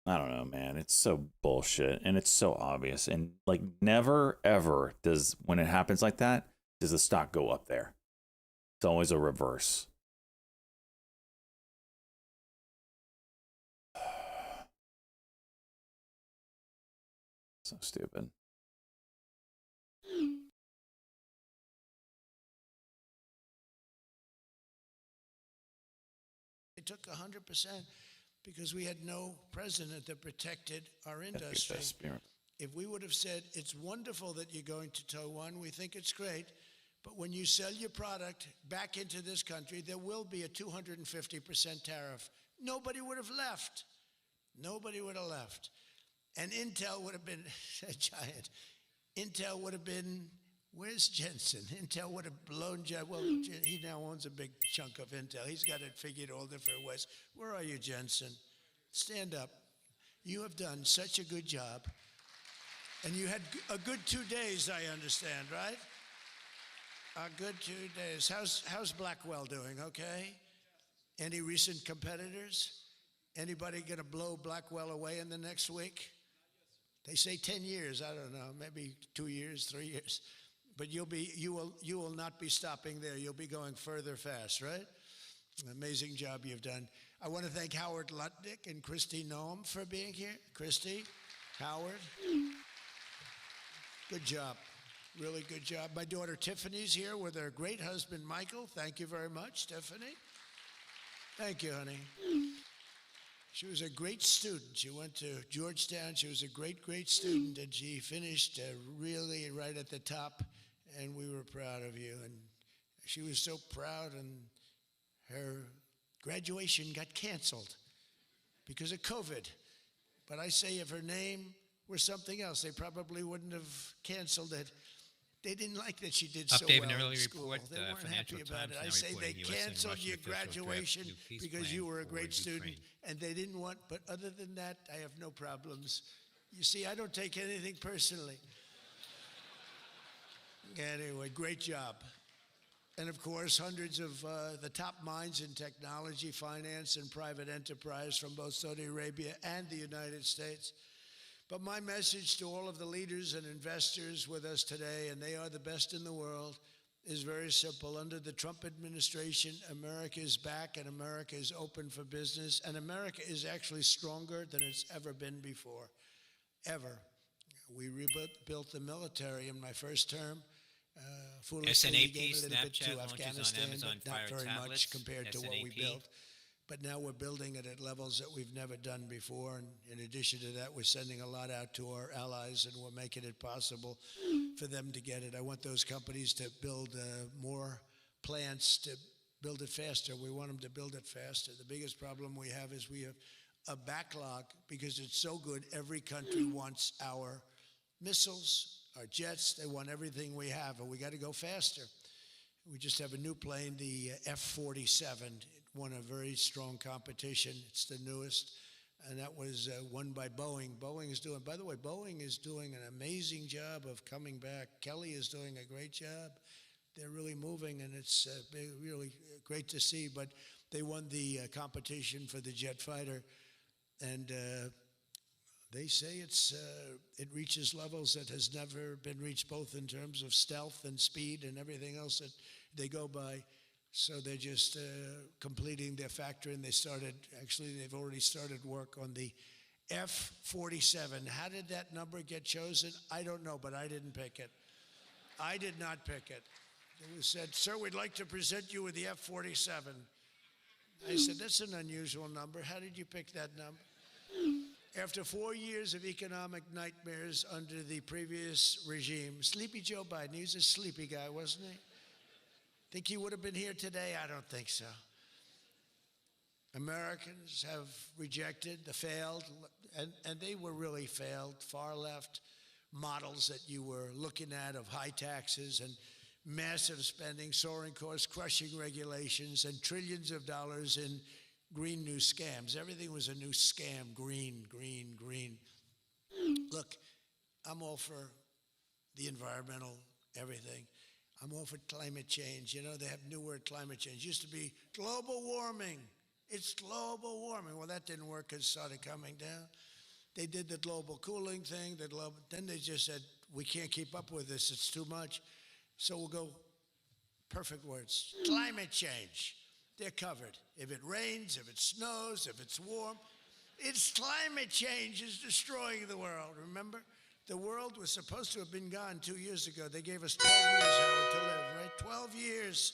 I don't know, man. It's so bullshit and it's so obvious. And like never ever does when it happens like that, does the stock go up there. It's always a reverse. So stupid. They took 100% because we had no president that protected our industry. If we would have said, it's wonderful that you're going to Taiwan, we think it's great, but when you sell your product back into this country, there will be a 250% tariff. Nobody would have left. Nobody would have left. And Intel would have been a giant. Intel would have been, where's Jensen? Intel would have blown, well, he now owns a big chunk of Intel. He's got it figured all different ways. Where are you, Jensen? Stand up. You have done such a good job. And you had a good 2 days, I understand, right? A good 2 days. How's Blackwell doing, okay? Any recent competitors? Anybody going to blow Blackwell away in the next week? They say 10 years. I don't know, maybe 2 years, 3 years. But you will not be stopping there. You'll be going further fast, right? An amazing job you've done. I want to thank Howard Lutnick and Christy Noem for being here. Christy, Howard, good job. Really good job. My daughter Tiffany's here with her great husband, Michael. Thank you very much, Tiffany. Thank you, honey. She was a great student. She went to Georgetown. She was a great, great student, and she finished really right at the top, and we were proud of you. And she was so proud, and her graduation got canceled because of COVID. But I say if her name were something else, they probably wouldn't have canceled it. They didn't like that she did so well in school. They weren't happy about it. I say they canceled your graduation because you were a great student, and they didn't want, but other than that, I have no problems. You see, I don't take anything personally. Anyway, great job. And of course, hundreds of the top minds in technology, finance, and private enterprise from both Saudi Arabia and the United States. But my message to all of the leaders and investors with us today, and they are the best in the world, is very simple. Under the Trump administration, America is back and America is open for business, and America is stronger than it's ever been before, ever. We rebuilt the military in my first term. Foolishly, we gave a little bit to Afghanistan, but not very much compared to what we built. but now we're building it at levels that we've never done before. And in addition to that, we're sending a lot out to our allies, and we're making it possible for them to get it. I want those companies to build more plants, to build it faster. We want them to build it faster. The biggest problem we have is we have a backlog because it's so good. Every country wants our missiles, our jets. They want everything we have, and we got to go faster. We just have a new plane, the F-47. It won a very strong competition. It's the newest, and that was won by Boeing. By the way, Boeing is doing an amazing job of coming back. Kelly is doing a great job. They're really moving, and it's really great to see. But they won the competition for the jet fighter, and they say it reaches levels that has never been reached, both in terms of stealth and speed and everything else that they go by. So they're just completing their factory, and they've already started work on the F-47. How did that number get chosen? I don't know, but I didn't pick it. I did not pick it. It was said, "Sir, we'd like to present you with the F-47. I said, "That's an unusual number. How did you pick that number?" After 4 years of economic nightmares under the previous regime, Sleepy Joe Biden, he was a sleepy guy, wasn't he? Think he would have been here today? I don't think so. Americans have rejected the failed, and they were really failed, far left models that you were looking at of high taxes and massive spending, soaring costs, crushing regulations, and trillions of dollars in green new scams. Everything was a new scam, green, green, green. Look, I'm all for the environmental everything. I'm all for climate change. You know, they have new word, climate change. It used to be global warming. It's global warming. Well, that didn't work because it started coming down. They did the global cooling thing. Then they just said, we can't keep up with this. It's too much. So we'll go, perfect words, climate change. They're covered. If it rains, if it snows, if it's warm, it's climate change is destroying the world. Remember, the world was supposed to have been gone 2 years ago. They gave us 12 years, Howard, to live, right? 12 years.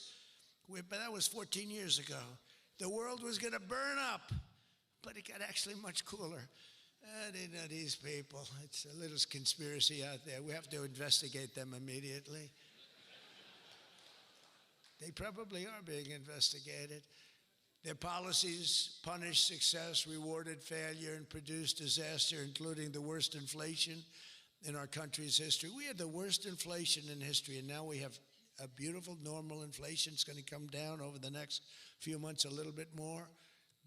But that was 14 years ago. The world was going to burn up, but it got actually much cooler. These people, it's a little conspiracy out there. We have to investigate them immediately. They probably are being investigated. Their policies punished success, rewarded failure, and produced disaster, including the worst inflation in our country's history. We had the worst inflation in history, and now we have a beautiful normal inflation. It's going to come down over the next few months a little bit more,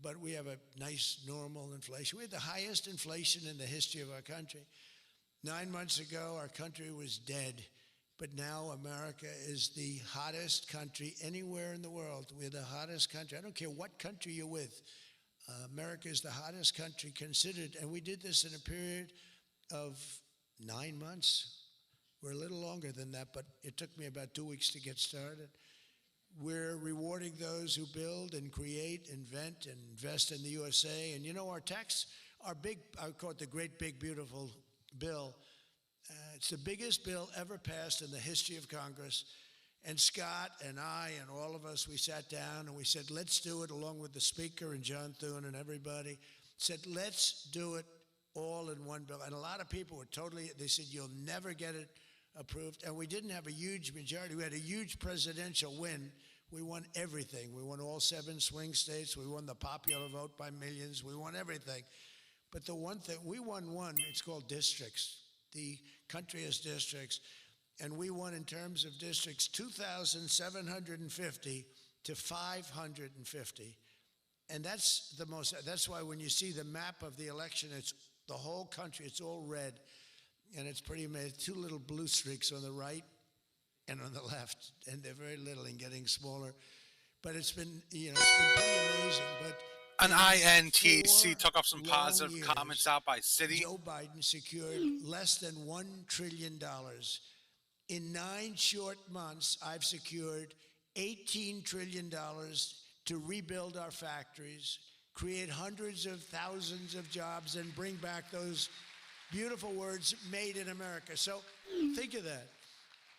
but we have a nice normal inflation. We had the highest inflation in the history of our country. 9 months ago, our country was dead. But now America is the hottest country anywhere in the world. We're the hottest country. I don't care what country you're with. America is the hottest country considered. And we did this in a period of 9 months. We're a little longer than that, but it took me about 2 weeks to get started. We're rewarding those who build and create, invent, and invest in the USA. And you know, our big, I call it the great, big, beautiful bill. It's the biggest bill ever passed in the history of Congress. And Scott and I and all of us, we sat down and we said, let's do it, along with the Speaker and John Thune and everybody, said, let's do it all in one bill. And a lot of people were they said, you'll never get it approved. And we didn't have a huge majority. We had a huge presidential win. We won everything. We won all 7 swing states. We won the popular vote by millions. We won everything. But the one thing, we won one, it's called districts. The country has districts, and we won in terms of districts 2,750 to 550. And that's why when you see the map of the election, it's the whole country, it's all red, and it's pretty amazing. 2 little blue streaks on the right and on the left, and they're very little and getting smaller. But it's been pretty amazing. But an INTC took up some positive comments out by Citi. Joe Biden secured less than $1 trillion. In 9 short months, I've secured $18 trillion to rebuild our factories, create hundreds of thousands of jobs, and bring back those beautiful words, made in America. So think of that.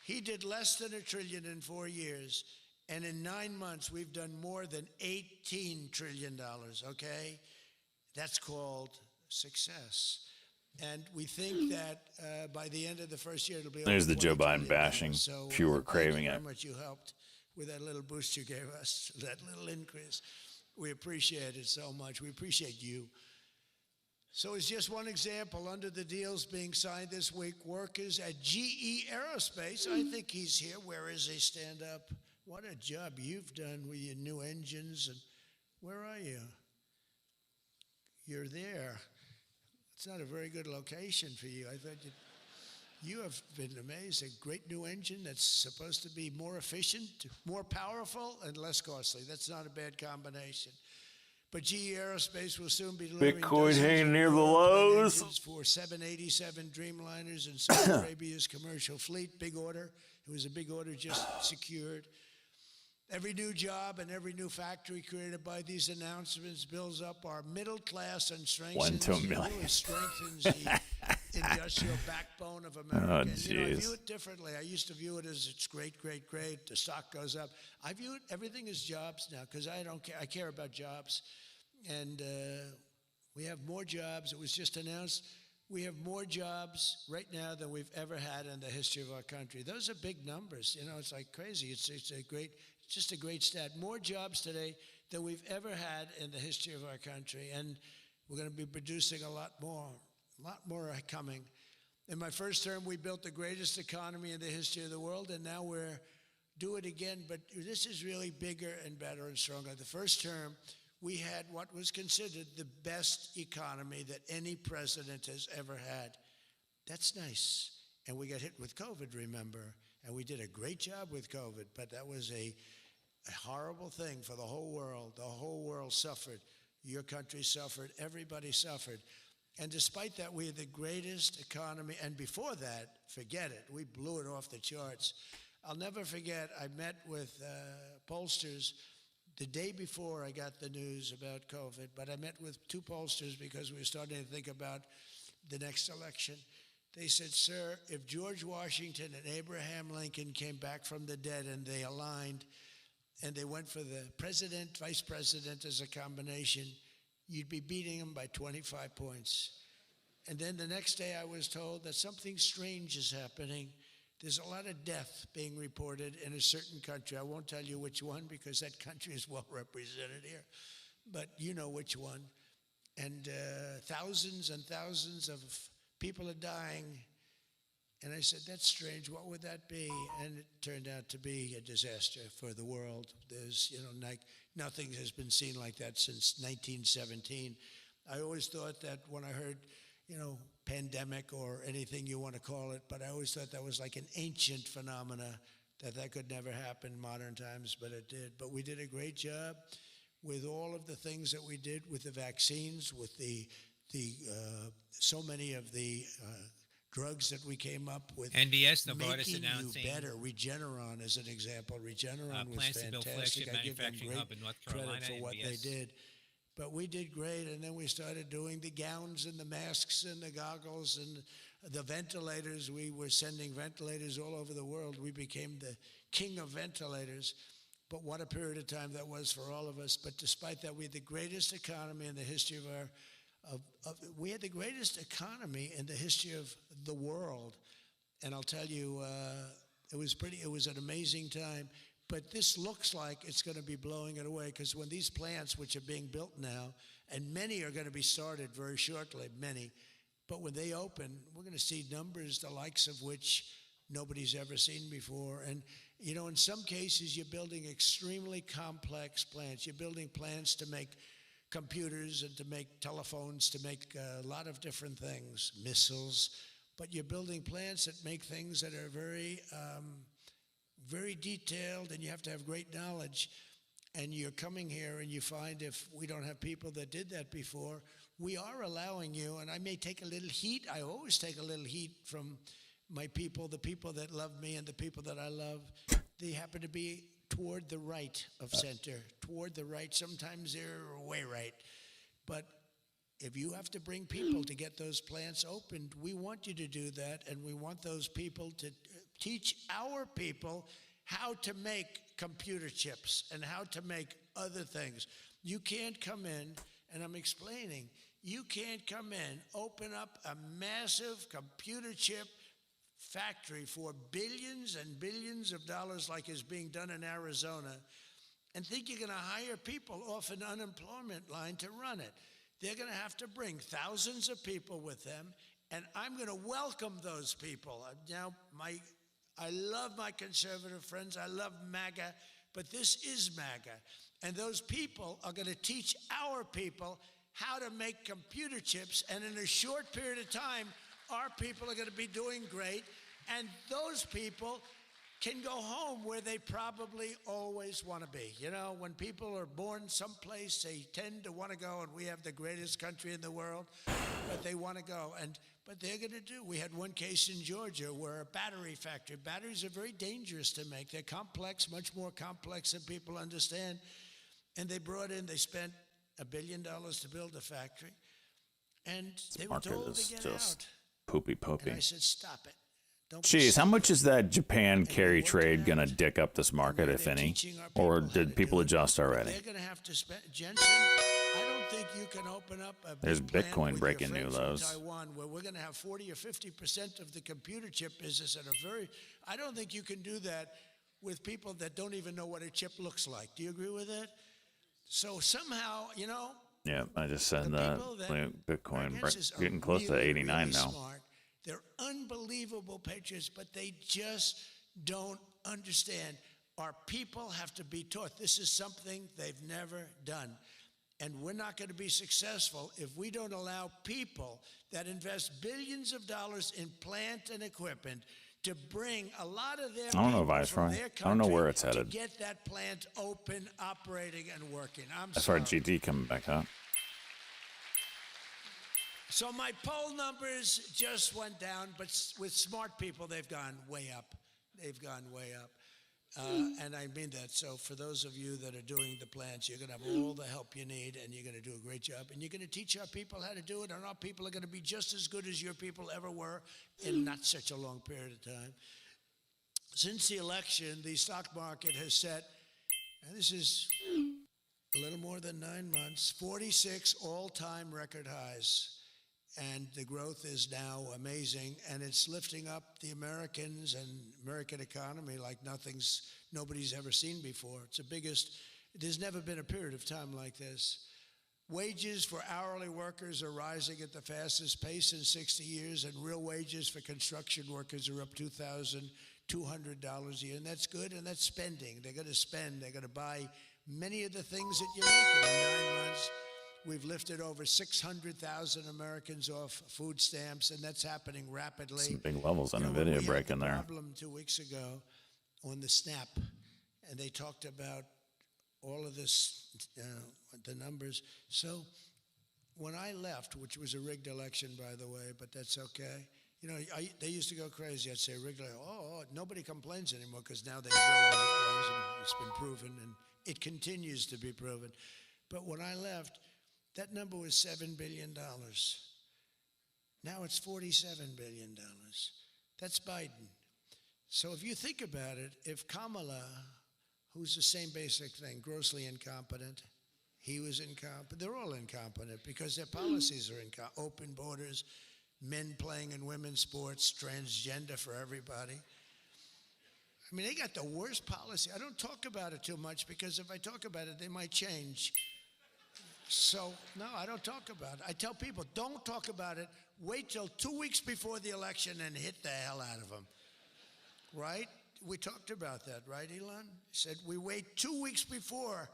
He did less than $1 trillion in 4 years. And in 9 months, we've done more than $18 trillion, okay? That's called success. And we think that by the end of the first year, it'll be There's over the Joe $20 Biden trillion. bashing. So, Few were thank craving you it. very much. You helped with that little boost you gave us, that little increase. We appreciate it so much. We appreciate you. So it's just one example. Under the deals being signed this week, workers at GE Aerospace, I think he's here. Where is he? Stand up. What a job you've done with your new engines. And where are you? You're there. It's not a very good location for you. I thought you have been amazing. Great new engine that's supposed to be more efficient, more powerful, and less costly. That's not a bad combination. But GE Aerospace will soon be delivering Bitcoin dozens hanging of near the new lows. engines for 787 Dreamliners in Saudi Arabia's commercial fleet. Big order. It was a big order just secured. Every new job and every new factory created by these announcements builds up our middle class and strengthens, 1 to a million. really strengthens the industrial backbone of America. Oh, And, I jeez. view it differently. I used to view it as it's great, great, great. The stock goes up. I view it everything as jobs now because I don't care. I care about jobs, and we have more jobs. It was just announced. We have more jobs right now than we've ever had in the history of our country. Those are big numbers. You know, it's like crazy. It's just a great stat. More jobs today than we've ever had in the history of our country. And we're going to be producing a lot more are coming. In my first term, we built the greatest economy in the history of the world, and now we're do it again. But this is really bigger and better and stronger. The first term, we had what was considered the best economy that any president has ever had. That's nice. And we got hit with COVID, remember? And we did a great job with COVID, but that was a horrible thing for the whole world. The whole world suffered. Your country suffered. Everybody suffered. And despite that, we had the greatest economy. And before that, forget it. We blew it off the charts. I'll never forget, I met with pollsters the day before I got the news about COVID, but I met with two pollsters because we were starting to think about the next election. They said, sir, if George Washington and Abraham Lincoln came back from the dead and they aligned and they went for the president, vice president as a combination, you'd be beating them by 25 points. And then the next day I was told that something strange is happening. There's a lot of death being reported in a certain country. I won't tell you which one because that country is well represented here, but you know which one. And thousands and thousands of people are dying. And I said, that's strange. What would that be? And it turned out to be a disaster for the world. There's, like nothing has been seen like that since 1917. I always thought that when I heard, pandemic or anything you want to call it, but I always thought that was like an ancient phenomena, that could never happen in modern times, but it did. But we did a great job with all of the things that we did with the vaccines, with the so many of the drugs that we came up with. NBS, Novartis making announcing you better. Regeneron is an example. Regeneron was plans to build fantastic. flagship I give them manufacturing great hub in North Carolina, credit for what they NBS. did. But we did great, and then we started doing the gowns and the masks and the goggles and the ventilators. We were sending ventilators all over the world. We became the king of ventilators. But what a period of time that was for all of us. But despite that, we had the greatest economy in the history of our we had the greatest economy in the history of the world. And I'll tell you, it was an amazing time. But this looks like it's going to be blowing it away, because when these plants, which are being built now, and many are going to be started very shortly, many, but when they open, we're going to see numbers the likes of which nobody's ever seen before. And, in some cases, you're building extremely complex plants. You're building plants to make computers and to make telephones, to make a lot of different things, missiles. But you're building plants that make things that are very very detailed, and you have to have great knowledge. And you're coming here and you find, if we don't have people that did that before, we are allowing you, and I may take a little heat. I always take a little heat from my people, the people that love me and the people that I love. They happen to be toward the right of center, toward the right. Sometimes they're way right. But if you have to bring people to get those plants opened, we want you to do that, and we want those people to teach our people how to make computer chips and how to make other things. You can't come in, and I'm explaining, you can't come in, open up a massive computer chip factory for billions and billions of dollars like is being done in Arizona and think you're going to hire people off an unemployment line to run it. They're going to have to bring thousands of people with them, and I'm going to welcome those people. Now, I love my conservative friends. I love MAGA, but this is MAGA. And those people are going to teach our people how to make computer chips, and in a short period of time, our people are going to be doing great, and those people can go home where they probably always want to be. You know, when people are born someplace, they tend to want to go, and we have the greatest country in the world, but they want to go. But they're going to do. We had one case in Georgia where a battery factory, batteries are very dangerous to make. They're complex, much more complex than people understand. And they spent $1 billion to build a factory. And they were told to get out. Poopy. And I said, stop it. Don't be Jeez, how much stupid. is that Japan carry worked it trade going to out. dick up this market, Now if they're any? teaching our Or people how to did people do it. adjust already? They're going to have to spend, Jensen, I don't think you can open up a There's big plant Bitcoin with breaking your new friends from lows. Taiwan, where we're going to have 40 or 50% of the computer chip business at I don't think you can do that with people that don't even know what a chip looks like. Do you agree with that? So somehow, you know, Yeah, I just said the that. people that are Bitcoin against this are getting close to really, 89 really now. Smart. They're unbelievable patriots, but they just don't understand. Our people have to be taught. This is something they've never done. And we're not going to be successful if we don't allow people that invest billions of dollars in plant and equipment to bring a lot of their I don't know, people Viceroy. from their I don't know where country it's headed. to get that plant open, operating, and working. That's sorry. right, GD coming back up. So my poll numbers just went down, but with smart people, they've gone way up. They've gone way up. And I mean that. So for those of you that are doing the plants, you're going to have all the help you need, and you're going to do a great job. And you're going to teach our people how to do it, and our people are going to be just as good as your people ever were in not such a long period of time. Since the election, the stock market has set, and this is a little more than 9 months, 46 all-time record highs. And the growth is now amazing, and it's lifting up the Americans and American economy like nobody's ever seen before. It's the biggest. There's never been a period of time like this. Wages for hourly workers are rising at the fastest pace in 60 years, and real wages for construction workers are up $2,200 a year, and that's good, and that's spending. They're going to spend. They're going to buy many of the things that you're making in 9 months. We've lifted over 600,000 Americans off food stamps, and that's happening rapidly. Some big levels on You know, NVIDIA we breaking had a there. problem 2 weeks ago on the SNAP, and they talked about all of this, the numbers. So when I left, which was a rigged election, by the way, but that's okay. You know, they used to go crazy. I'd say rigged, nobody complains anymore because now they realize it was, and it's been proven, and it continues to be proven. But when I left, that number was $7 billion. Now it's $47 billion. That's Biden. So if you think about it, if Kamala, who's the same basic thing, grossly incompetent, he was incompetent, they're all incompetent because their policies are incompetent. Open borders, men playing in women's sports, transgender for everybody. I mean, they got the worst policy. I don't talk about it too much because if I talk about it, they might change. So, no, I don't talk about it. I tell people, don't talk about it. Wait till 2 weeks before the election and hit the hell out of them. Right? We talked about that, right, Elon? He said, we wait 2 weeks before.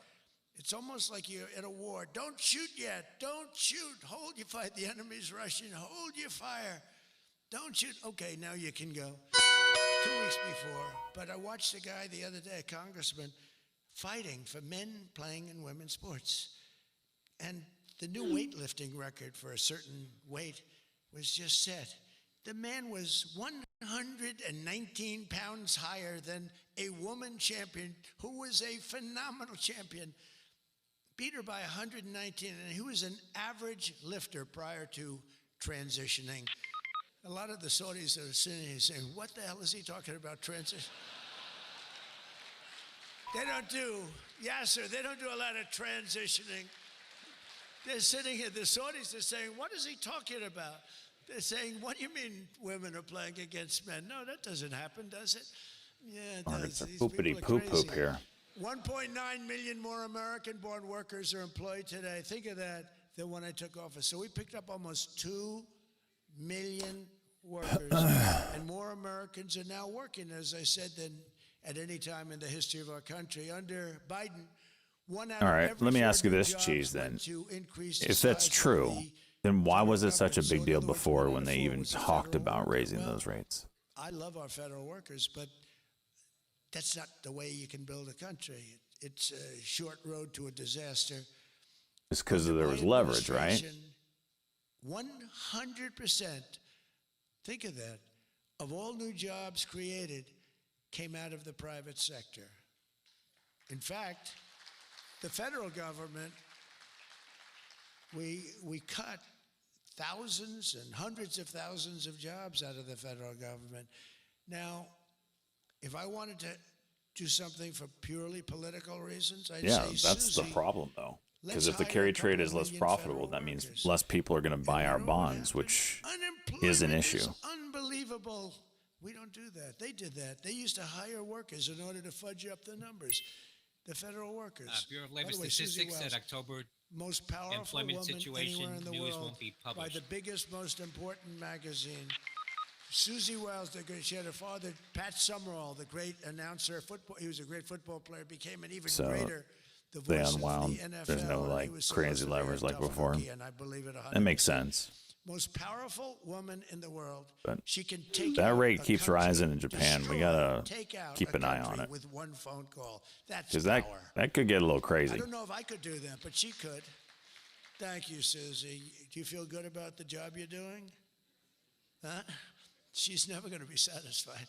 It's almost like you're in a war. Don't shoot yet. Don't shoot. Hold your fire. The enemy's rushing. Hold your fire. Don't shoot. Okay, now you can go. 2 weeks before. But I watched a guy the other day, a congressman, fighting for men playing in women's sports. And the new weightlifting record for a certain weight was just set. The man was 119 pounds higher than a woman champion who was a phenomenal champion. Beat her by 119, and he was an average lifter prior to transitioning. A lot of the Saudis that are sitting here saying, what the hell is he talking about transition? They don't do, Yasser, they don't do a lot of transitioning. They're sitting here, the Saudis are saying, what is he talking about? They're saying, what do you mean women are playing against men? No, that doesn't happen, does it? Yeah, it does. It's a These poopity people are poop crazy. poop here. 1.9 million more American-born workers are employed today. Think of that, than when I took office. So we picked up almost 2 million workers, and more Americans are now working, as I said, than at any time in the history of our country. Under Biden, one out All of right, every let me 4 ask you new this, jobs Cheese, went then. to increase the If that's size of true, the then why was it federal such a government. big So in deal other words, before 1 when out they of 4 even was a talked federal about worker? raising Well, those rates? I love our federal workers, but that's not the way you can build a country. It's a short road to a disaster. It's because Under there was my leverage, right? administration, 100%, think of that, of all new jobs created came out of the private sector. In fact, the federal government, we cut thousands and hundreds of thousands of jobs out of the federal government. Now, if I wanted to do something for purely political reasons, I'd Yeah, say, that's the Susie, problem, though. Because let's if the hire carry a trade couple is less million profitable, federal that means workers. less people are going to buy And our you know what bonds, happened? which Unemployment is an issue. is unbelievable. We don't do that. They did that. They used to hire workers in order to fudge up the numbers. The federal workers. Bureau of By Labor the way, Susie Statistics Wells, said October most powerful employment woman situation anywhere in the news world won't be by published. the biggest, most important magazine. Susie Wells, she had a father, Pat Summerall, the great announcer, football. He was a great football player, became an even So, greater. The they voice unwound. of the NFL, There's no, and like, he was crazy supposed to be a levers like tough before. cookie, and I believe it 100%. That makes sense. Most powerful woman in the world. But she can take that out rate a keeps country, rising in Japan. We destroy, gotta take out keep a an eye on country it. with one phone call. That's Because power. that could get a little I crazy. don't know if I could do that, but she could. Thank you, Susie. Do you feel good about the job you're doing? Huh? She's never going to be satisfied.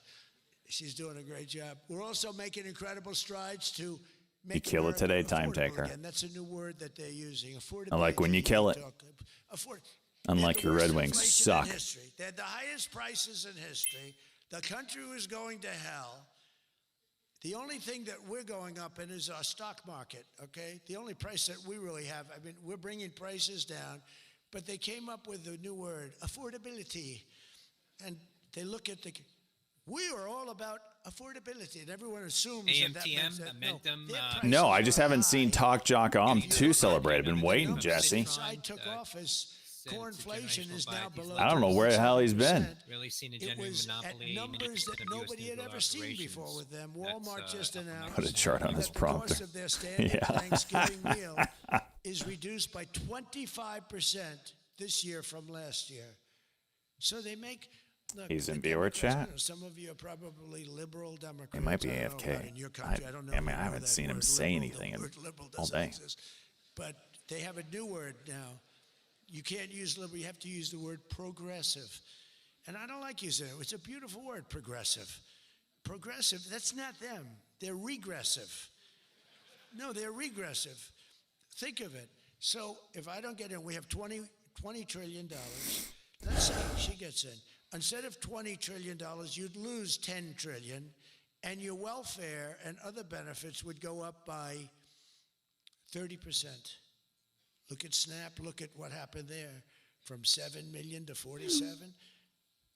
She's doing a great job. We're also making incredible strides to make kill it America today, time affordable taker. again. That's a new word that they're using. Affordability. I like when you kill it. Unlike They had the your worst Red Wings inflation in suck. history. They had the highest prices in history. The country was going to hell. The only thing that we're going up in is our stock market, okay? The only price that we really have, I mean, we're bringing prices down, but they came up with a new word, affordability. And they look at we are all about affordability, and everyone assumes that means that, Amentum, their uh, prices No, I are just haven't seen high. Talk Jock on to celebrate. I've been waiting, numbers Jesse. since I took office, core inflation is now below. I don't know where the hell he's been. 2%. Really seen a It genuine was monopoly. at numbers that of US nobody had nuclear ever seen operations. before with them. Walmart That's, just up to my announced Put a chart on that his the prompter. cost of their standard Yeah. Thanksgiving meal is reduced by 25% this year from last year. So they make. Look, He's the in viewer Democrats, chat? you know, some of you are probably liberal Democrats. He might be I don't know AFK. about in your country. I don't know. I if mean, you I know haven't that seen him word say liberal. anything The word liberal all doesn't day. exist. But they have a new word now. You can't use liberal. You have to use the word progressive. And I don't like using it. It's a beautiful word, progressive. Progressive, that's not them. They're regressive. No, they're regressive. Think of it. So if I don't get in, we have $20 trillion. Let's say she gets in. Instead of $20 trillion, you'd lose $10 trillion, and your welfare and other benefits would go up by 30%. Look at SNAP. Look at what happened there. From 7 million to 47.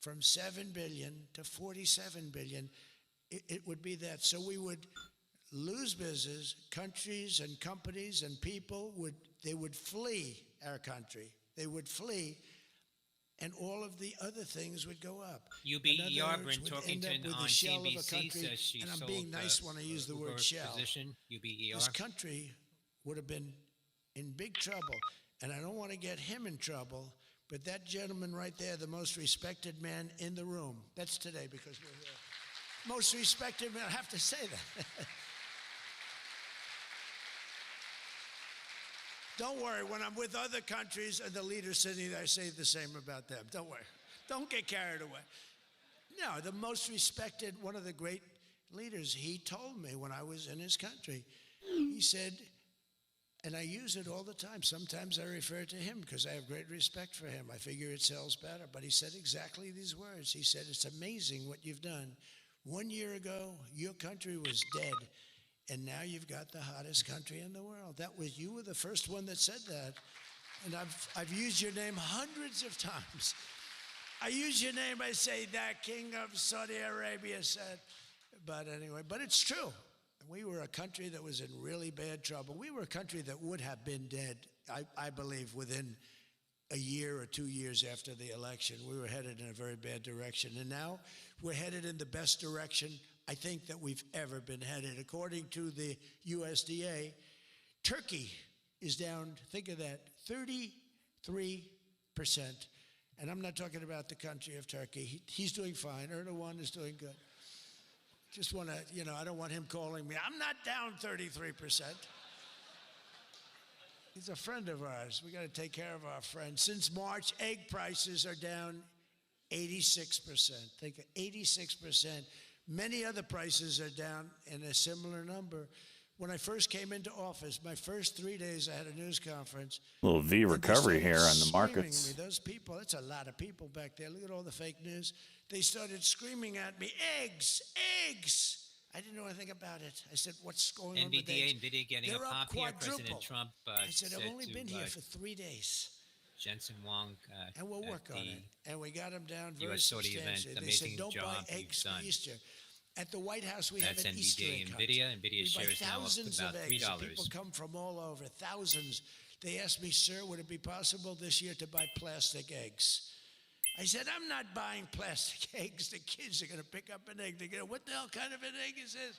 From 7 billion to 47 billion. It would be that. So we would lose business. Countries and companies and people would flee our country. They would flee. And all of the other things would go up. In other UBER, words, Bryn we'd end up Torkington with on the shell of a CBC country, says she and I'm sold being nice when I use the word Uber's shell. position, UBER. This country would have been in big trouble. And I don't want to get him in trouble, but that gentleman right there, the most respected man in the room, that's today because we're here. Most respected man, I have to say that. Don't worry, when I'm with other countries and the leaders sitting there, I say the same about them. Don't worry. Don't get carried away. No, the most respected, one of the great leaders, he told me when I was in his country, he said, and I use it all the time. Sometimes I refer to him because I have great respect for him. I figure it sells better. But he said exactly these words. He said, it's amazing what you've done. 1 year ago, your country was dead. And now you've got the hottest country in the world. You were the first one that said that. And I've used your name hundreds of times. I use your name, I say, that king of Saudi Arabia said. But anyway, but it's true. We were a country that was in really bad trouble. We were a country that would have been dead, I believe, within a year or 2 years after the election. We were headed in a very bad direction. And now we're headed in the best direction I think that we've ever been headed. According to the USDA, Turkey is down, think of that, 33%. And I'm not talking about the country of Turkey. He's doing fine. Erdogan is doing good. Just want to, I don't want him calling me. I'm not down 33%. He's a friend of ours. We got to take care of our friend. Since March, egg prices are down 86%. Think of 86%. Many other prices are down in a similar number. When I first came into office, my first 3 days, I had a news conference. Little V recovery here on the screaming markets. at me. Those people, that's a lot of people back there. Look at all the fake news. They started screaming at me, eggs, eggs. I didn't know anything about it. I said, what's going on with eggs? NVIDIA getting They're a up pop here. quadruple. President Trump I said, I've only to, been here for 3 days. Jensen Wong. And we'll at work on the it. And we got them down very US Saudi event. substantially. They Amazing said, don't buy job eggs you've for done. Easter. At the White House, we That's have an Easter NVIDIA egg hunt. NVIDIA. NVIDIA We buy shares now up to thousands about of eggs. $3. People come from all over, thousands. They asked me, sir, would it be possible this year to buy plastic eggs? I said, I'm not buying plastic eggs. The kids are going to pick up an egg. They're going to, what the hell kind of an egg is this?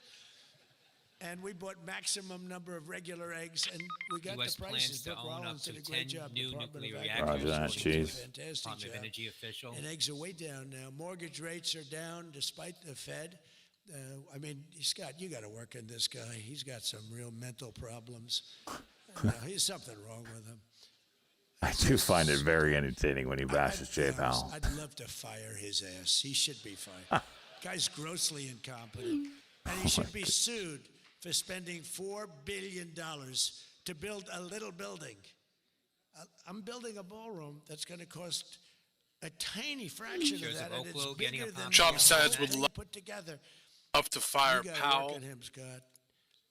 And we bought maximum number of regular eggs, and we got US the prices. plans to Brooke own up Rollins to did a great 10 job. new Department nuclear of reactors. Roger that, Agriculture did a cheese. fantastic Department of job. Energy official. And eggs are way down now. Mortgage rates are down despite the Fed. I mean, Scott, you got to work on this guy. He's got some real mental problems. He's something wrong with him. I do find it very entertaining when he bashes Jay I'd be honest, Powell. I'd love to fire his ass. He should be fired. Guy's grossly incompetent. And he should be sued for spending $4 billion to build a little building. I'm building a ballroom that's going to cost a tiny fraction Shares of that, of and it's Oklo getting bigger a than pop- Trump the says whole would thing love put together. to fire You gotta Powell. work on him, Scott.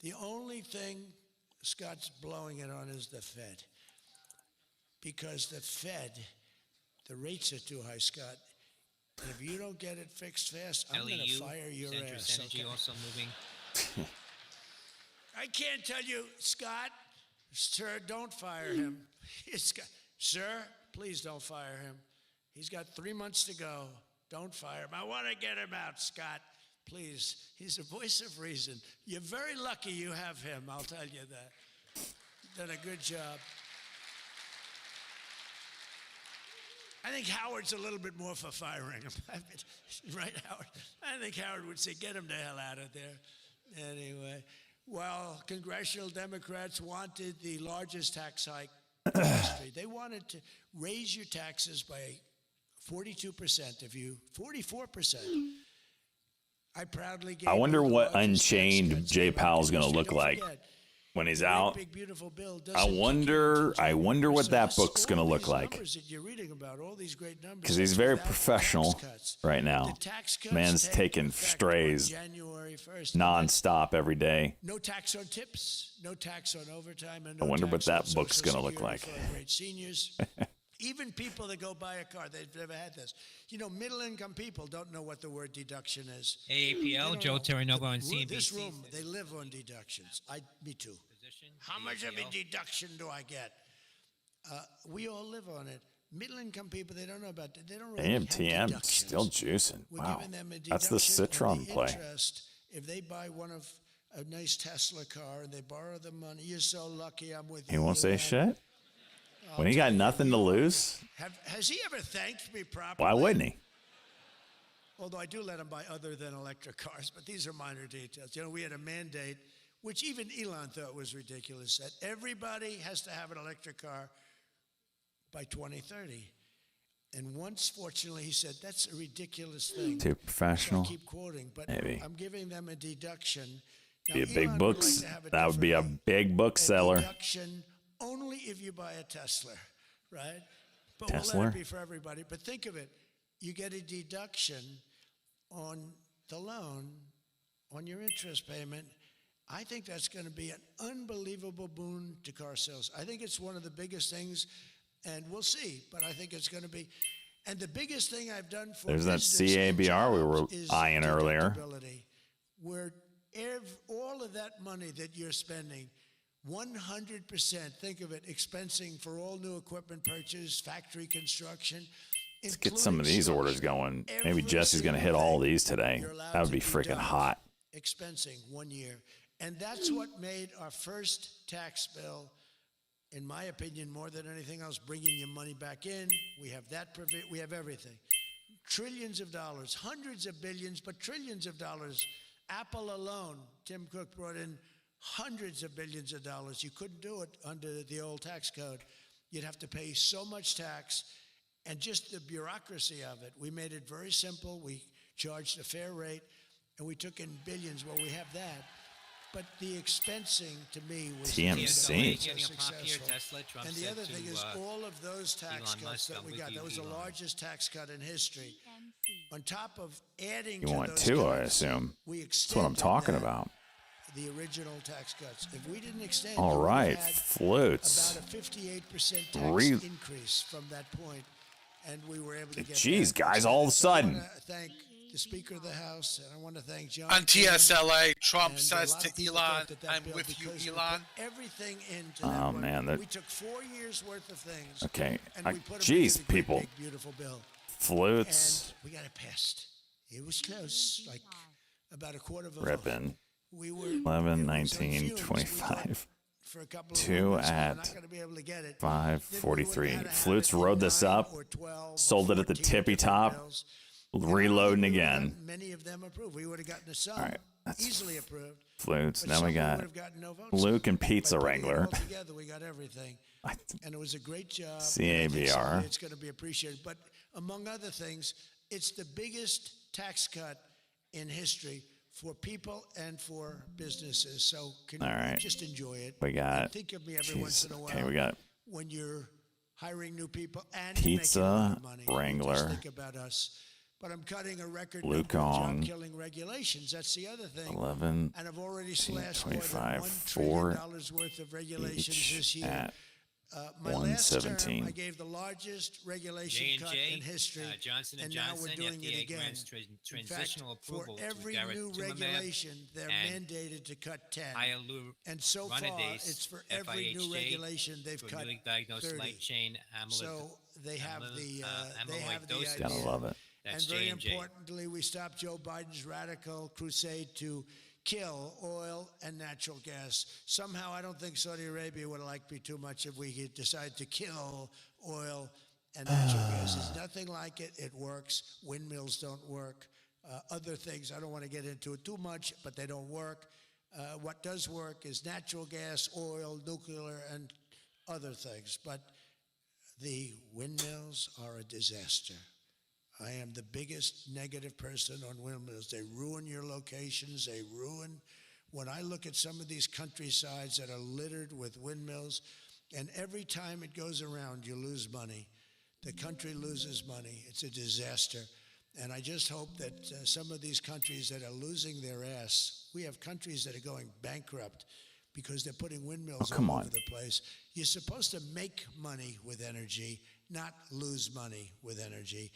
The only thing Scott's blowing it on is the Fed. Because the Fed, the rates are too high, Scott. And if you don't get it fixed fast, I'm going to LEU, fire your Centrus ass. Energy Okay? also moving. I can't tell you, Scott, sir, don't fire him. Sir, please don't fire him. He's got 3 months to go. Don't fire him. I want to get him out, Scott. Please. He's a voice of reason. You're very lucky you have him, I'll tell you that. Done a good job. I think Howard's a little bit more for firing him. Right, Howard? I think Howard would say, get him the hell out of there. Anyway, well, congressional Democrats wanted the largest tax hike in history. They wanted to raise your taxes by 42% if you, 44%. I proudly gave I wonder them the what largest tax Unchained cuts Jay in Powell's American gonna history. look Don't like forget, when he's the great out. Big Beautiful Bill I doesn't wonder what that book's gonna look like. Numbers that you're reading about, all these great numbers, Because he's that's very without the tax professional cuts. right now. The tax cuts Man's take taking effect on strays January 1st. nonstop every day. No tax on tips, no tax on overtime, and I no wonder what tax that on book's Social gonna look Security like. for our great seniors. Even people that go buy a car, they've never had this. You know, middle-income people don't know what the word deduction is. AAPL, Joe Terranova on CNBC. This room, they live on deductions. Me too. How much of a deduction do I get? We all live on it. Middle-income people, they don't know about that. They don't really have AMTM deductions. still juicing. We're Wow, giving them a that's the deduction on Citron the play. interest if they buy a nice Tesla car and they borrow the money. You're so lucky I'm with He you. won't say man. shit when he got nothing to lose. Has he ever thanked me properly? Why wouldn't he? Although I do let him buy other than electric cars, but these are minor details. You know, we had a mandate, which even Elon thought was ridiculous, that everybody has to have an electric car by 2030. And once, fortunately, he said, that's a ridiculous thing. Too professional. So I keep quoting, but Maybe. I'm giving them a deduction. Now, Be a big Elon book. would like to have That would be a different big bookseller. deduction only if you buy a Tesla, right? But we'll Tesla? let it be for everybody. But think of it. You get a deduction on the loan, on your interest payment, I think that's going to be an unbelievable boon to car sales. I think it's one of the biggest things, and we'll see, but I think it's going to be. And the biggest thing I've done for There's that business and CABR we were jobs is eyeing earlier. deductibility, where all of that money that you're spending, 100%, think of it, expensing for all new equipment purchase, factory construction. Let's get some of these orders going. Maybe Jesse's going to hit all these today. That would be freaking hot. Expensing 1 year. And that's what made our first tax bill, in my opinion, more than anything else, bringing your money back in. We have that, we have everything. Trillions of dollars, hundreds of billions, but trillions of dollars. Apple alone, Tim Cook brought in hundreds of billions of dollars. You couldn't do it under the old tax code. You'd have to pay so much tax, and just the bureaucracy of it. We made it very simple. We charged a fair rate, and we took in billions. Well, we have that. But the expensing, to me, was TMC. Getting a pop here, successful. Tesla. Trump And the said other thing is all of those tax Elon cuts Musk, that I'm we with got, you, that was the Elon. largest tax cut in history. TMC. On top of adding You to want those two, I cuts, assume. we That's what I'm extended talking that, about. the original tax cuts. If we didn't extend, All we would right, have had flutes. about a 58% tax Re- increase from that point, and we were able to get Jeez, that. guys, all of a So I sudden. wanna thank the Speaker of the House, and I want to thank John. On Kerry. TSLA, Trump And a says lot to of people Elon, thought that I'm bill, with you, because we Elon. put everything into Oh, that one. man, that- We took 4 years worth of things. Okay, And we put 'em jeez, into the great, people. big, beautiful bill. Flutes. And we got it passed. It was close, like about a quarter of a vote. Ripping. We were 11, it was on 19, fumes. We thought 25. For a couple of 2 moments, we're at not gonna be able to get it. 5:43. Then we would've had to have Flutes it in rode this 9 up, or 12 or sold it at the 14 tippy different top, bills. reloading We would've again. gotten many of them approved. We would have gotten some All right, that's easily approved. Flutes. But Then some we got would have gotten no votes. Luke and Pizza By putting it Wrangler. all together, we got everything. I- And it was a great job. CABR. And I think someday it's going to be appreciated. But among other things, it's the biggest tax cut in history for people and for businesses. So can All right. just enjoy it. We got- And think of me every once in a while. okay, we got when you're hiring new people and Pizza making a lot of money. Wrangler. Just think about us. But I'm cutting a record Luke number of on. job-killing regulations. That's the other thing. 11, And I've already 18, slashed more than 25, $1 4 trillion worth of regulations each this year. at My last term, 117. I gave the largest regulation cut J&J, in history, Johnson and & now Johnson, we're doing it FDA again. grants In transitional fact, approval for to every new daratumumab regulation, they're and mandated to cut 10. And hyaluronidase, so far, it's for every new regulation they've for cut newly diagnosed 30. light chain amyloid. So they have the amyloidosis. Gotta idea. love it. That's And very J&J. importantly, we stopped Joe Biden's radical crusade to kill oil and natural gas. Somehow, I don't think Saudi Arabia would like me too much if we could decide to kill oil and natural gas. There's nothing like it. It works. Windmills don't work. Other things, I don't want to get into it too much, but they don't work. What does work is natural gas, oil, nuclear, and other things. But the windmills are a disaster. I am the biggest negative person on windmills. They ruin your locations. They ruin. When I look at some of these countrysides that are littered with windmills, and every time it goes around, you lose money. The country loses money. It's a disaster. And I just hope that some of these countries that are losing their ass, we have countries that are going bankrupt because they're putting windmills come all on. over the place. You're supposed to make money with energy, not lose money with energy.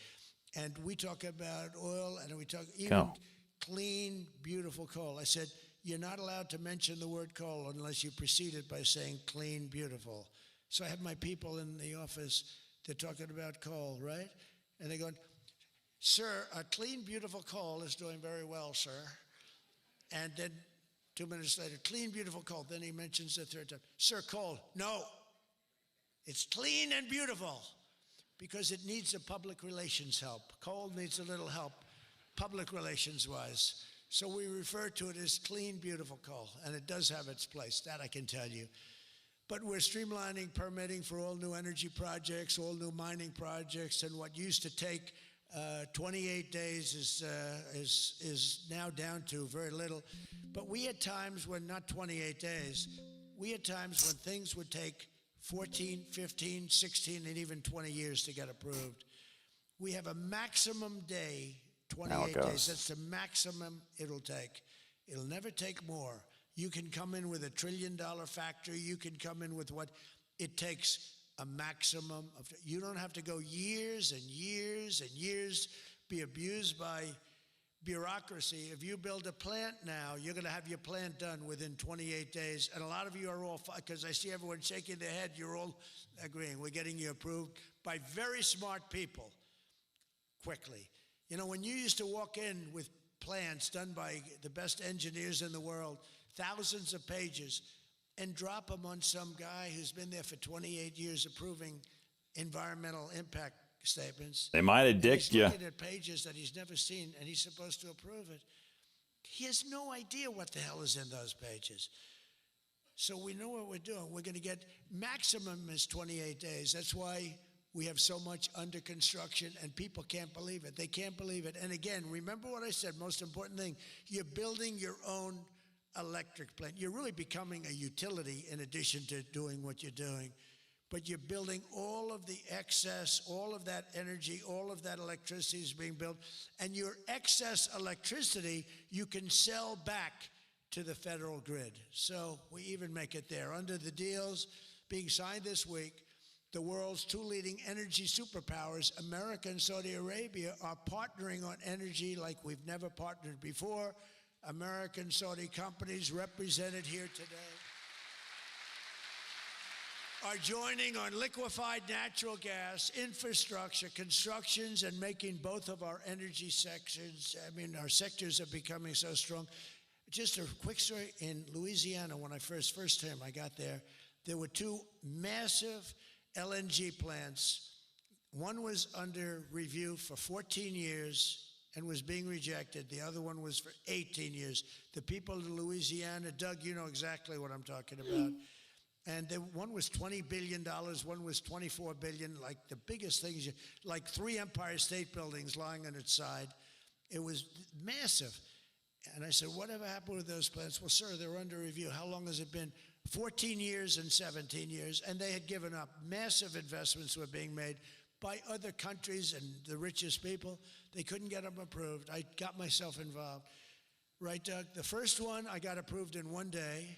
And we talk about oil, and we talk even Go. clean, beautiful coal. I said, you're not allowed to mention the word coal unless you precede it by saying clean, beautiful. So I have my people in the office, they're talking about coal, right? And they're going, sir, a clean, beautiful coal is doing very well, sir. And then 2 minutes later, clean, beautiful coal. Then he mentions the third time, sir, coal. No, it's clean and beautiful. Because it needs a public relations help. Coal needs a little help, public relations-wise. So we refer to it as clean, beautiful coal, and it does have its place, that I can tell you. But we're streamlining permitting for all new energy projects, all new mining projects, and what used to take 28 days is now down to very little. But we had times when, not 28 days, we had times when things would take 14, 15, 16, and even 20 years to get approved. We have a maximum day, Now it 28 days. goes. That's the maximum it'll take. It'll never take more. You can come in with $1 trillion factory. You can come in with what it takes a maximum of. You don't have to go years and years and years, be abused by bureaucracy. If you build a plant now, you're going to have your plant done within 28 days. And a lot of you are all, because I see everyone shaking their head, you're all agreeing. We're getting you approved by very smart people quickly. You know, when you used to walk in with plans done by the best engineers in the world, thousands of pages, and drop them on some guy who's been there for 28 years approving environmental impact statements. They might have dicked you. He's looking at pages that he's never seen, and he's supposed to approve it. He has no idea what the hell is in those pages. So we know what we're doing. We're going to get maximum is 28 days. That's why we have so much under construction, and people can't believe it. They can't believe it. And again, remember what I said, most important thing, you're building your own electric plant. You're really becoming a utility in addition to doing what you're doing. But you're building all of the excess, all of that energy, all of that electricity is being built. And your excess electricity, you can sell back to the federal grid. So we even make it there. Under the deals being signed this week, the world's two leading energy superpowers, America and Saudi Arabia, are partnering on energy like we've never partnered before. American Saudi companies represented here today are joining on liquefied natural gas, infrastructure, constructions, and making both of our energy sections. I mean, our sectors are becoming so strong. Just a quick story. In Louisiana, when I first time I got there were two massive LNG plants. One was under review for 14 years and was being rejected. The other one was for 18 years. The people of Louisiana, Doug, you know exactly what I'm talking about. And one was $20 billion, one was $24 billion, like the biggest things, like 3 Empire State Buildings lying on its side. It was massive. And I said, whatever happened with those plants? Well, sir, they're under review. How long has it been? 14 years and 17 years. And they had given up. Massive investments were being made by other countries and the richest people. They couldn't get them approved. I got myself involved. Right, Doug? The first one, I got approved in 1 day.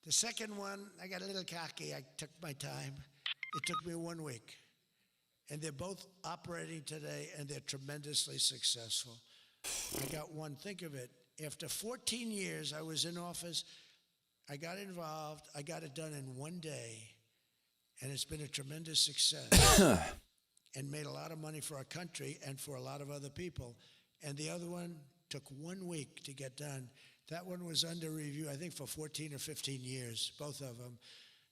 The second one, I got a little cocky. I took my time. It took me 1 week. And they're both operating today, and they're tremendously successful. I got one. Think of it. After 14 years, I was in office. I got involved. I got it done in 1 day. And it's been a tremendous success and made a lot of money for our country and for a lot of other people. And the other one took 1 week to get done. That one was under review, I think, for 14 or 15 years, both of them.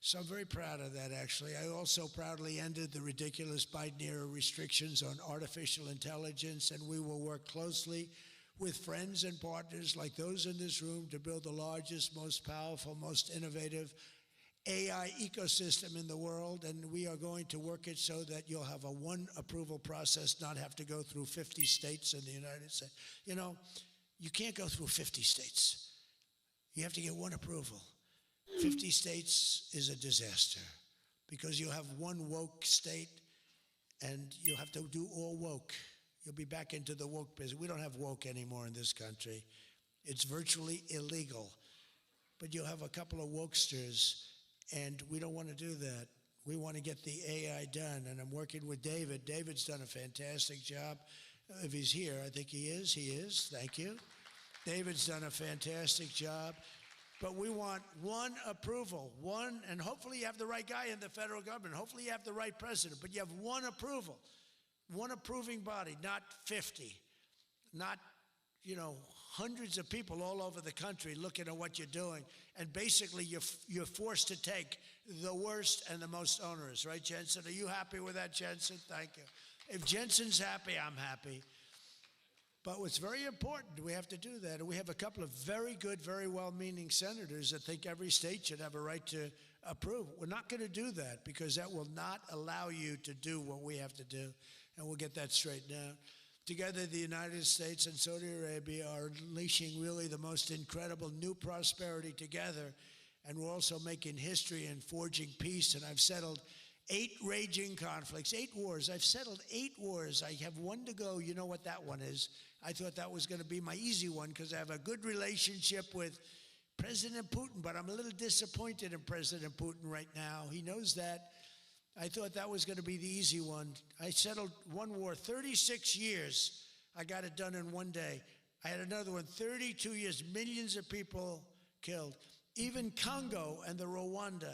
So I'm very proud of that, actually. I also proudly ended the ridiculous Biden-era restrictions on artificial intelligence, and we will work closely with friends and partners like those in this room to build the largest, most powerful, most innovative AI ecosystem in the world, and we are going to work it so that you'll have a one approval process, not have to go through 50 states in the United States. You know, you can't go through 50 states. You have to get one approval. 50 states is a disaster because you'll have one woke state and you'll have to do all woke. You'll be back into the woke business. We don't have woke anymore in this country. It's virtually illegal. But you'll have a couple of wokesters, and we don't want to do that. We want to get the AI done, and I'm working with David. David's done a fantastic job. If he's here, I think he is. He is. Thank you. David's done a fantastic job. But we want one approval, one, and hopefully you have the right guy in the federal government. Hopefully you have the right president, but you have one approval, one approving body, not 50, not, you know, hundreds of people all over the country looking at what you're doing. And basically you're forced to take the worst and the most onerous, right, Jensen? Are you happy with that, Jensen? Thank you. If Jensen's happy, I'm happy. But what's very important, we have to do that. And we have a couple of very good, very well-meaning senators that think every state should have a right to approve. We're not going to do that because that will not allow you to do what we have to do. And we'll get that straightened out. Together, the United States and Saudi Arabia are unleashing really the most incredible new prosperity together. And we're also making history and forging peace. And I've settled 8 raging conflicts, 8 wars. I've settled 8 wars. I have 1 to go. You know what that one is. I thought that was going to be my easy one because I have a good relationship with President Putin, but I'm a little disappointed in President Putin right now. He knows that. I thought that was going to be the easy one. I settled one war, 36 years. I got it done in one day. I had another one, 32 years, millions of people killed. Even Congo and the Rwanda,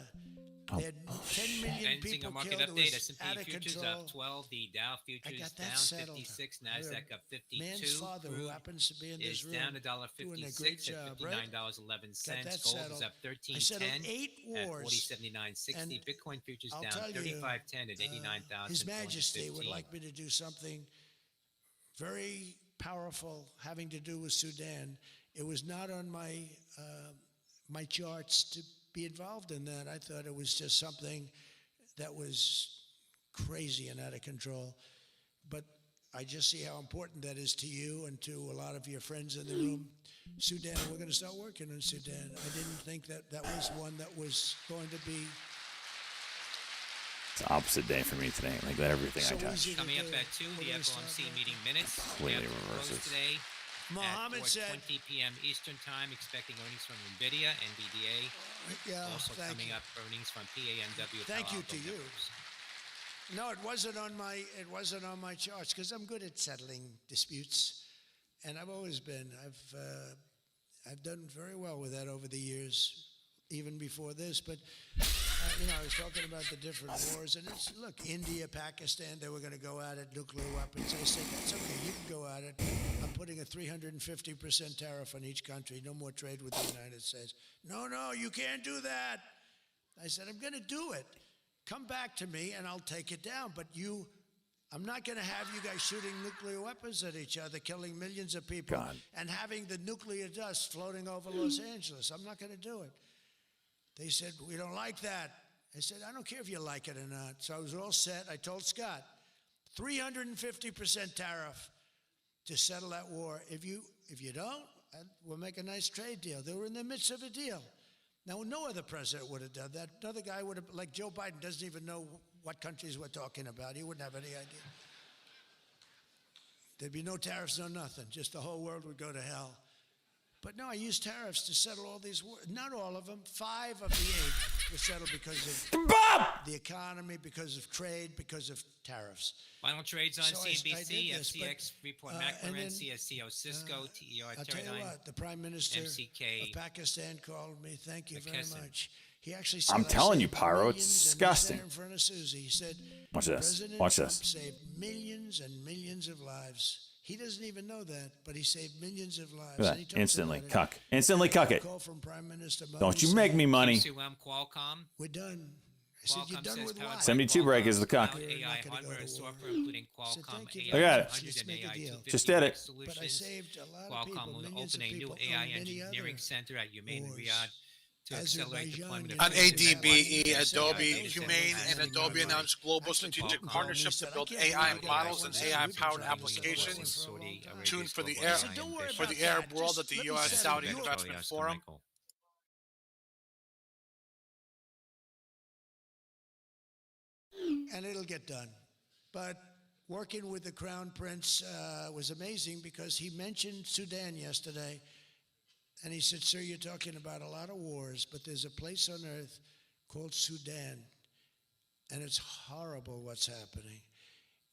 they had 10 million Ending people a market killed. It update. was out S&P of futures control. up 12. The Dow futures got that down settled. 56. I heard Nasdaq up 52. Man's father, who Crude happens to be in this is room, down doing a $1.56 great at job, right? $59.11. Got that Gold settled. is up I settled 13.10 8 at wars. 40.79.60. And Bitcoin futures I'll down tell you, 35.10 at 89,000. His Majesty would like me to do something very powerful having to do with Sudan. It was not on my my charts to be involved in that. I thought it was just something that was crazy and out of control. But I just see how important that is to you and to a lot of your friends in the room. Sudan, we're going to start working on Sudan. I didn't think that that was one that was going to be It's the opposite day for me today. Like everything so I touch. easy to Coming up do. at 2, We're the gonna start FOMC working. meeting minutes. Completely After close reverses. today Mohammed at said, 4:20 p.m. Eastern Time, expecting earnings from NVIDIA, NVDA. yeah, Also thank coming you. up, earnings from PAMW. Thank Palo you Alto to you. Networks. No, it wasn't on my charts because I'm good at settling disputes, and I've always been. I've done very well with that over the years, even before this. But I was talking about the different wars, and it's look, India, Pakistan, they were going to go at it, nuclear weapons. I said that's okay, you can go at it. I'm putting a 350% tariff on each country. No more trade with the United States. No, you can't do that. I said I'm going to do it. Come back to me and I'll take it down. But I'm not going to have you guys shooting nuclear weapons at each other, killing millions of people, God. and having the nuclear dust floating over Los Angeles. I'm not going to do it. They said, we don't like that. I said, I don't care if you like it or not. So I was all set. I told Scott, 350% tariff to settle that war. If you don't, we'll make a nice trade deal. They were in the midst of a deal. Now, no other president would have done that. Another guy would have, like Joe Biden, doesn't even know what countries we're talking about. He wouldn't have any idea. There'd be no tariffs, no nothing. Just the whole world would go to hell. But no, I used tariffs to settle all these wars. Not all of them. 5 of the 8 were settled because of the economy, because of trade, because of tariffs. Final trades on So I did CNBC, this, but, FCX, Freeport and McMoran, then, CSCO, Cisco, TER, I'll tell you Teradyne. what, the Prime Minister MCK, of Pakistan called me. Thank you very McKesson. much. He actually said, I'm I telling you, saved Pyro, it's millions, and he said disgusting. it in front of Susie. He said, Watch this. President Watch Trump this. saved millions and millions of lives. He doesn't even know that, but he saved millions of lives. Look at And he that. talks Instantly. about it. Cuck. Instantly cuck it. Call from Prime Minister Don't you Modi make saying, me money. QCOM, Qualcomm. We're done. I said, you're Qualcomm done says with powered what? by 72 break is the Qualcomm cuck. Cloud, We're AI not gonna hardware go and to software, war. including So Qualcomm thank you AI very Look at it. 100 Let's and make a AI deal. 250 Just did it. solutions. But I saved a lot of Qualcomm people, will millions open of a new people AI on many engineering other center at Humane wars. Riyadh to accelerate deployment of On Azerbaijan, ADBE, Yeah, Adobe, that was Humane, one and thing. Adobe announced global Actually, strategic Qualcomm partnership said, to I build can't believe AI you got models that and one. AI-powered We've been applications for a long time. tuned for the Global air AI Don't worry ambition. for about the Arab that. world Just at the let me U.S.-Saudi settle your- Investment Victoria's Forum. Michael. And it'll get done. But working with the Crown Prince was amazing because he mentioned Sudan yesterday. And he said, sir, you're talking about a lot of wars, but there's a place on earth called Sudan. And it's horrible what's happening.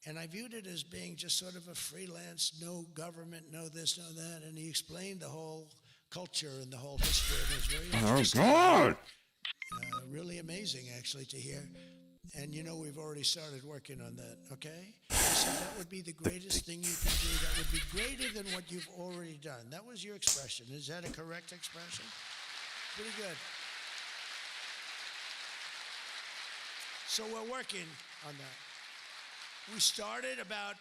And I viewed it as being just sort of a freelance, no government, no this, no that. And he explained the whole culture and the whole history. And it was very Oh, interesting. God. Really amazing, actually, to hear. And we've already started working on that, okay? So that would be the greatest thing you can do. That would be greater than what you've already done. That was your expression. Is that a correct expression? Pretty good. So we're working on that. We started about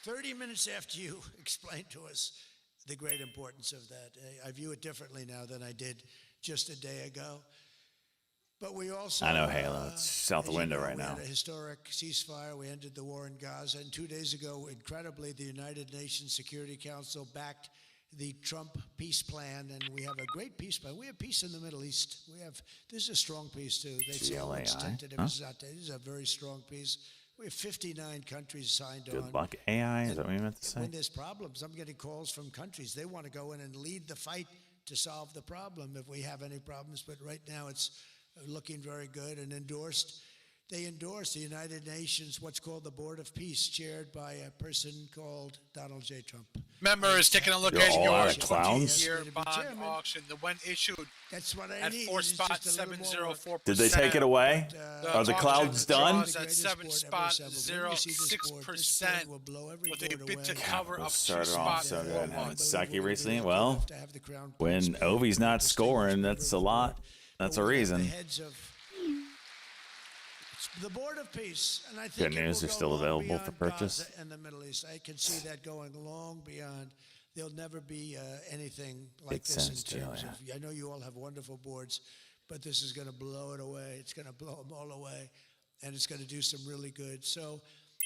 30 minutes after you explained to us the great importance of that. I view it differently now than I did just a day ago. But we also, I know, Halo. It's out the as you window know, right we now. had a historic ceasefire. We ended the war in Gaza. And 2 days ago, incredibly, the United Nations Security Council backed the Trump peace plan. And we have a great peace plan. We have peace in the Middle East. This is a strong peace, too. They say, oh, it's GLAI, tentative. huh? It's not. This is a very strong peace. We have 59 countries signed on. Good luck, AI. Is that what you meant to say? When there's problems, I'm getting calls from countries. They want to go in and lead the fight to solve the problem if we have any problems. But right now it's looking very good and endorsed. They endorsed the United Nations, what's called the Board of Peace, chaired by a person called Donald J. Trump. Members taking a look You're at all your out of clowns? 20-year bond auction. The one issued That's what I at need. 4 is spot just a little more 704%. Did they take it away? Are the auction clouds done? draws at 7 spot 06% with a bid to cover We'll up 2 start it off. spot So good. Having 41. Saki recently. Well, when Ovi's not scoring, that's a lot. That's a reason. The Board of Peace, and I think Good news, it will they're go still long available for beyond purchase. Gaza and the Middle East. I can see that going long beyond. There'll never be anything like Makes this sense, in terms Julia. of. I know you all have wonderful boards, but this is going to blow it away. It's going to blow them all away, and it's going to do some really good. So,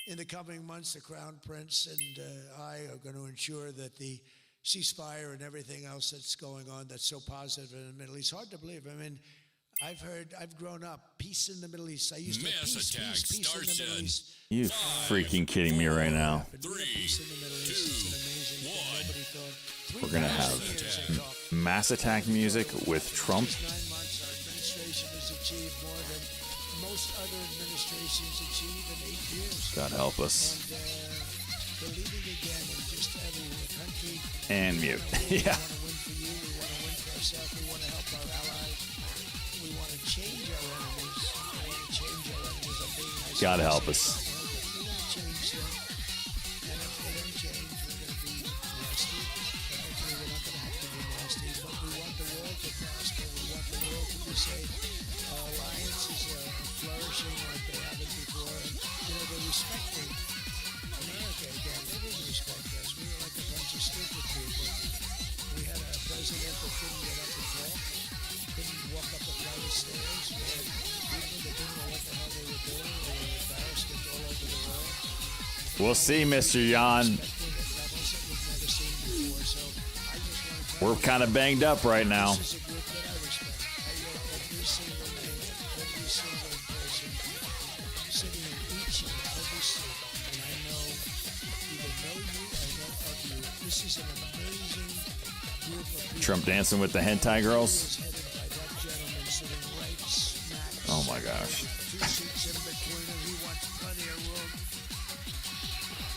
in the coming months, the Crown Prince and I are going to ensure that the ceasefire and everything else that's going on that's so positive in the Middle East. Hard to believe. I mean, I've grown up, peace in the Middle East. I used to have Mass peace Attack in the Middle starts in East. You freaking kidding me right now? Peace in the Middle East. It's an amazing thing. Nobody thought. We're gonna have 3,000 years they talked. Mass Attack music with Trump. Just 9 months, our administration has achieved more than most other administrations achieve in 8 years. God help us. And we're leading again in just every country. And mute. We Yeah. want to win for you. We want to win for ourselves. We want to help our allies. We want to change our enemies. We want to change our enemies. I'm being nice. God help us. We want to change them. And if they don't change, we're going to be nasty. But hopefully we're not going to have to be nasty. But we want the world to prosper. We want the world to be safe. Our alliances are flourishing like they haven't before. And, they're respecting America again. They didn't respect us. We were like a bunch of stupid people. We had a president that couldn't get up and talk, couldn't walk up a flight of stairs. We had people that didn't know what the hell they were doing. They were embarrassed all over the world. We'll see, Mr. Yan. Respecting at levels that we've never seen before. So I just want to tell We're kind of banged up right now. this is a group that I respect. I know every single name, every single person sitting in each and every seat. And I know either know you or know of you. This is an amazing group of people. Trump dancing with the hentai girls. Is headed by that gentleman sitting right smack. Oh my gosh. 2 seats in between them. He wants plenty of room.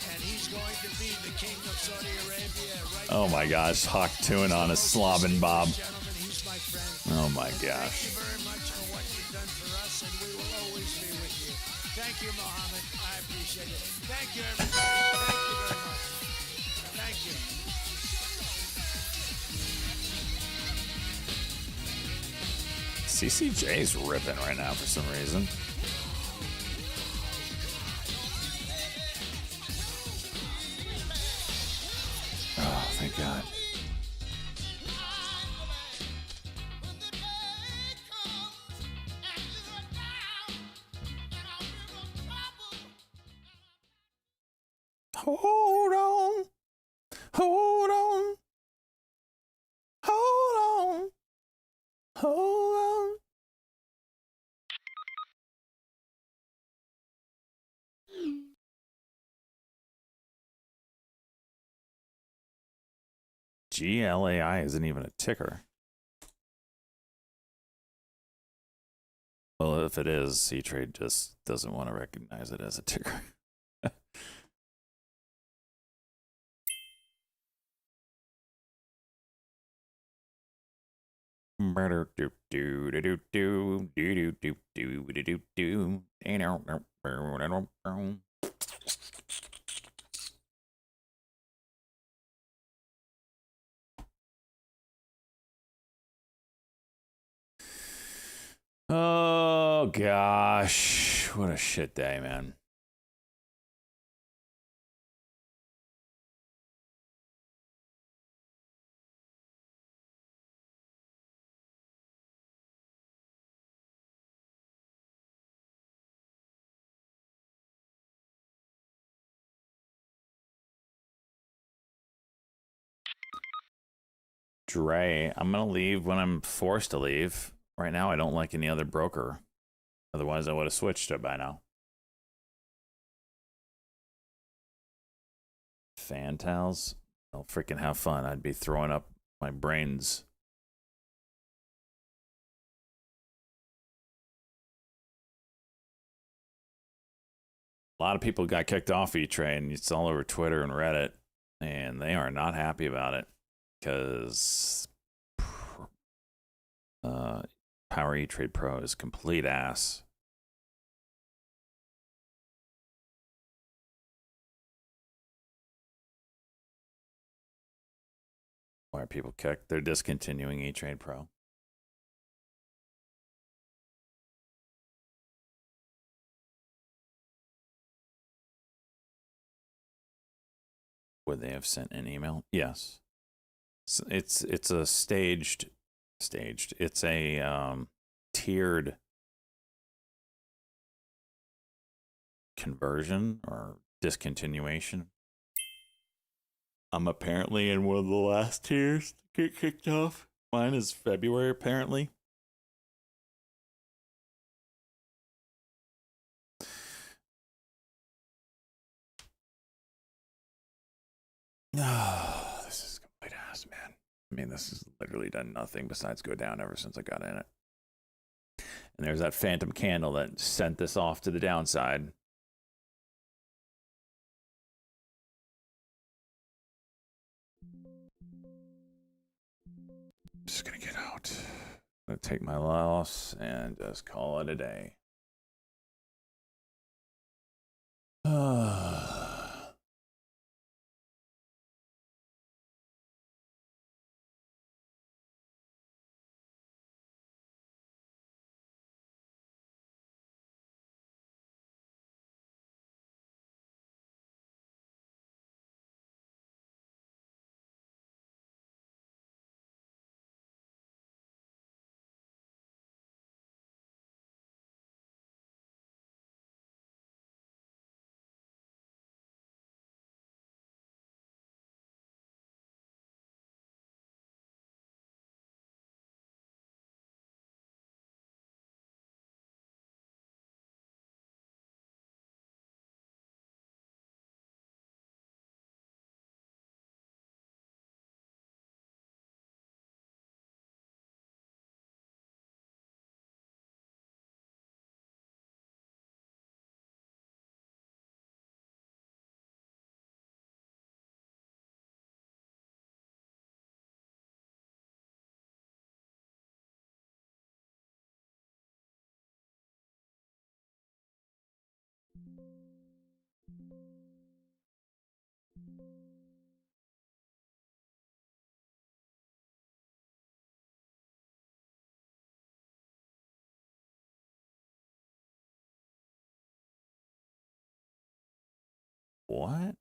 And he's going to be the king of Saudi Arabia. Right Oh my gosh. Hawk Tune on a slobbing bob. Gentlemen, he's my friend. Oh my Thank gosh. you very much for what you've done for us, and we will always be with you. Thank you, Mohammed. I appreciate it. Thank you, everybody. Thank you very much. Thank you. CCJ's ripping right now for some reason. Oh, thank God. Hold on. Hold on. Hold on. Hold on. GLAI isn't even a ticker. Well, if it is, C-Trade just doesn't want to recognize it as a ticker. Oh gosh, what a shit day, man. Dre, I'm gonna leave when I'm forced to leave. Right now, I don't like any other broker. Otherwise, I would have switched it by now. Fantals, I'll freaking have fun. I'd be throwing up my brains A lot of people got kicked off E-Trade, and it's all over Twitter and Reddit, and they are not happy about it because Power E-Trade Pro is complete ass. Why are people kicked? They're discontinuing E-Trade Pro. Would they have sent an email? Yes. It's a staged. It's a tiered conversion or discontinuation. I'm apparently in one of the last tiers to get kicked off. Mine is February, apparently. Oh, this is complete ass, man. I mean, this has literally done nothing besides go down ever since I got in it. And there's that phantom candle that sent this off to the downside. Just gonna get out. I'm gonna take my loss and just call it a day. What?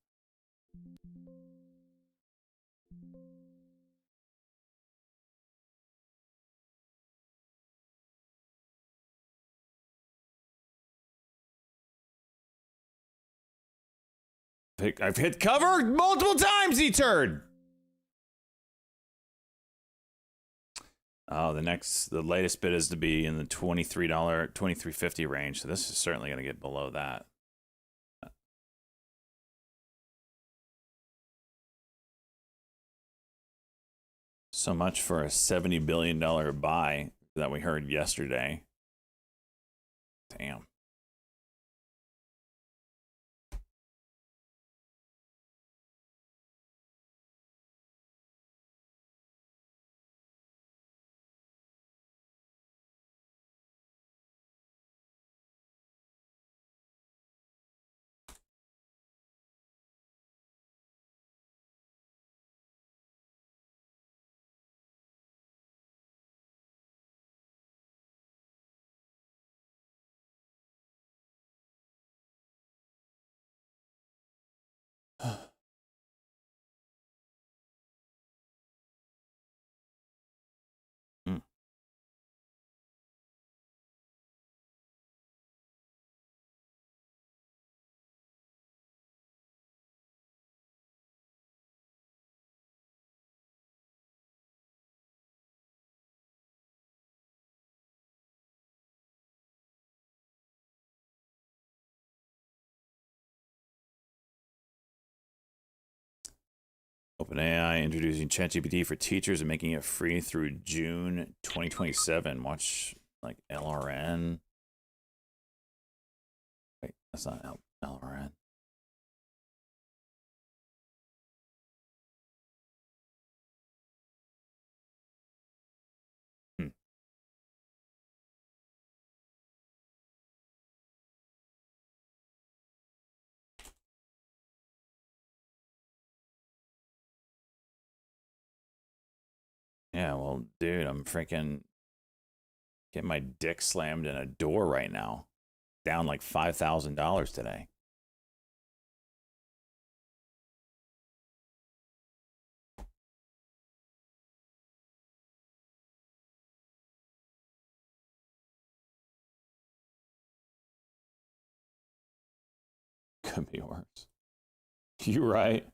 I've hit cover multiple times, E-Turd! Oh, the latest bid is to be in the $23, $23.50 range, so this is certainly going to get below that. So much for a $70 billion buy that we heard yesterday. Damn. OpenAI introducing ChatGPT for teachers and making it free through June 2027. Watch like LRN. Wait, that's not Elran. Hmm. Yeah, well, dude, I'm freaking getting my dick slammed in a door right now. Down like $5,000 today. Could be worse. You right.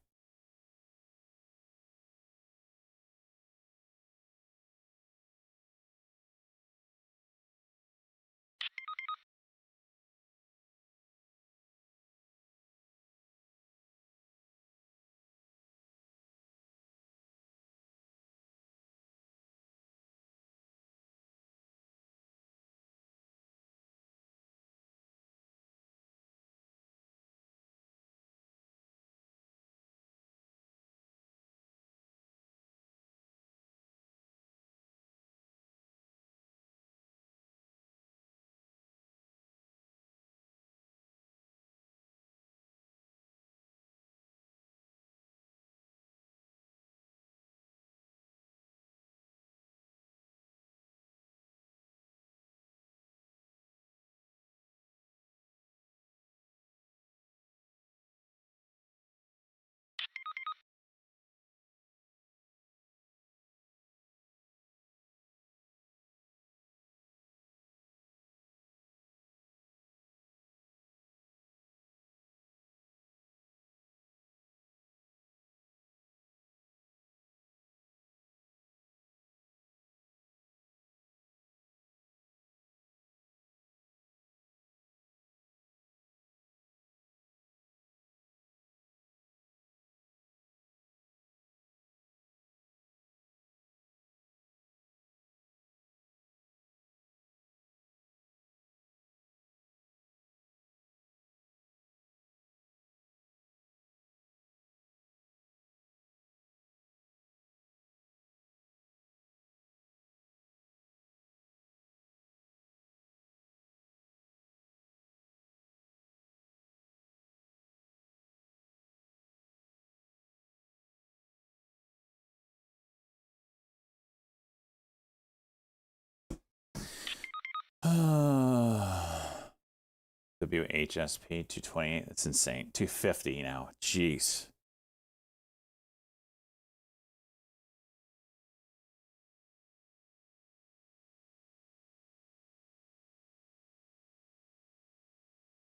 WHSP 228. That's insane. 250 now. Jeez.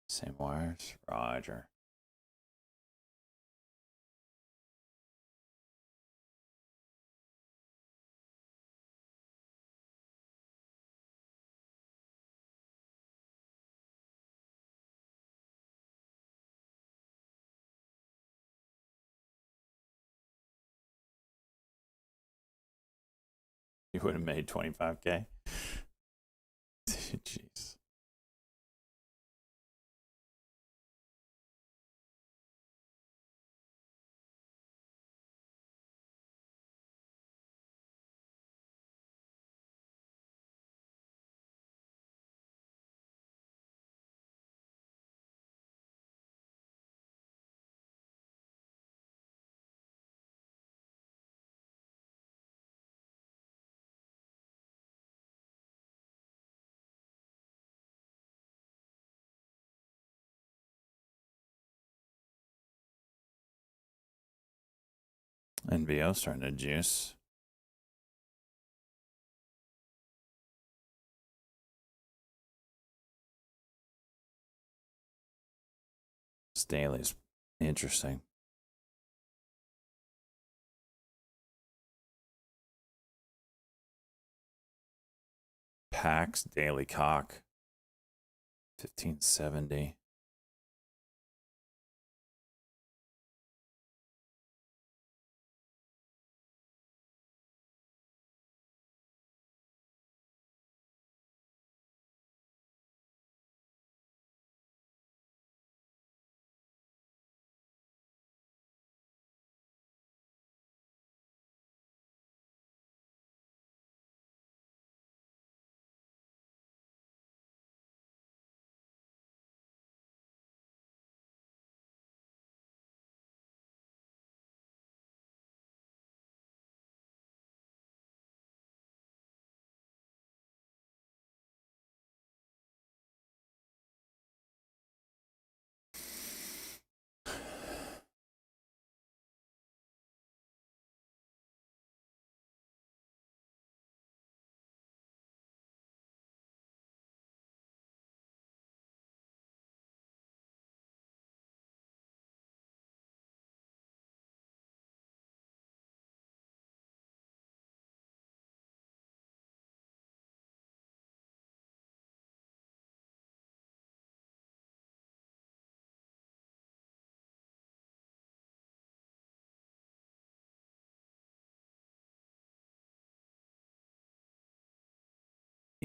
Same wires. Roger. You would have made 25K. Jeez. NVO starting to juice. This daily's interesting. Pax daily cock. 1570.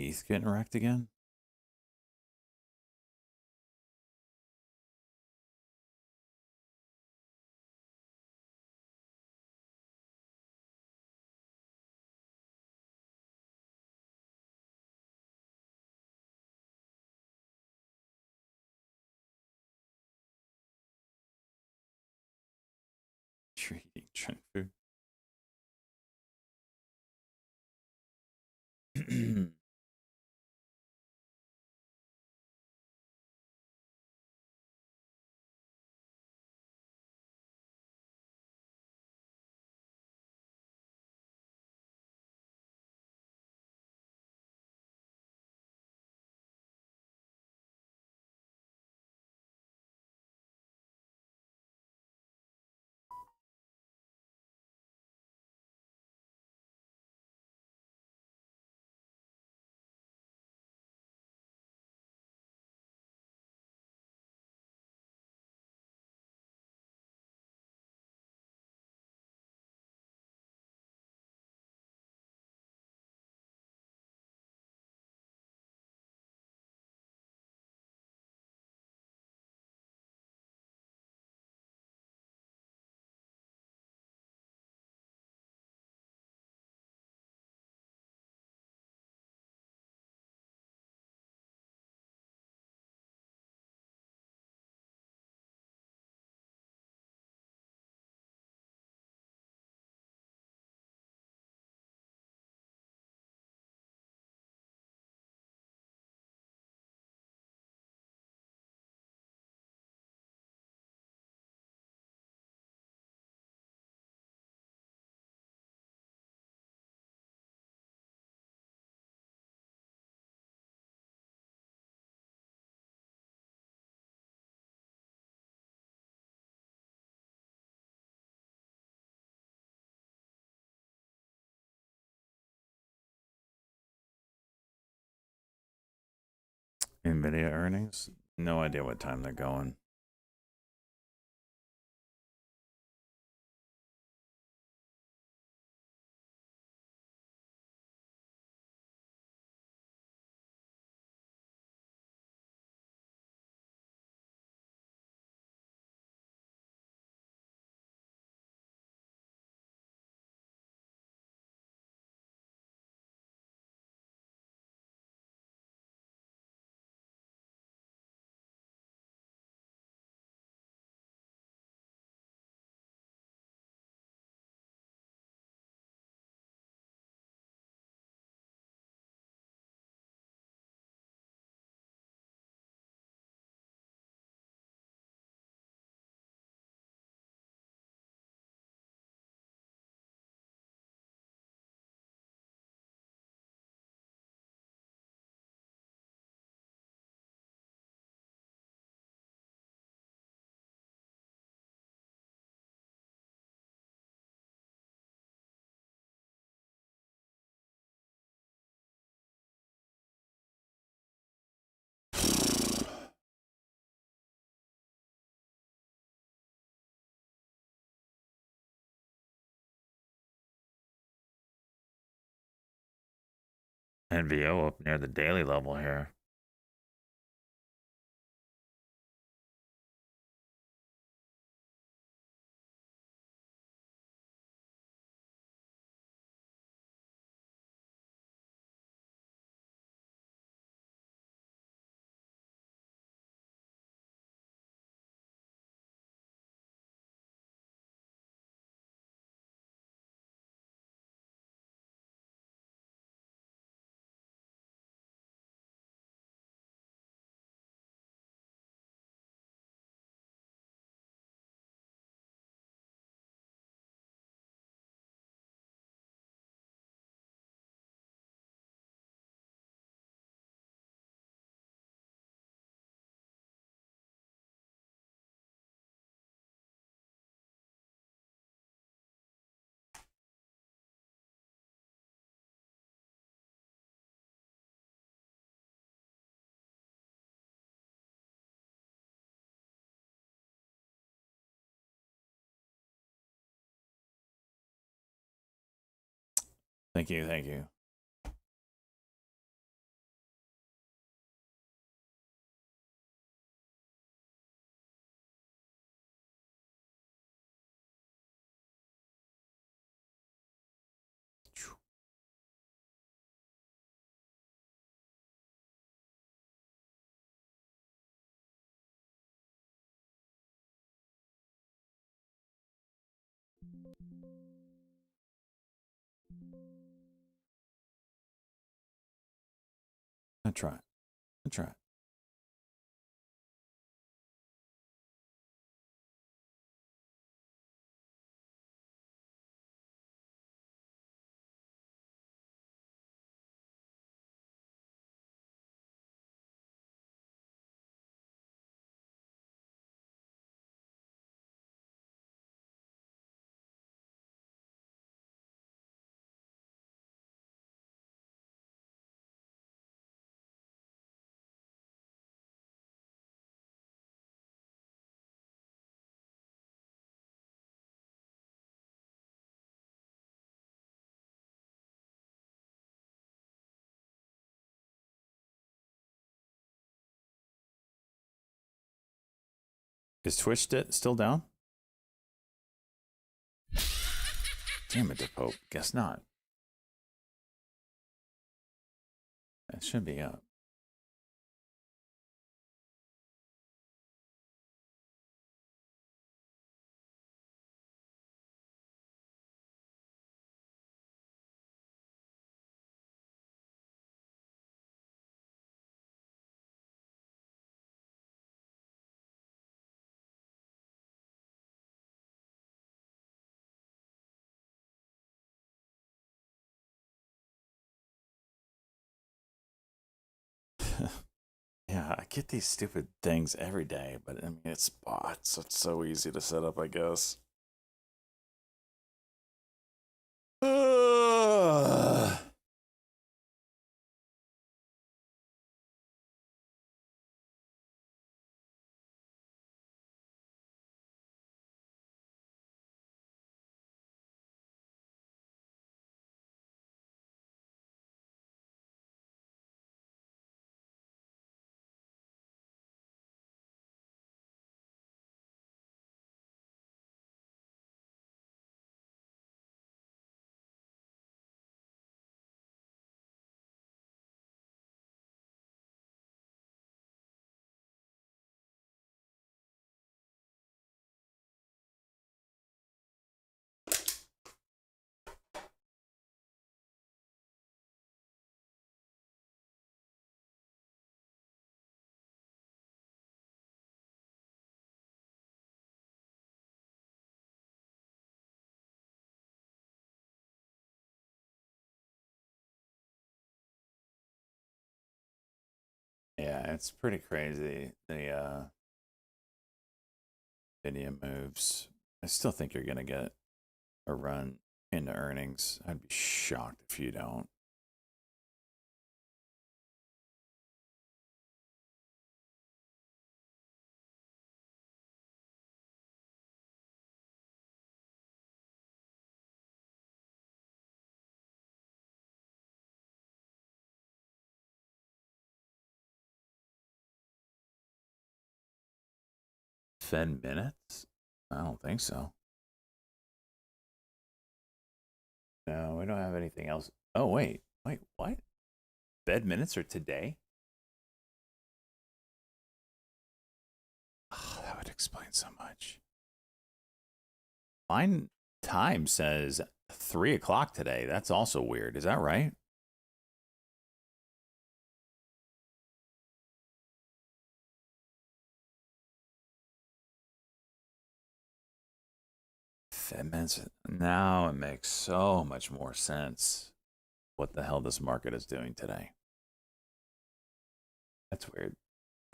ETH getting wrecked again? You're eating junk food. NVIDIA earnings? No idea what time they're going. NVO up near the daily level here. Thank you, thank you. I try. I try. Is Twitch still down? Damn it, Pope. Guess not. It should be up. Yeah, I get these stupid things every day, but I mean, it's bots. So it's so easy to set up, I guess. Ugh. Yeah, it's pretty crazy. The video moves. I still think you're gonna get a run into earnings. I'd be shocked if you don't. Fed minutes? I don't think so. No, we don't have anything else. Oh, wait. Wait, what? Fed minutes are today? Oh, that would explain so much. Mine time says 3 o'clock today. That's also weird. Is that right? Fed minutes. Now it makes so much more sense what the hell this market is doing today. That's weird.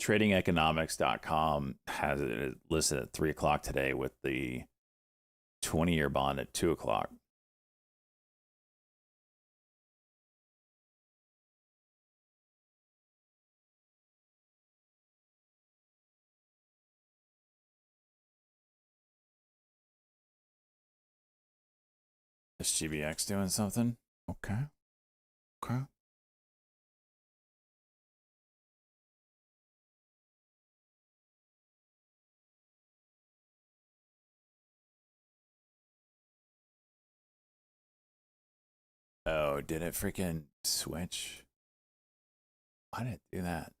TradingEconomics.com has it listed at 3 o'clock today with the 20-year bond at 2 o'clock. Is GBX doing something? Okay. Okay. Oh, did it freaking switch? Why did it do that?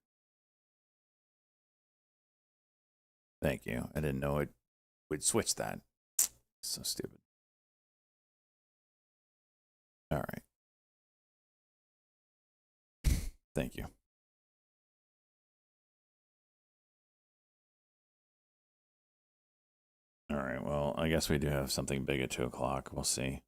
Thank you. I didn't know it would switch that. So stupid. All right. Thank you. All right, well, I guess we do have something big at 2 o'clock. We'll see.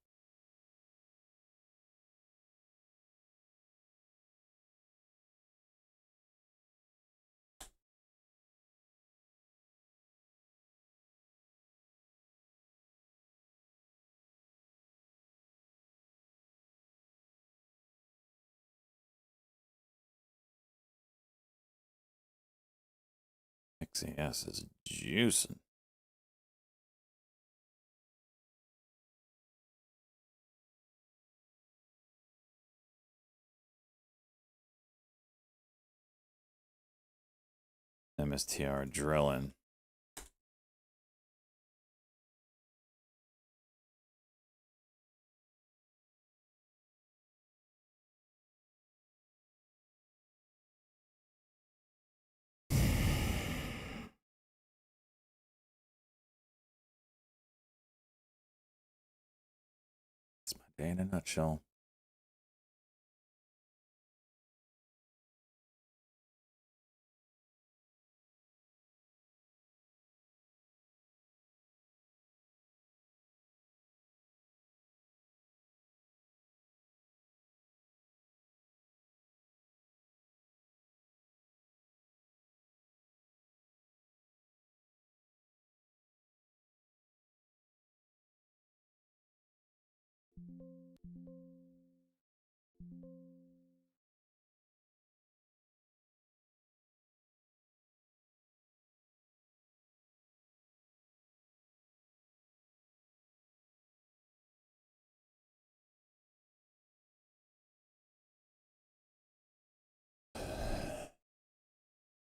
XAS is juicing. MSTR drilling. It's my day in a nutshell.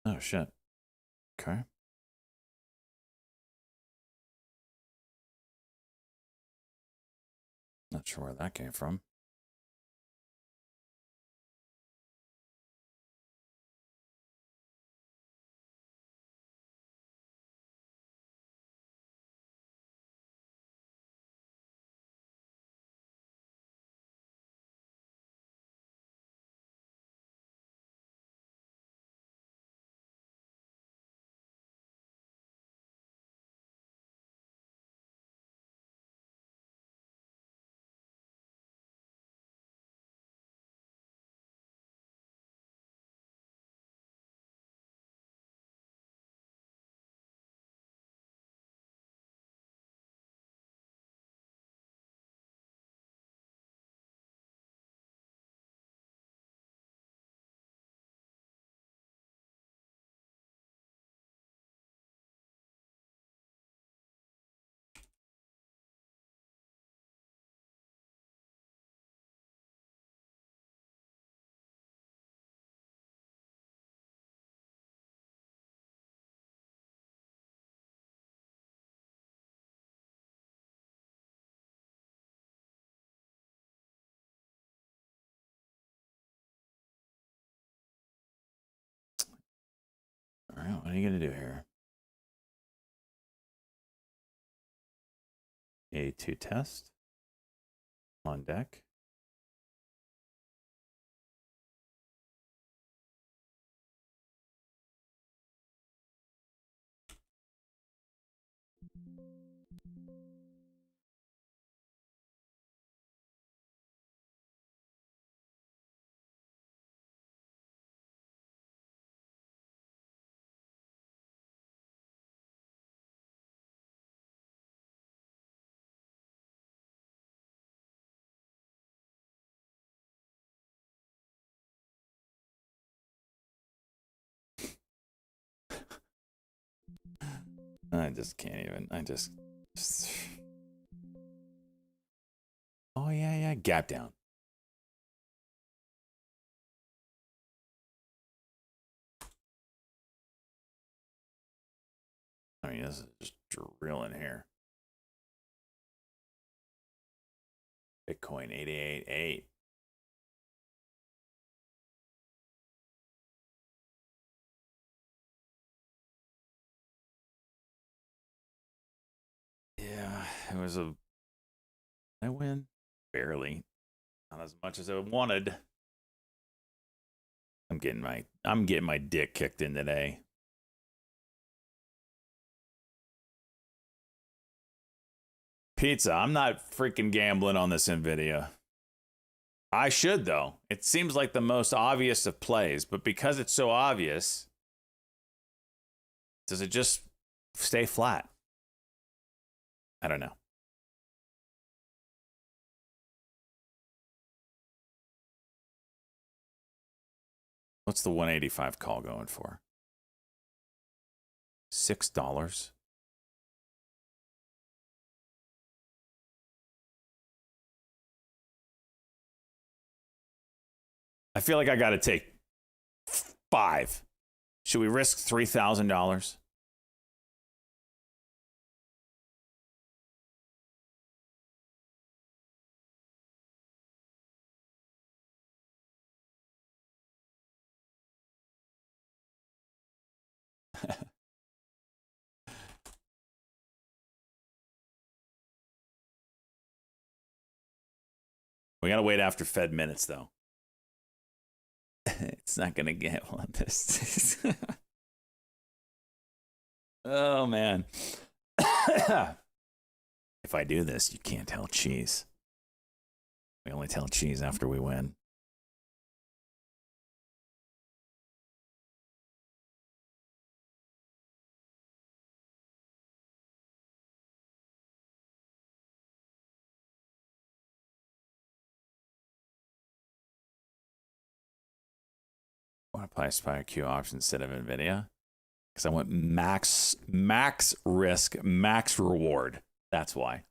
Oh, shit. Okay. Not sure where that came from. All right, what are you going to do here? A2 test. On deck. I just can't even. just... Oh, yeah. Gap down. I mean, this is just drilling here. Bitcoin 88.8. Yeah, it was a... I win? Barely. Not as much as I wanted. I'm getting my dick kicked in today. Pizza. I'm not freaking gambling on this NVIDIA. I should, though. It seems like the most obvious of plays, but because it's so obvious, does it just stay flat? I don't know. What's the 185 call going for? $6? I feel like I got to take 5. Should we risk $3,000? We got to wait after Fed minutes, though. It's not going to get one this. Oh, man. If I do this, you can't tell cheese. We only tell cheese after we win. I want to play Spire Q option instead of NVIDIA because I want max risk, max reward. That's why.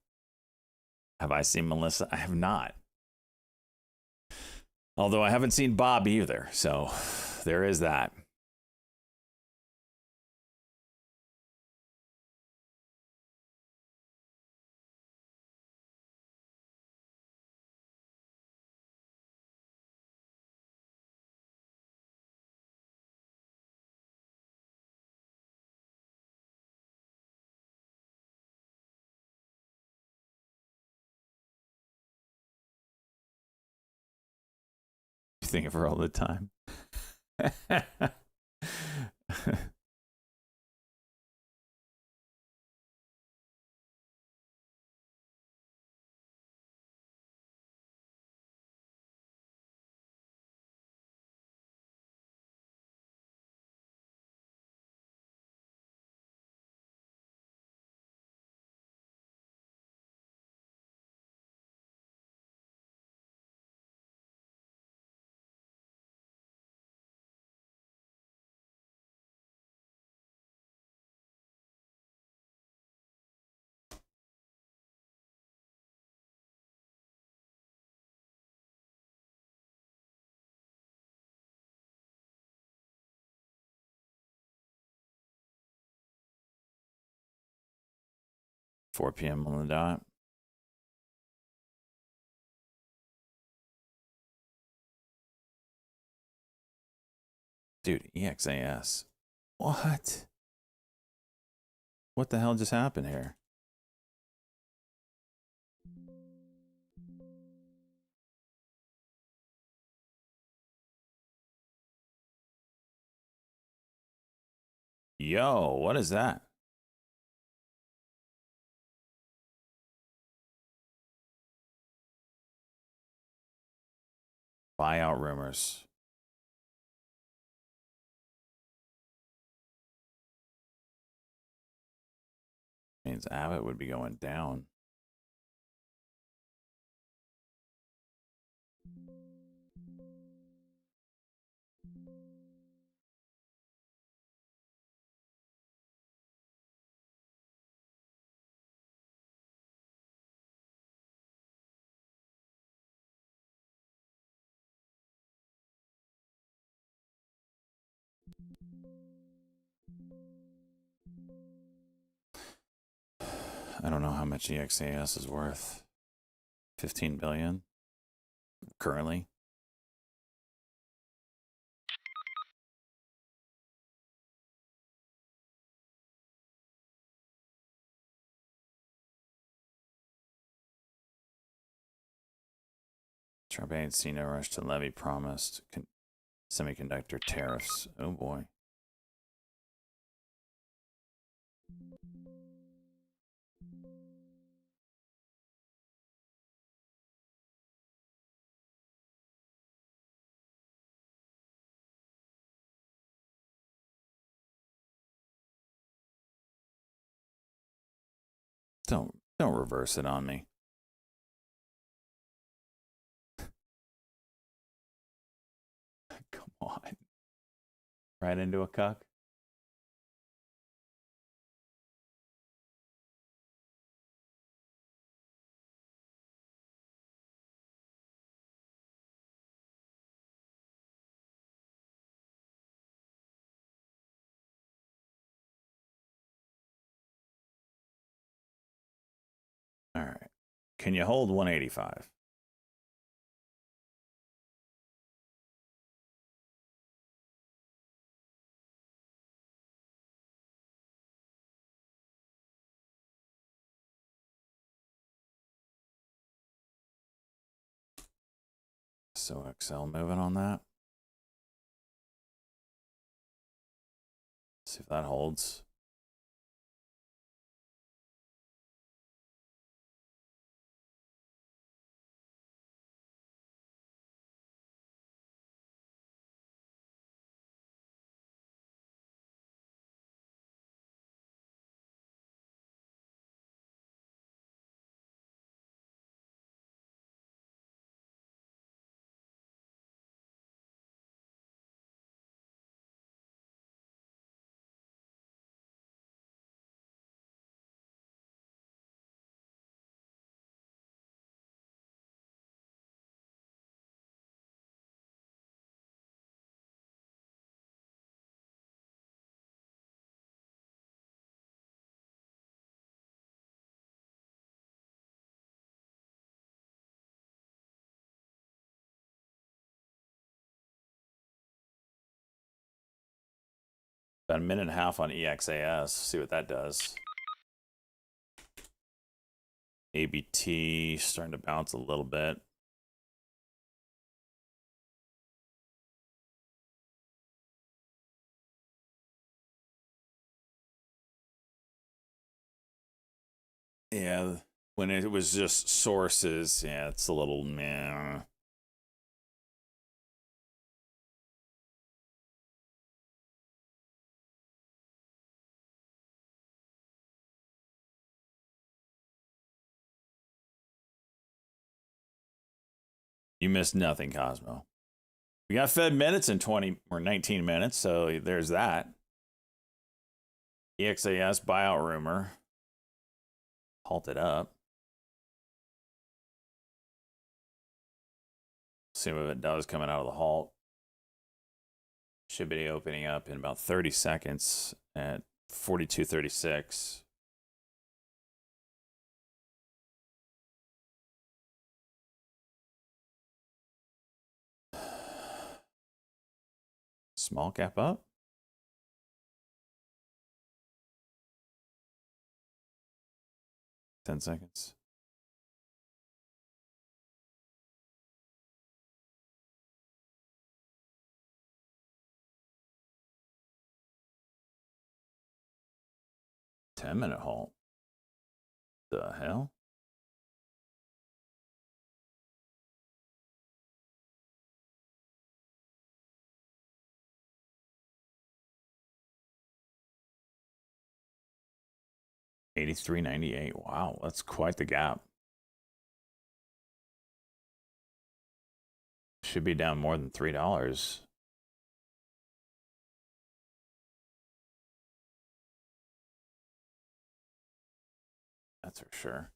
Have I seen Melissa? I have not. Although I haven't seen Bob either, so there is that. Think of her all the time. 4 p.m. on the dot. Dude, EXAS. What? What the hell just happened here? Yo, what is that? Buyout rumors. Means Abbott would be going down. I don't know how much EXAS is worth. 15 billion currently. Trump ain't seen no rush to levy promised semiconductor tariffs. Oh boy. Don't reverse it on me. Come on. Right into a cuck. All right. Can you hold 185? So XL moving on that. See if that holds. About a minute and a half on EXAS. See what that does. ABT starting to bounce a little bit. Yeah, when it was just sources, yeah, it's a little meh. You missed nothing, Cosmo. We got fed minutes in 20 or 19 minutes, so there's that. EXAS buyout rumor. Halted up. See what it does coming out of the halt. Should be opening up in about 30 seconds at 42.36. Small cap up. Ten seconds. Ten-minute halt. The hell? $83.98. Wow, that's quite the gap. Should be down more than $3. That's for sure.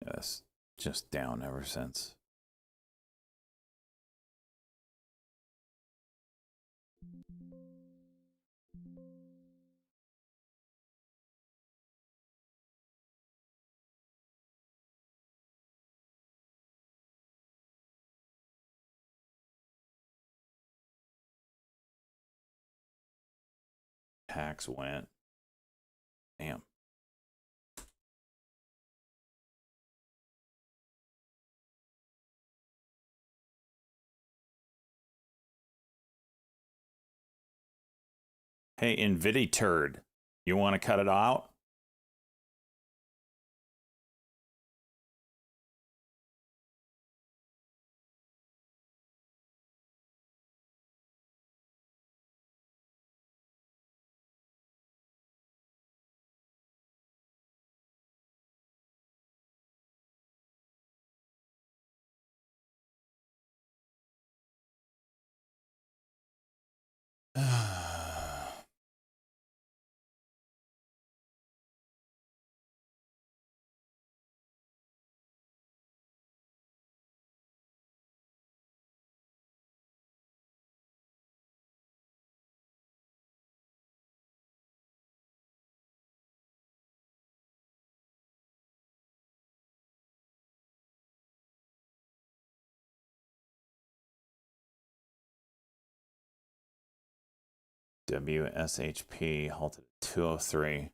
Yes, just down ever since. Tax went. Damn. Hey, Nvidia turd, you want to cut it out? WSHP halted at 203.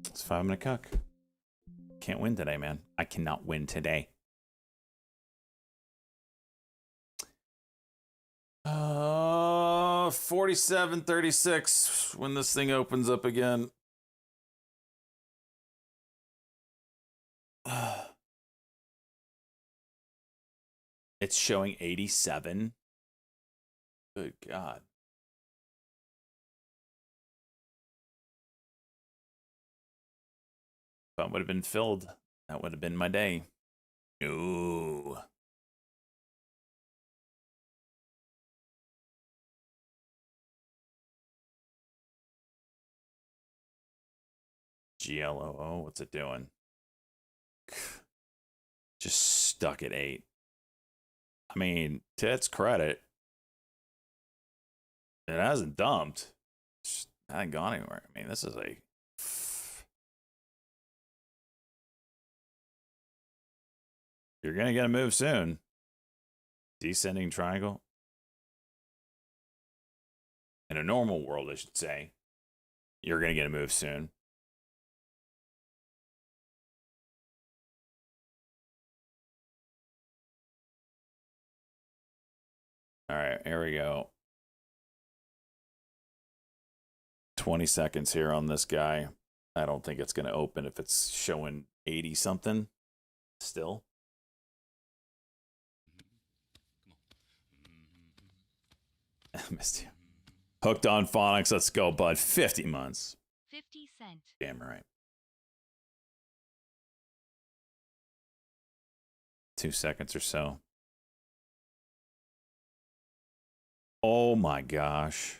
It's 5-minute cuck. Can't win today, man. I cannot win today. 47-36 when this thing opens up again. It's showing 87. Good God. If I would have been filled, that would have been my day. Ooh. GLOO, what's it doing? Just stuck at 8. I mean, to its credit, it hasn't dumped. It hasn't gone anywhere. I mean, this is a... You're going to get a move soon. Descending triangle. In a normal world, I should say, you're going to get a move soon. All right, here we go. 20 seconds here on this guy. I don't think it's going to open if it's showing 80 something still. I missed you. Hooked on phonics. Let's go, bud. 50 months. 50 cent. Damn right. 2 seconds or so. Oh my gosh.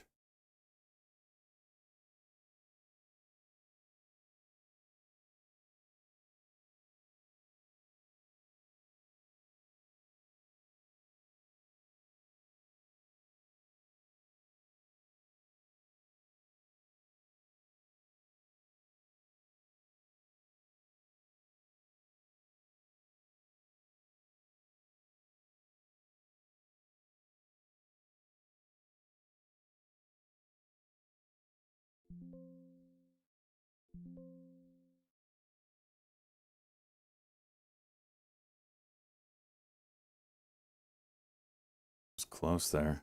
It's close there.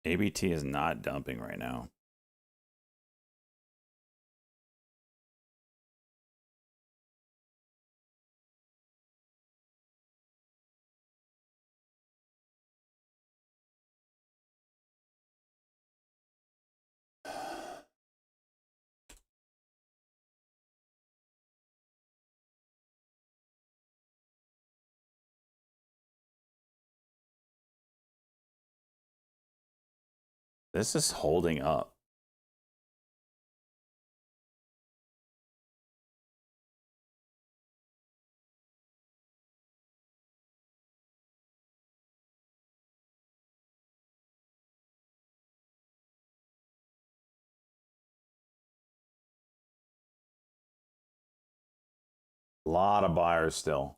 ABT is not dumping right now. This is holding up. A lot of buyers still.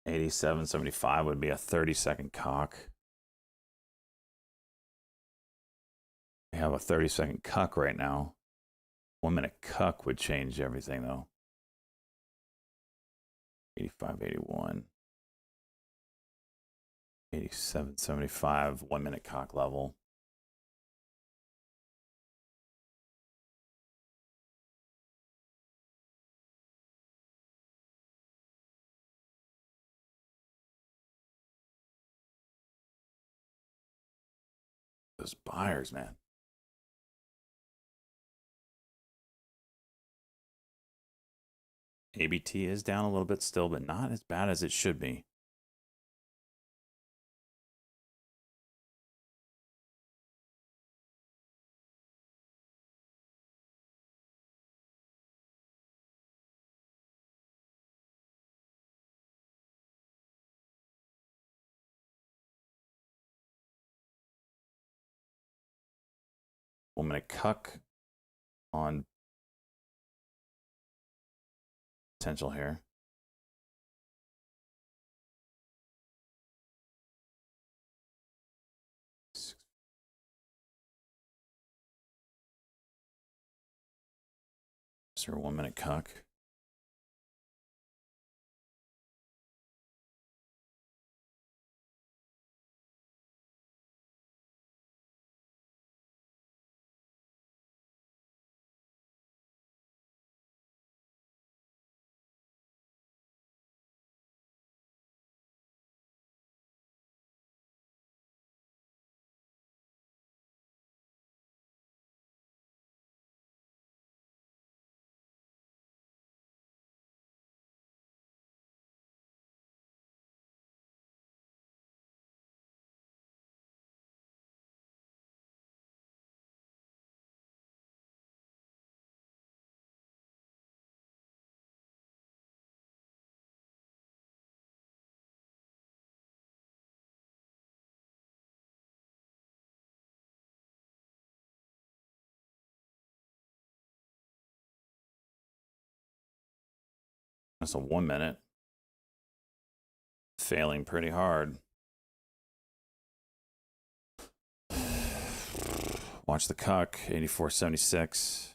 $87.75 would be a 30-second cock. We have a 30-second cuck right now. 1 minute cuck would change everything, though. 85, 81. 87, 75, 1 minute cock level. Those buyers, man. ABT is down a little bit still, but not as bad as it should be. I'm going to cuck on potential here. Is there a 1 minute cuck? That's a 1 minute. Failing pretty hard. Watch the cuck, 84.76.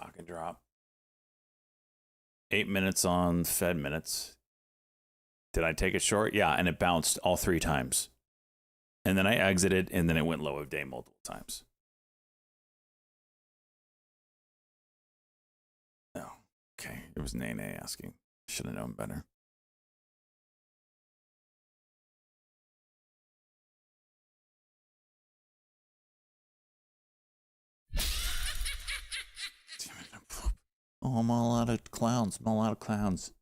Cock and drop. 8 minutes on Fed minutes. Did I take it short? Yeah, and it bounced all 3 times. And then I exited, and then it went low of day multiple times. Oh, okay. It was Nene asking. Should have known better. Damn it. Oh, I'm all out of clowns. I'm all out of clowns.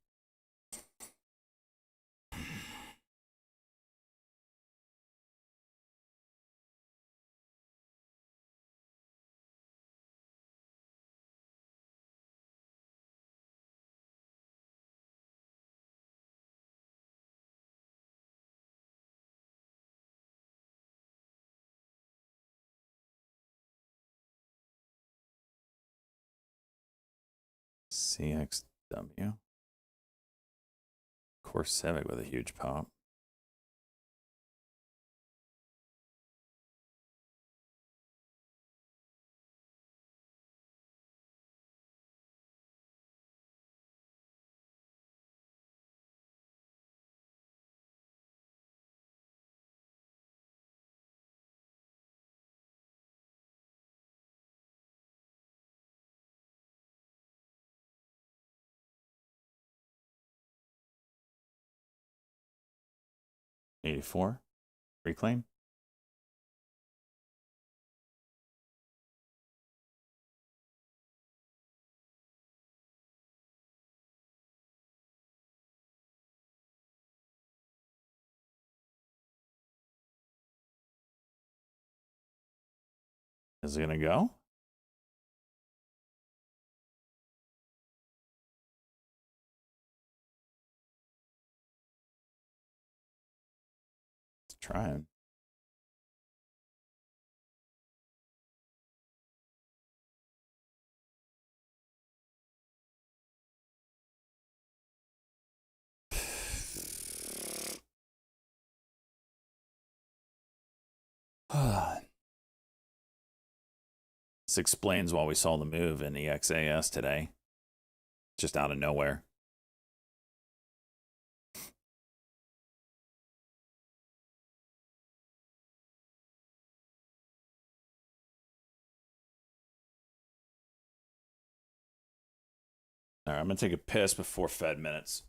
CXW. Corsavic with a huge pop. $84. Reclaim. Is it gonna go? It's trying. This explains why we saw the move in EXAS today. Just out of nowhere. All right, I'm going to take a piss before Fed minutes.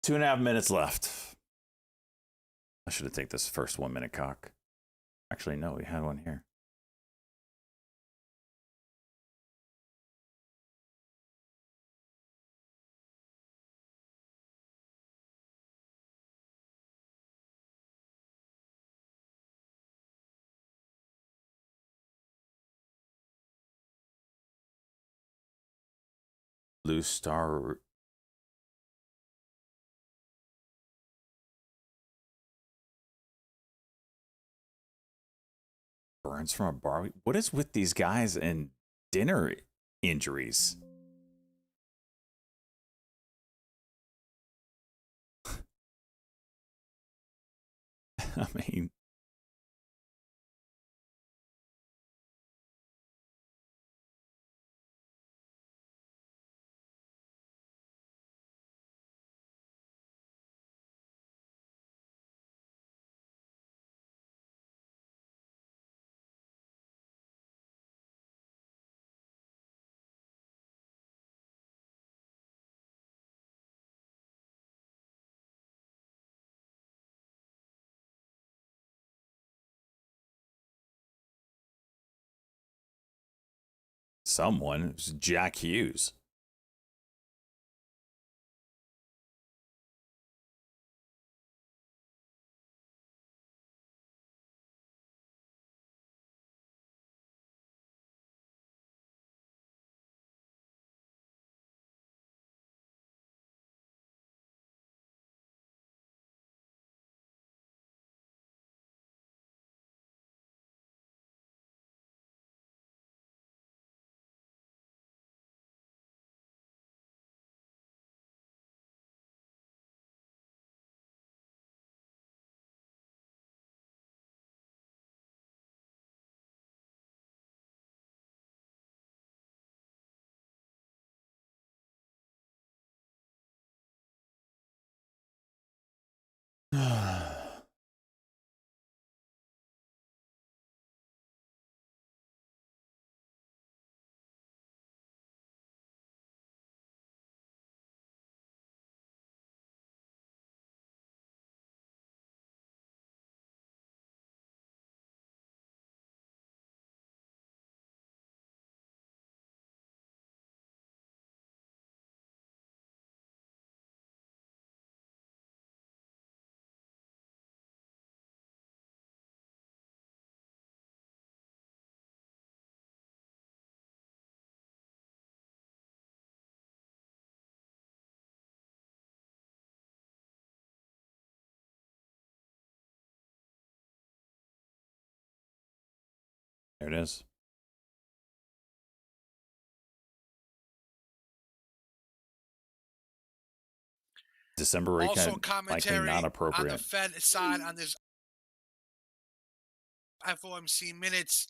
Two and a half minutes left. I should have taken this first 1 minute cock. Actually, no, we had one here. Blue Star. Burns from a barbie. What is with these guys and dinner injuries? I mean, someone. It was Jack Hughes. There it is. December rate Also, cut likely commentary not on appropriate. the Fed side on this FOMC minutes.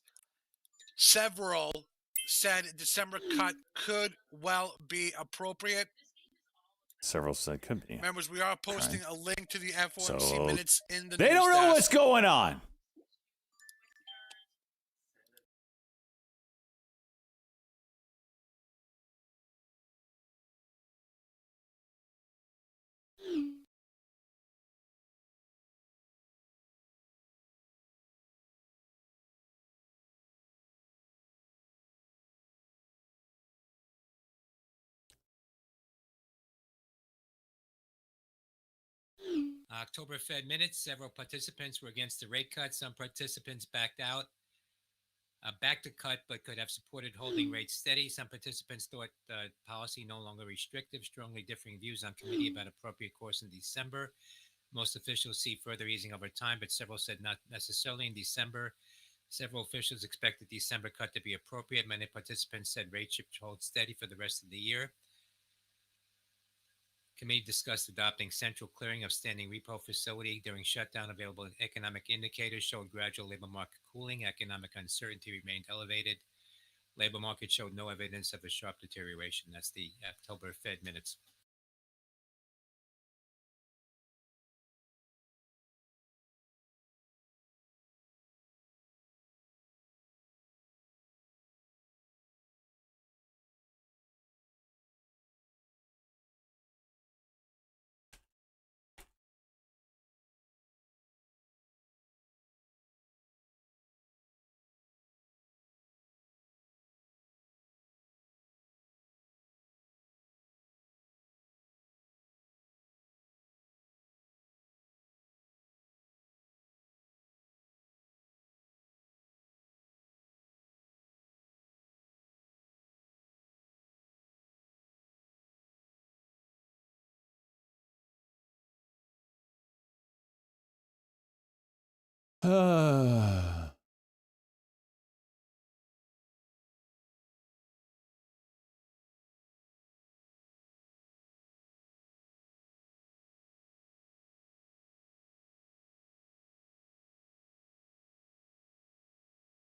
Several said December cut could well be appropriate. Several said could be. Members, we are posting a link to the FOMC So minutes in the they news don't know desk. what's going on. October Fed minutes. Several participants were against the rate cut. Some participants backed out. Back to cut, but could have supported holding rates steady. Some participants thought policy no longer restrictive. Strongly differing views on committee about appropriate course in December. Most officials see further easing over time, but several said not necessarily in December. Several officials expected December cut to be appropriate. Many participants said rates should hold steady for the rest of the year. Committee discussed adopting central clearing of standing repo facility during shutdown. Available economic indicators showed gradual labor market cooling. Economic uncertainty remained elevated. Labor market showed no evidence of a sharp deterioration. That's the October Fed minutes.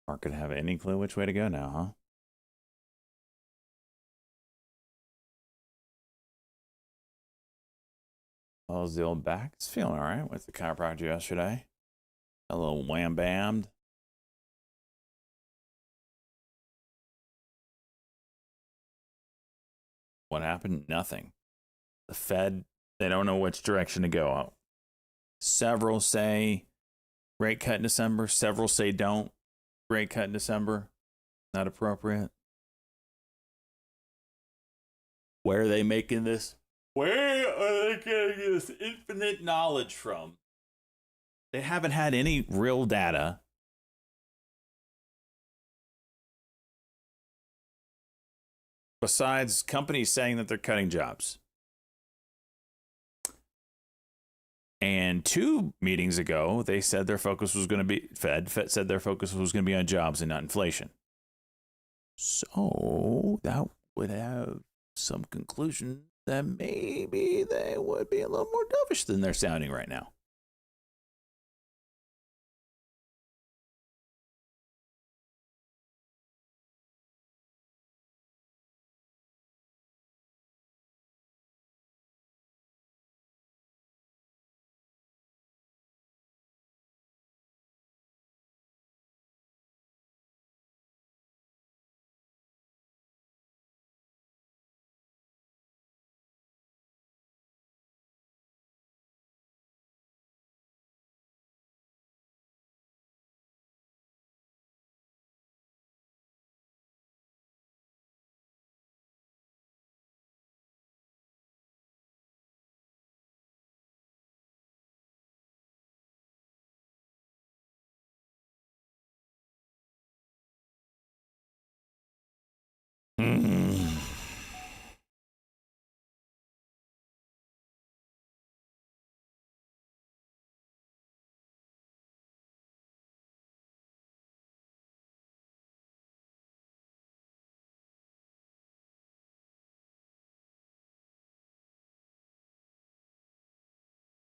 Market have any clue which way to go now, huh? How's the old back? It's feeling all right with the chiropractor yesterday. A little wham bammed. What happened? Nothing. The Fed, they don't know which direction to go. Several say rate cut in December. Several say don't. Rate cut in December. Not appropriate. Where are they making this? Where are they getting this infinite knowledge from? They haven't had any real data. Besides companies saying that they're cutting jobs. And 2 meetings ago, they said their focus was going to be, Fed said their focus was going to be on jobs and not inflation. So that would have some conclusion that maybe they would be a little more dovish than they're sounding right now.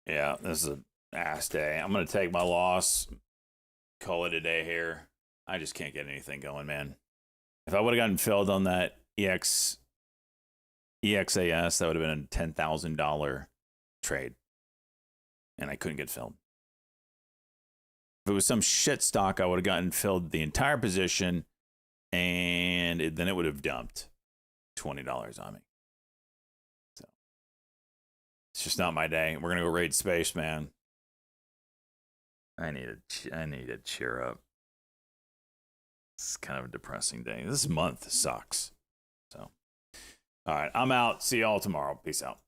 Yeah, this is a ass day. I'm gonna take my loss, call it a day here. I just can't get anything going, man. If I would have gotten filled on that EXAS, that would have been a $10,000 trade, and I couldn't get filled. If it was some shit stock, I would have gotten filled the entire position, and then it would have dumped $20 on me. So it's just not my day. We're gonna go raid space, man. I need to cheer up. It's kind of a depressing day. This month sucks. So, all right, I'm out. See y'all tomorrow. Peace out.